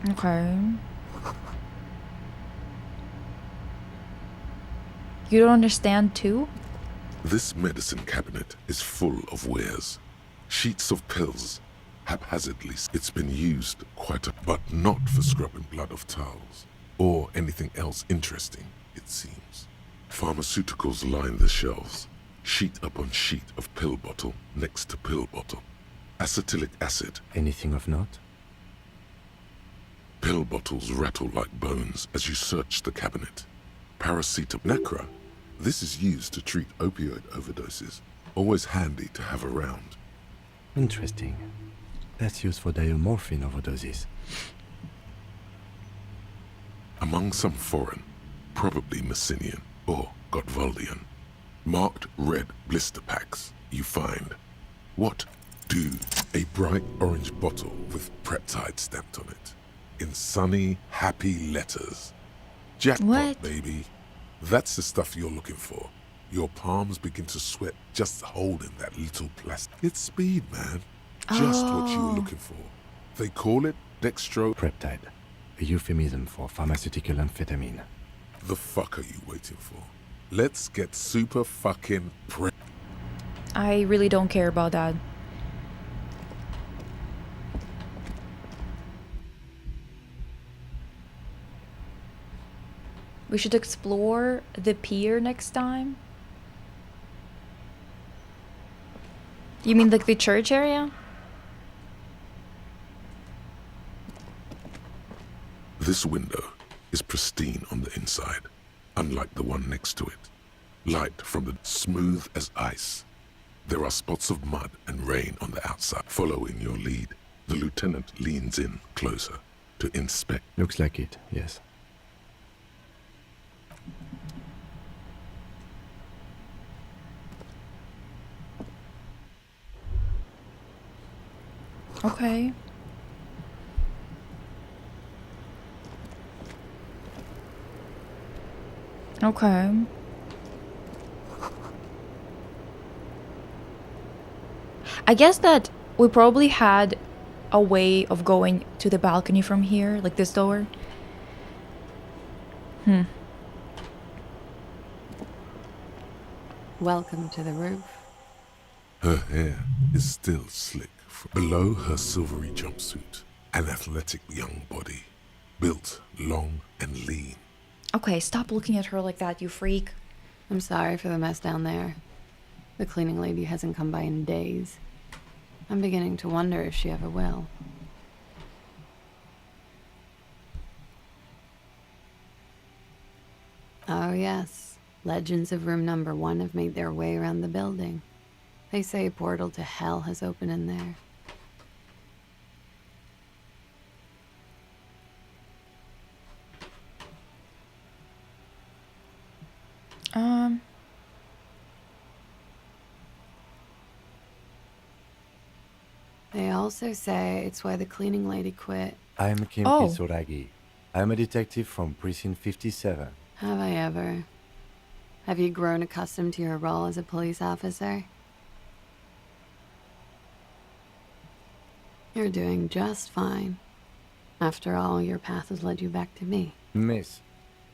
S1: Okay. You don't understand too?
S2: This medicine cabinet is full of wares. Sheets of pills, haphazardly. It's been used quite a... but not for scrubbing blood off towels. Or anything else interesting, it seems. Pharmaceuticals line the shelves. Sheet upon sheet of pill bottle next to pill bottle. Acetylic acid.
S4: Anything of note?
S2: Pill bottles rattle like bones as you search the cabinet. Paracetamol. Nacra. This is used to treat opioid overdoses. Always handy to have around.
S4: Interesting. That's used for diamorphine overdoses.
S2: Among some foreign, probably Messinian or Gotwaldian, marked red blister packs you find. What do? A bright orange bottle with peptide stamped on it. In sunny, happy letters. Jackpot,
S1: what?
S2: Baby. That's the stuff you're looking for. Your palms begin to sweat just holding that little plastic. It's speed, man. Just what you were looking for. They call it dextro...
S4: Peptide. A euphemism for pharmaceutical amphetamine.
S2: The fuck are you waiting for? Let's get super fucking
S1: I really don't care about that. We should explore the pier next time. You mean like the church area?
S2: This window is pristine on the inside, unlike the one next to it. Light from the smooth as ice. There are spots of mud and rain on the outside. Following your lead, the lieutenant leans in closer to inspect.
S4: Looks like it, yes.
S1: Okay. Okay. I guess that we probably had a way of going to the balcony from here, like this door.
S8: Welcome to the roof.
S2: Her hair is still slick. Below her silvery jumpsuit, an athletic young body, built long and lean.
S1: Okay, stop looking at her like that, you freak.
S3: I'm sorry for the mess down there. The cleaning lady hasn't come by in days. I'm beginning to wonder if she ever will. Oh yes, legends of room number 1 have made their way around the building. They say a portal to hell has opened in there. They also say it's why the cleaning lady quit.
S4: I'm Kim
S3: Oh.
S4: Kitsuragi. I'm a detective from Precinct 57.
S3: Have I ever? Have you grown accustomed to your role as a police officer? You're doing just fine. After all, your path has led you back to me.
S4: Miss,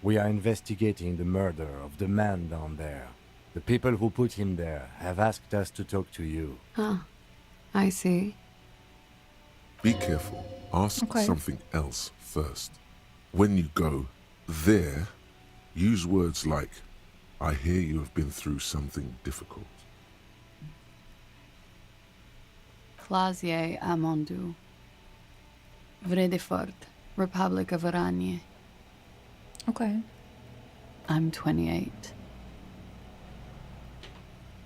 S4: we are investigating the murder of the man down there. The people who put him there have asked us to talk to you.
S3: Huh. I see.
S2: Be careful. Ask
S3: Okay.
S2: something else first. When you go there, use words like, I hear you have been through something difficult.
S3: Clasier Amondu. Vredefort, Republic of Oranje.
S1: Okay.
S3: I'm 28.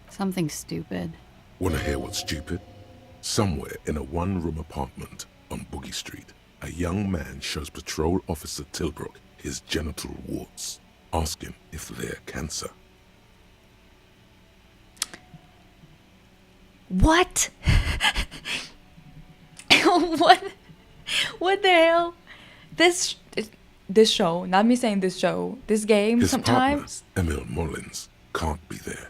S3: Something stupid.
S2: Want to hear what's stupid? Somewhere in a one-room apartment on Boogie Street, a young man shows Patrol Officer Tilbrook his genital warts. Ask him if they're cancer.
S1: What? What? What the hell? This show, not me saying this show, this game
S2: His
S1: sometimes.
S2: partner, Emil Mullins, can't be there.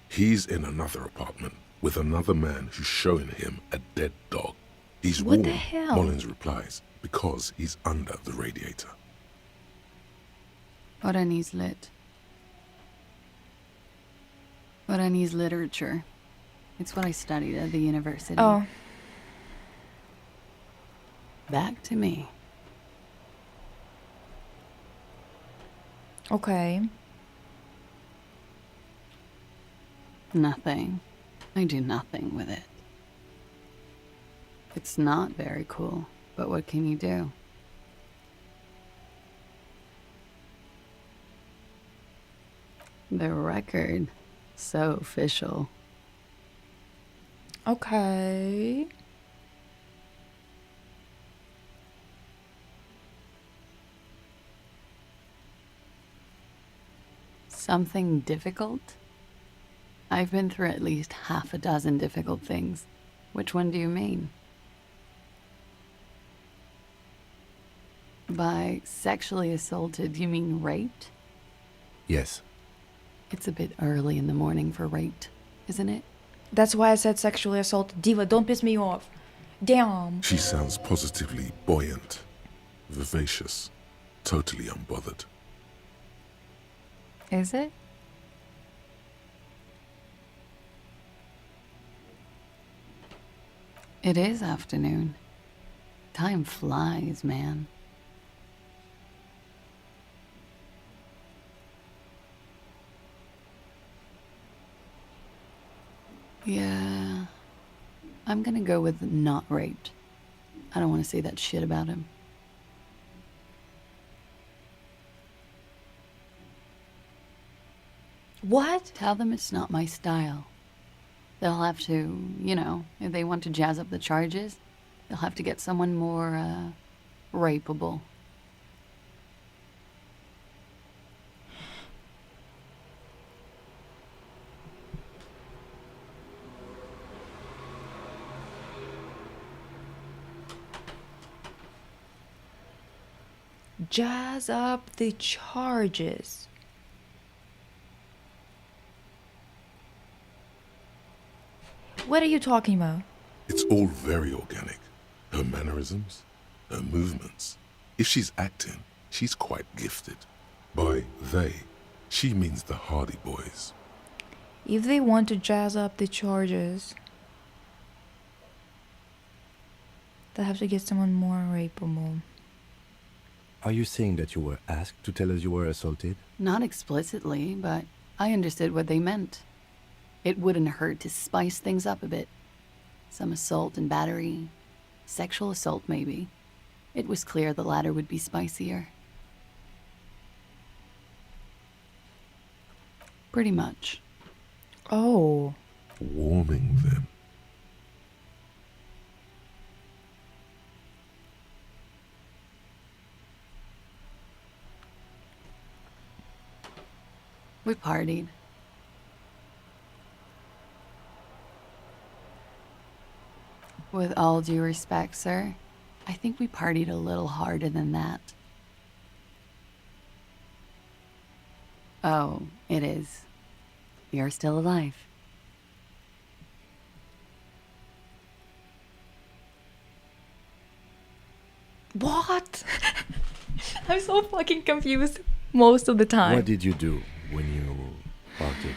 S2: He's in another apartment with another man who's showing him a dead dog. He's
S1: What
S2: warm,
S1: the hell?
S2: Mullins replies, because he's under the radiator.
S3: Oranese lit. Oranese literature. It's what I studied at the university.
S1: Oh.
S3: Back to me.
S1: Okay.
S3: Nothing. I do nothing with it. It's not very cool, but what can you do? The record. So official.
S1: Okay.
S3: Something difficult? I've been through at least half a dozen difficult things. Which one do you mean? By sexually assaulted, you mean raped?
S4: Yes.
S3: It's a bit early in the morning for raped, isn't it?
S1: That's why I said sexually assaulted. Diva, don't piss me off. Damn.
S2: She sounds positively buoyant, vivacious, totally unbothered.
S3: Is it? It is afternoon. Time flies, man. Yeah. I'm gonna go with not raped. I don't want to say that shit about him.
S1: What?
S3: Tell them it's not my style. They'll have to, you know, if they want to jazz up the charges, they'll have to get someone more, rapeable.
S1: Jazz up the charges. What are you talking about?
S2: It's all very organic. Her mannerisms, her movements. If she's acting, she's quite gifted. By they, she means the Hardy Boys.
S1: If they want to jazz up the charges, they'll have to get someone more rapeable.
S4: Are you saying that you were asked to tell us you were assaulted?
S3: Not explicitly, but I understood what they meant. It wouldn't hurt to spice things up a bit. Some assault and battery. Sexual assault, maybe. It was clear the latter would be spicier. Pretty much.
S1: Oh.
S2: Warming them.
S3: We partied. With all due respect, sir, I think we partied a little harder than that. Oh, it is. You're still alive.
S1: What? I'm so fucking confused most of the time.
S4: What did you do when you partied?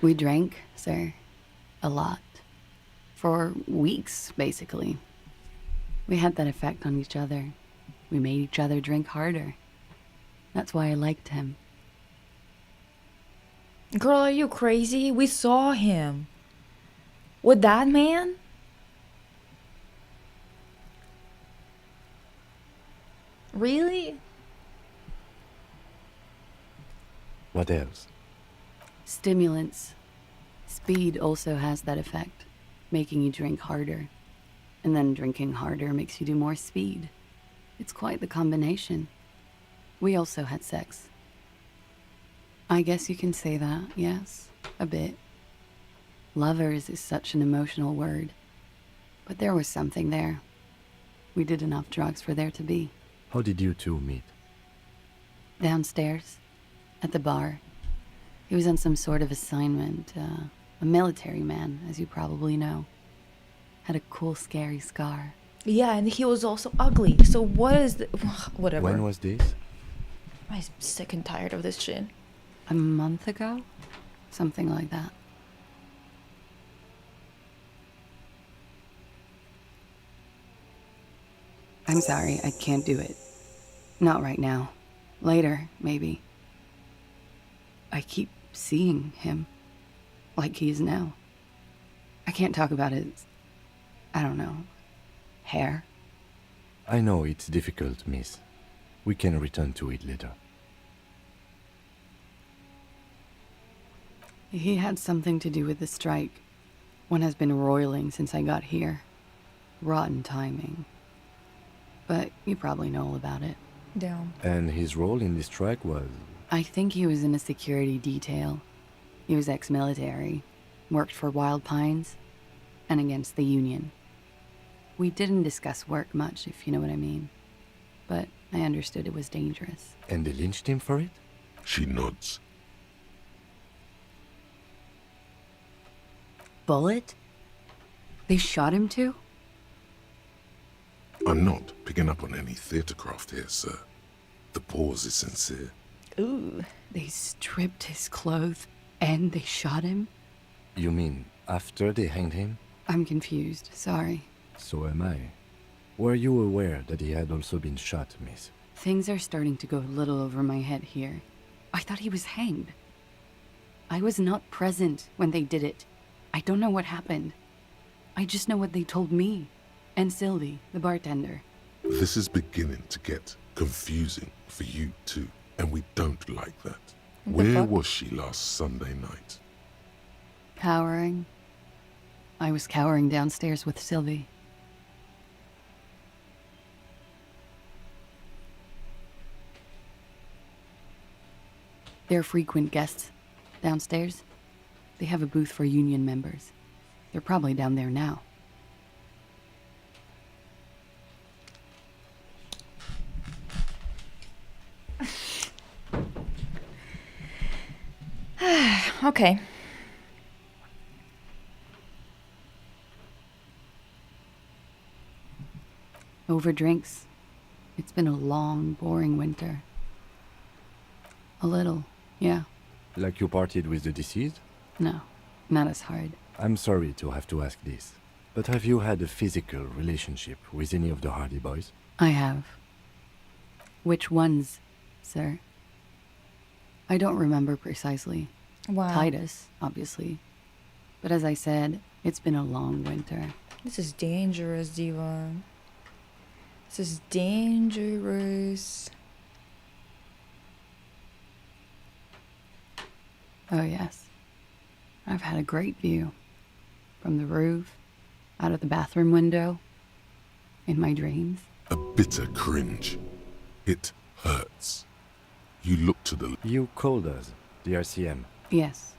S3: We drank, sir. A lot. For weeks, basically. We had that effect on each other. We made each other drink harder. That's why I liked him.
S1: Girl, are you crazy? We saw him. With that man? Really?
S4: What else?
S3: Stimulants. Speed also has that effect, making you drink harder. And then drinking harder makes you do more speed. It's quite the combination. We also had sex. I guess you can say that, yes, a bit. Lovers is such an emotional word. But there was something there. We did enough drugs for there to be.
S4: How did you two meet?
S3: Downstairs, at the bar. He was on some sort of assignment, a military man, as you probably know. Had a cool, scary scar.
S1: Yeah, and he was also ugly. So what is the... Whatever.
S4: When was this?
S1: I'm sick and tired of this shit.
S3: A month ago? Something like that. I'm sorry, I can't do it. Not right now. Later, maybe. I keep seeing him. Like he is now. I can't talk about his... I don't know. Hair.
S4: I know it's difficult, miss. We can return to it later.
S3: He had something to do with the strike. One has been roiling since I got here. Rotten timing. But you probably know all about it.
S1: Down.
S4: And his role in this strike was...
S3: I think he was in a security detail. He was ex-military, worked for Wild Pines, and against the Union. We didn't discuss work much, if you know what I mean. But I understood it was dangerous.
S4: And they lynched him for it?
S2: She nods.
S3: Bullet? They shot him too?
S2: I'm not picking up on any theatrecraft here, sir. The pause is sincere.
S3: Ooh. They stripped his clothes and they shot him?
S4: You mean after they hanged him?
S3: I'm confused, sorry.
S4: So am I. Were you aware that he had also been shot, miss?
S3: Things are starting to go a little over my head here. I thought he was hanged. I was not present when they did it. I don't know what happened. I just know what they told me. And Sylvie, the bartender.
S2: This is beginning to get confusing for you too, and we don't like that. Where was she last Sunday night?
S3: Cowering. I was cowering downstairs with Sylvie. They're frequent guests downstairs. They have a booth for union members. They're probably down there now.
S1: Okay.
S3: Over drinks. It's been a long, boring winter. A little, yeah.
S4: Like you partied with the deceased?
S3: No, not as hard.
S4: I'm sorry to have to ask this, but have you had a physical relationship with any of the Hardy Boys?
S3: I have. Which ones, sir? I don't remember precisely.
S1: Wow.
S3: Titus, obviously. But as I said, it's been a long winter.
S1: This is dangerous, Diva. This is dangerous.
S3: Oh, yes. I've had a great view. From the roof, out of the bathroom window, in my dreams.
S2: A bitter cringe. It hurts. You look to the...
S4: You called us, the RCM.
S3: Yes.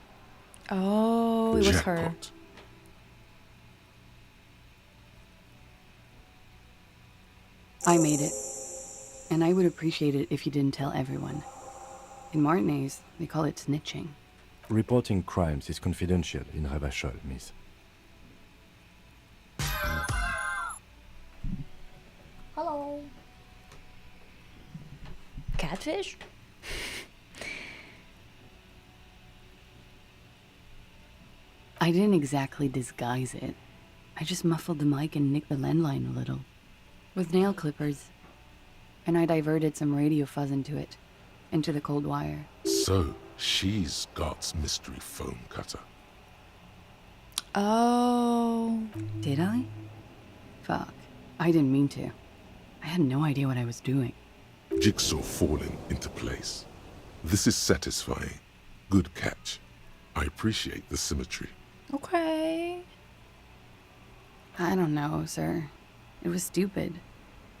S1: Oh, it was her.
S2: Jackpot.
S3: I made it. And I would appreciate it if you didn't tell everyone. In Martinez, they call it snitching.
S4: Reporting crimes is confidential in Revachol, miss.
S9: Hello.
S1: Catfish?
S3: I didn't exactly disguise it. I just muffled the mic and nicked the landline a little. With nail clippers. And I diverted some radio fuzz into it. Into the cold wire.
S2: So, she's God's mystery foam cutter.
S1: Oh.
S3: Did I? Fuck. I didn't mean to. I had no idea what I was doing.
S2: Jigsaw falling into place. This is satisfying. Good catch. I appreciate the symmetry.
S1: Okay.
S3: I don't know, sir. It was stupid.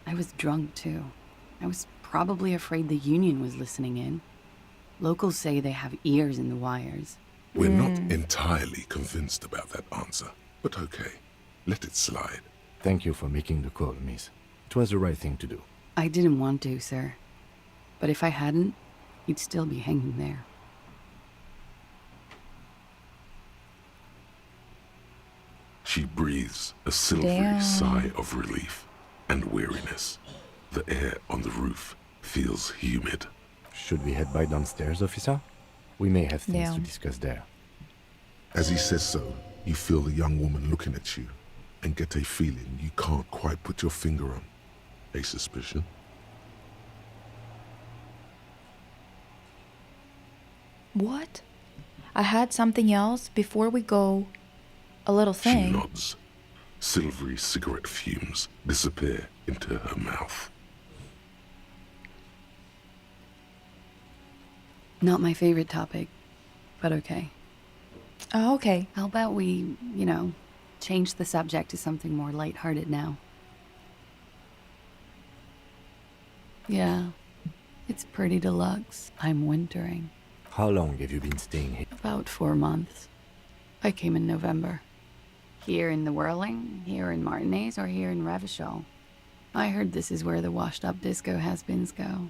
S3: I was drunk, too. I was probably afraid the union was listening in. Locals say they have ears in the wires.
S2: We're not entirely convinced about that answer, but okay. Let it slide.
S4: Thank you for making the call, miss. It was the right thing to do.
S3: I didn't want to, sir. But if I hadn't, you'd still be hanging there.
S2: She breathes a silvery
S1: Damn.
S2: sigh of relief and weariness. The air on the roof feels humid.
S4: Should we head by downstairs, officer? We may have things to
S1: Damn.
S4: discuss there.
S2: As he says so, you feel the young woman looking at you and get a feeling you can't quite put your finger on. A suspicion?
S1: What? I had something else before we go. A little
S2: She
S1: thing.
S2: nods. Silvery cigarette fumes disappear into her mouth.
S3: Not my favorite topic, but okay.
S1: Oh, okay.
S3: How about we, change the subject to something more lighthearted now? Yeah, it's pretty deluxe. I'm wintering.
S4: How long have you been staying here?
S3: About 4 months. I came in November. Here in the Whirling, here in Martinez, or here in Revachol. I heard this is where the washed-up disco has-beens go.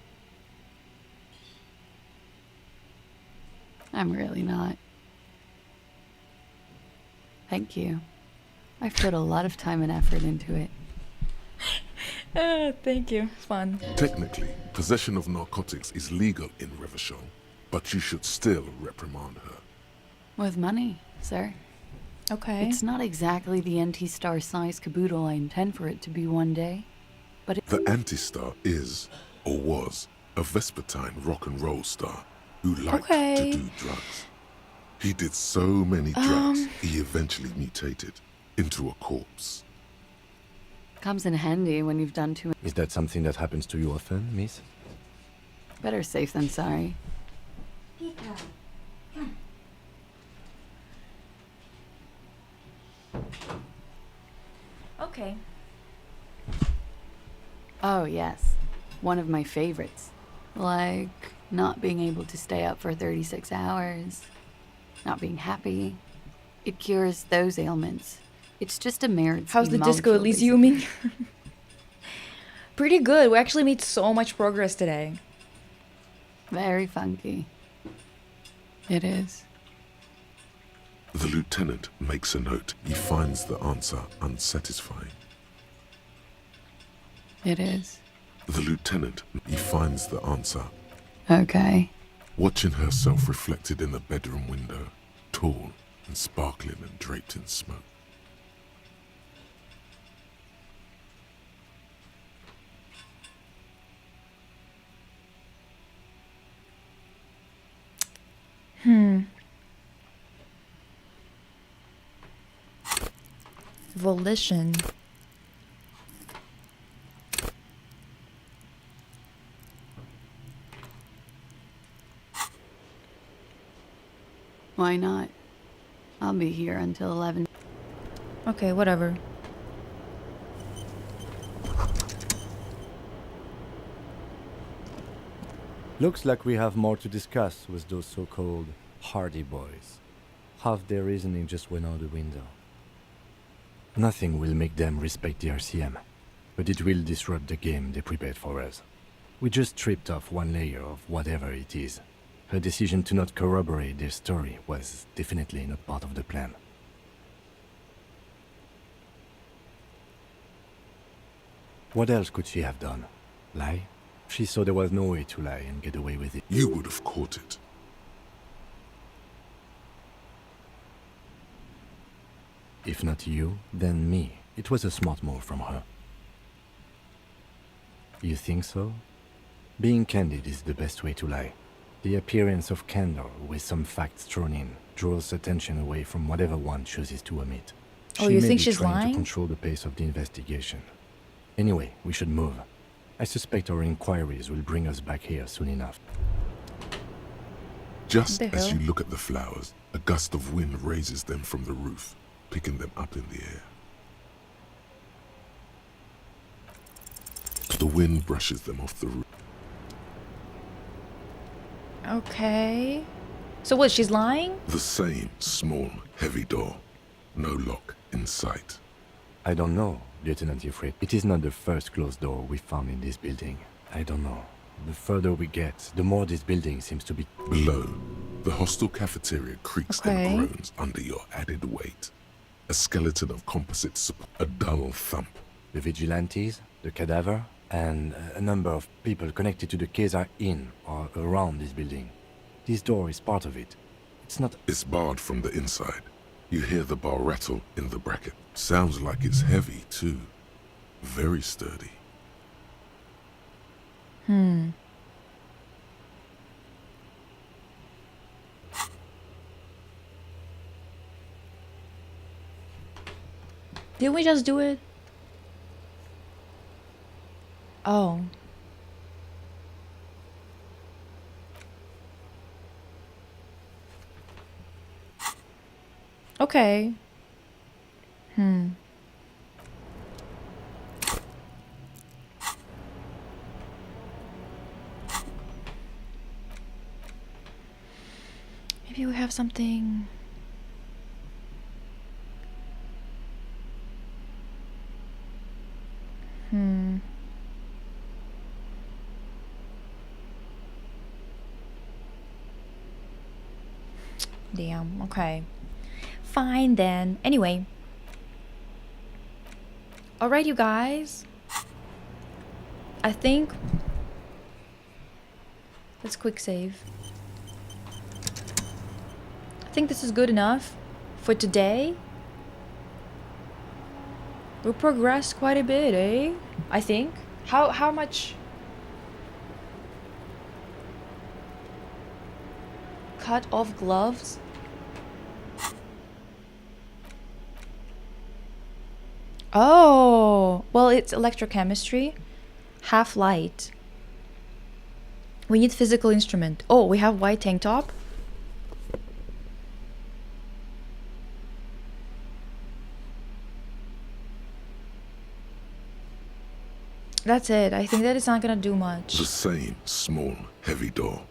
S3: I'm really not. Thank you. I've put a lot of time and effort into it.
S1: Thank you. Fun.
S2: Technically, possession of narcotics is legal in Revachol, but you should still reprimand her.
S3: With money, sir.
S1: Okay.
S3: It's not exactly the anti-star size caboodle I intend for it to be one day, but
S2: The anti-star is, or was, a vespertine rock and roll star who liked to do drugs. He did so many drugs, he eventually mutated into a corpse.
S3: Comes in handy when you've done too.
S4: Is that something that happens to you often, miss?
S3: Better safe than sorry.
S1: Okay.
S3: Oh, yes. One of my favorites. Like, not being able to stay up for 36 hours. Not being happy. It cures those ailments. It's just a marriage.
S1: How's the disco Elysium? Pretty good. We actually made so much progress today.
S3: Very funky. It is.
S2: The lieutenant makes a note. He finds the answer unsatisfying.
S3: It is.
S2: The lieutenant, he finds the answer.
S3: Okay.
S2: Watching herself reflected in the bedroom window, tall and sparkling and draped in smoke.
S1: Volition.
S3: Why not? I'll be here until 11.
S1: Okay, whatever.
S4: Looks like we have more to discuss with those so-called Hardy boys. Half their reasoning just went out the window. Nothing will make them respect the RCM, but it will disrupt the game they prepared for us. We just stripped off one layer of whatever it is. Her decision to not corroborate their story was definitely not part of the plan. What else could she have done? Lie? She saw there was no way to lie and get away with it.
S2: You would have caught it.
S4: If not you, then me. It was a smart move from her. You think so? Being candid is the best way to lie. The appearance of candor with some facts thrown in draws attention away from whatever one chooses to omit.
S1: Oh,
S4: She
S1: you
S4: may
S1: think
S4: be
S1: she's
S4: trying
S1: lying?
S4: to control the pace of the investigation. Anyway, we should move. I suspect our inquiries will bring us back here soon enough.
S2: Just
S1: What the
S2: as
S1: hell?
S2: you look at the flowers, a gust of wind raises them from the roof, picking them up in the air. The wind brushes them off the roof.
S1: Okay. So what, she's lying?
S2: The same small, heavy door. No lock in sight.
S4: I don't know, Lieutenant Yefret. It is not the first closed door we found in this building. I don't know. The further we get, the more this building seems to be...
S2: Below, the hostel cafeteria creaks
S1: Okay.
S2: and groans under your added weight. A skeleton of composite support, a dull thump.
S4: The vigilantes, the cadaver, and a number of people connected to the case are in or around this building. This door is part of it. It's not...
S2: It's barred from the inside. You hear the bar rattle in the bracket. Sounds like it's heavy, too. Very sturdy.
S1: Didn't we just do it? Oh. Okay. Maybe we have something. Damn, okay. Fine then. Anyway. Alright, you guys. I think... Let's quick save. I think this is good enough for today. We progressed quite a bit, eh? I think. How much... Cut off gloves? Oh, well, it's electrochemistry. Half light. We need physical instrument. Oh, we have white tank top. That's it. I think that it's not gonna do much.
S2: The same small, heavy door.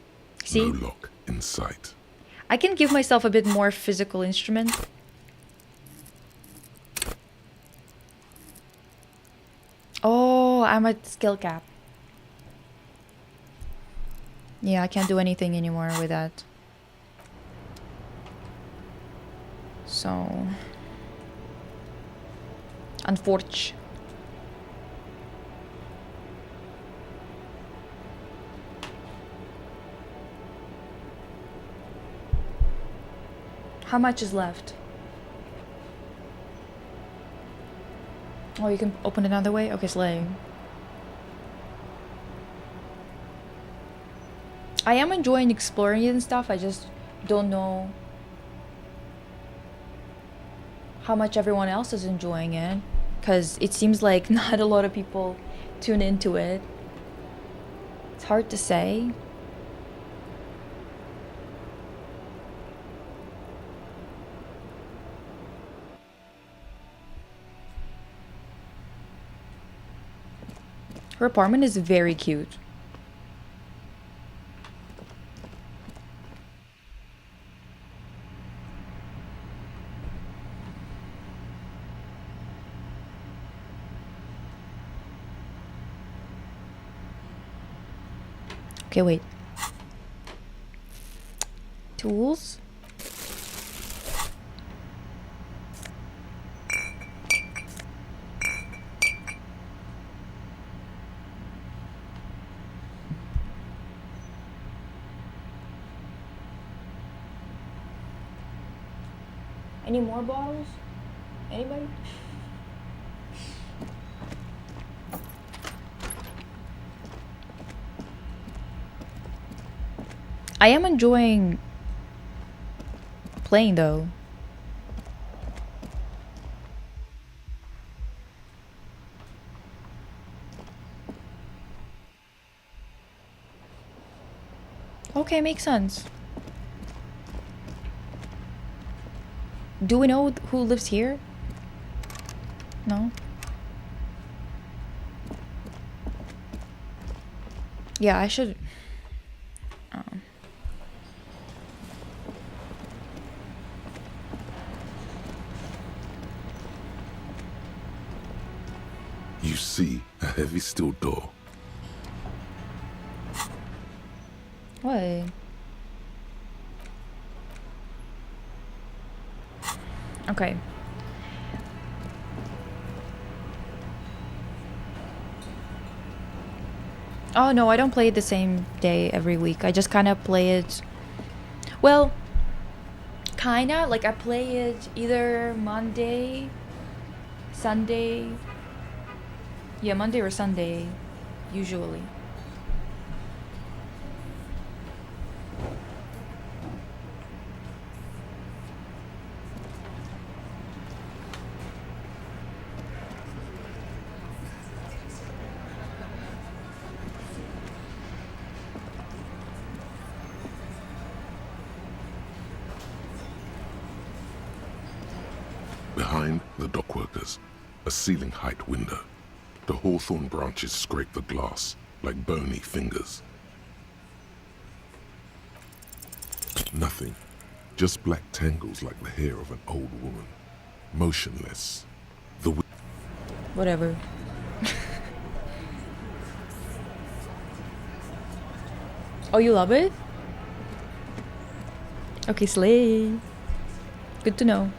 S1: See?
S2: No lock in sight.
S1: I can give myself a bit more physical instrument. Oh, I'm at skill cap. Yeah, I can't do anything anymore with that. So... Unfortunate. How much is left? Oh, you can open it another way? Okay, slay. I am enjoying exploring it and stuff, I just don't know how much everyone else is enjoying it, because it seems like not a lot of people tune into it. It's hard to say. Her apartment is very cute. Okay, wait. Tools? Any more bottles? Anybody? I am enjoying playing though. Okay, makes sense. Do we know who lives here? No? Yeah, I should...
S2: You see a heavy steel door.
S1: What? Okay. Oh no, I don't play it the same day every week. I just kind of play it... Well, kinda. Like, I play it either Monday, Sunday... Yeah, Monday or Sunday, usually.
S2: Behind the dockworkers, a ceiling height window. The hawthorn branches scrape the glass like bony fingers. Nothing. Just black tangles like the hair of an old woman. Motionless.
S1: Whatever. Oh, you love it? Okay, slay. Good to know.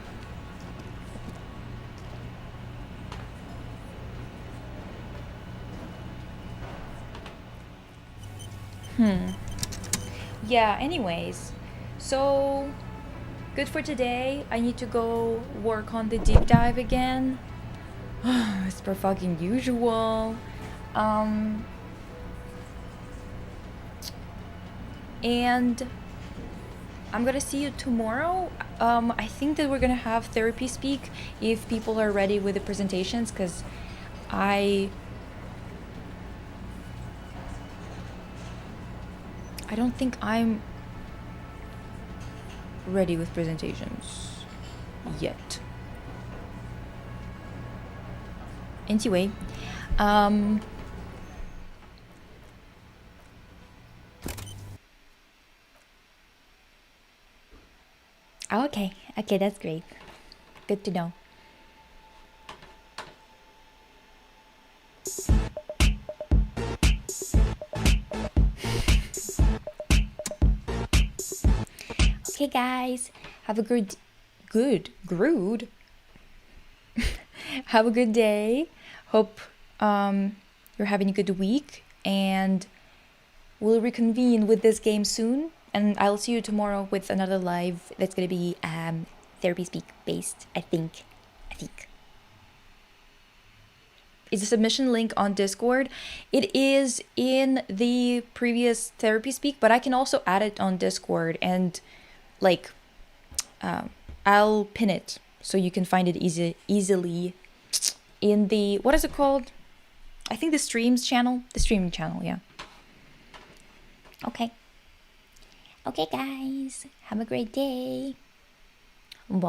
S1: Yeah, anyways. So, good for today. I need to go work on the deep dive again. It's per fucking usual. And I'm gonna see you tomorrow. I think that we're gonna have therapy speak if people are ready with the presentations, because I don't think I'm ready with presentations yet. Anyway, okay, that's great. Good to know. Okay, guys, have a good have a good day. Hope you're having a good week, and we'll reconvene with this game soon. And I'll see you tomorrow with another live that's gonna be therapy speak based. I think. Is the submission link on Discord? It is in the previous therapy speak, but I can also add it on Discord and like I'll pin it so you can find it easily in the, what is it called? I think the streaming channel, yeah.
S9: Okay. Okay, guys. Have a great day. Bye.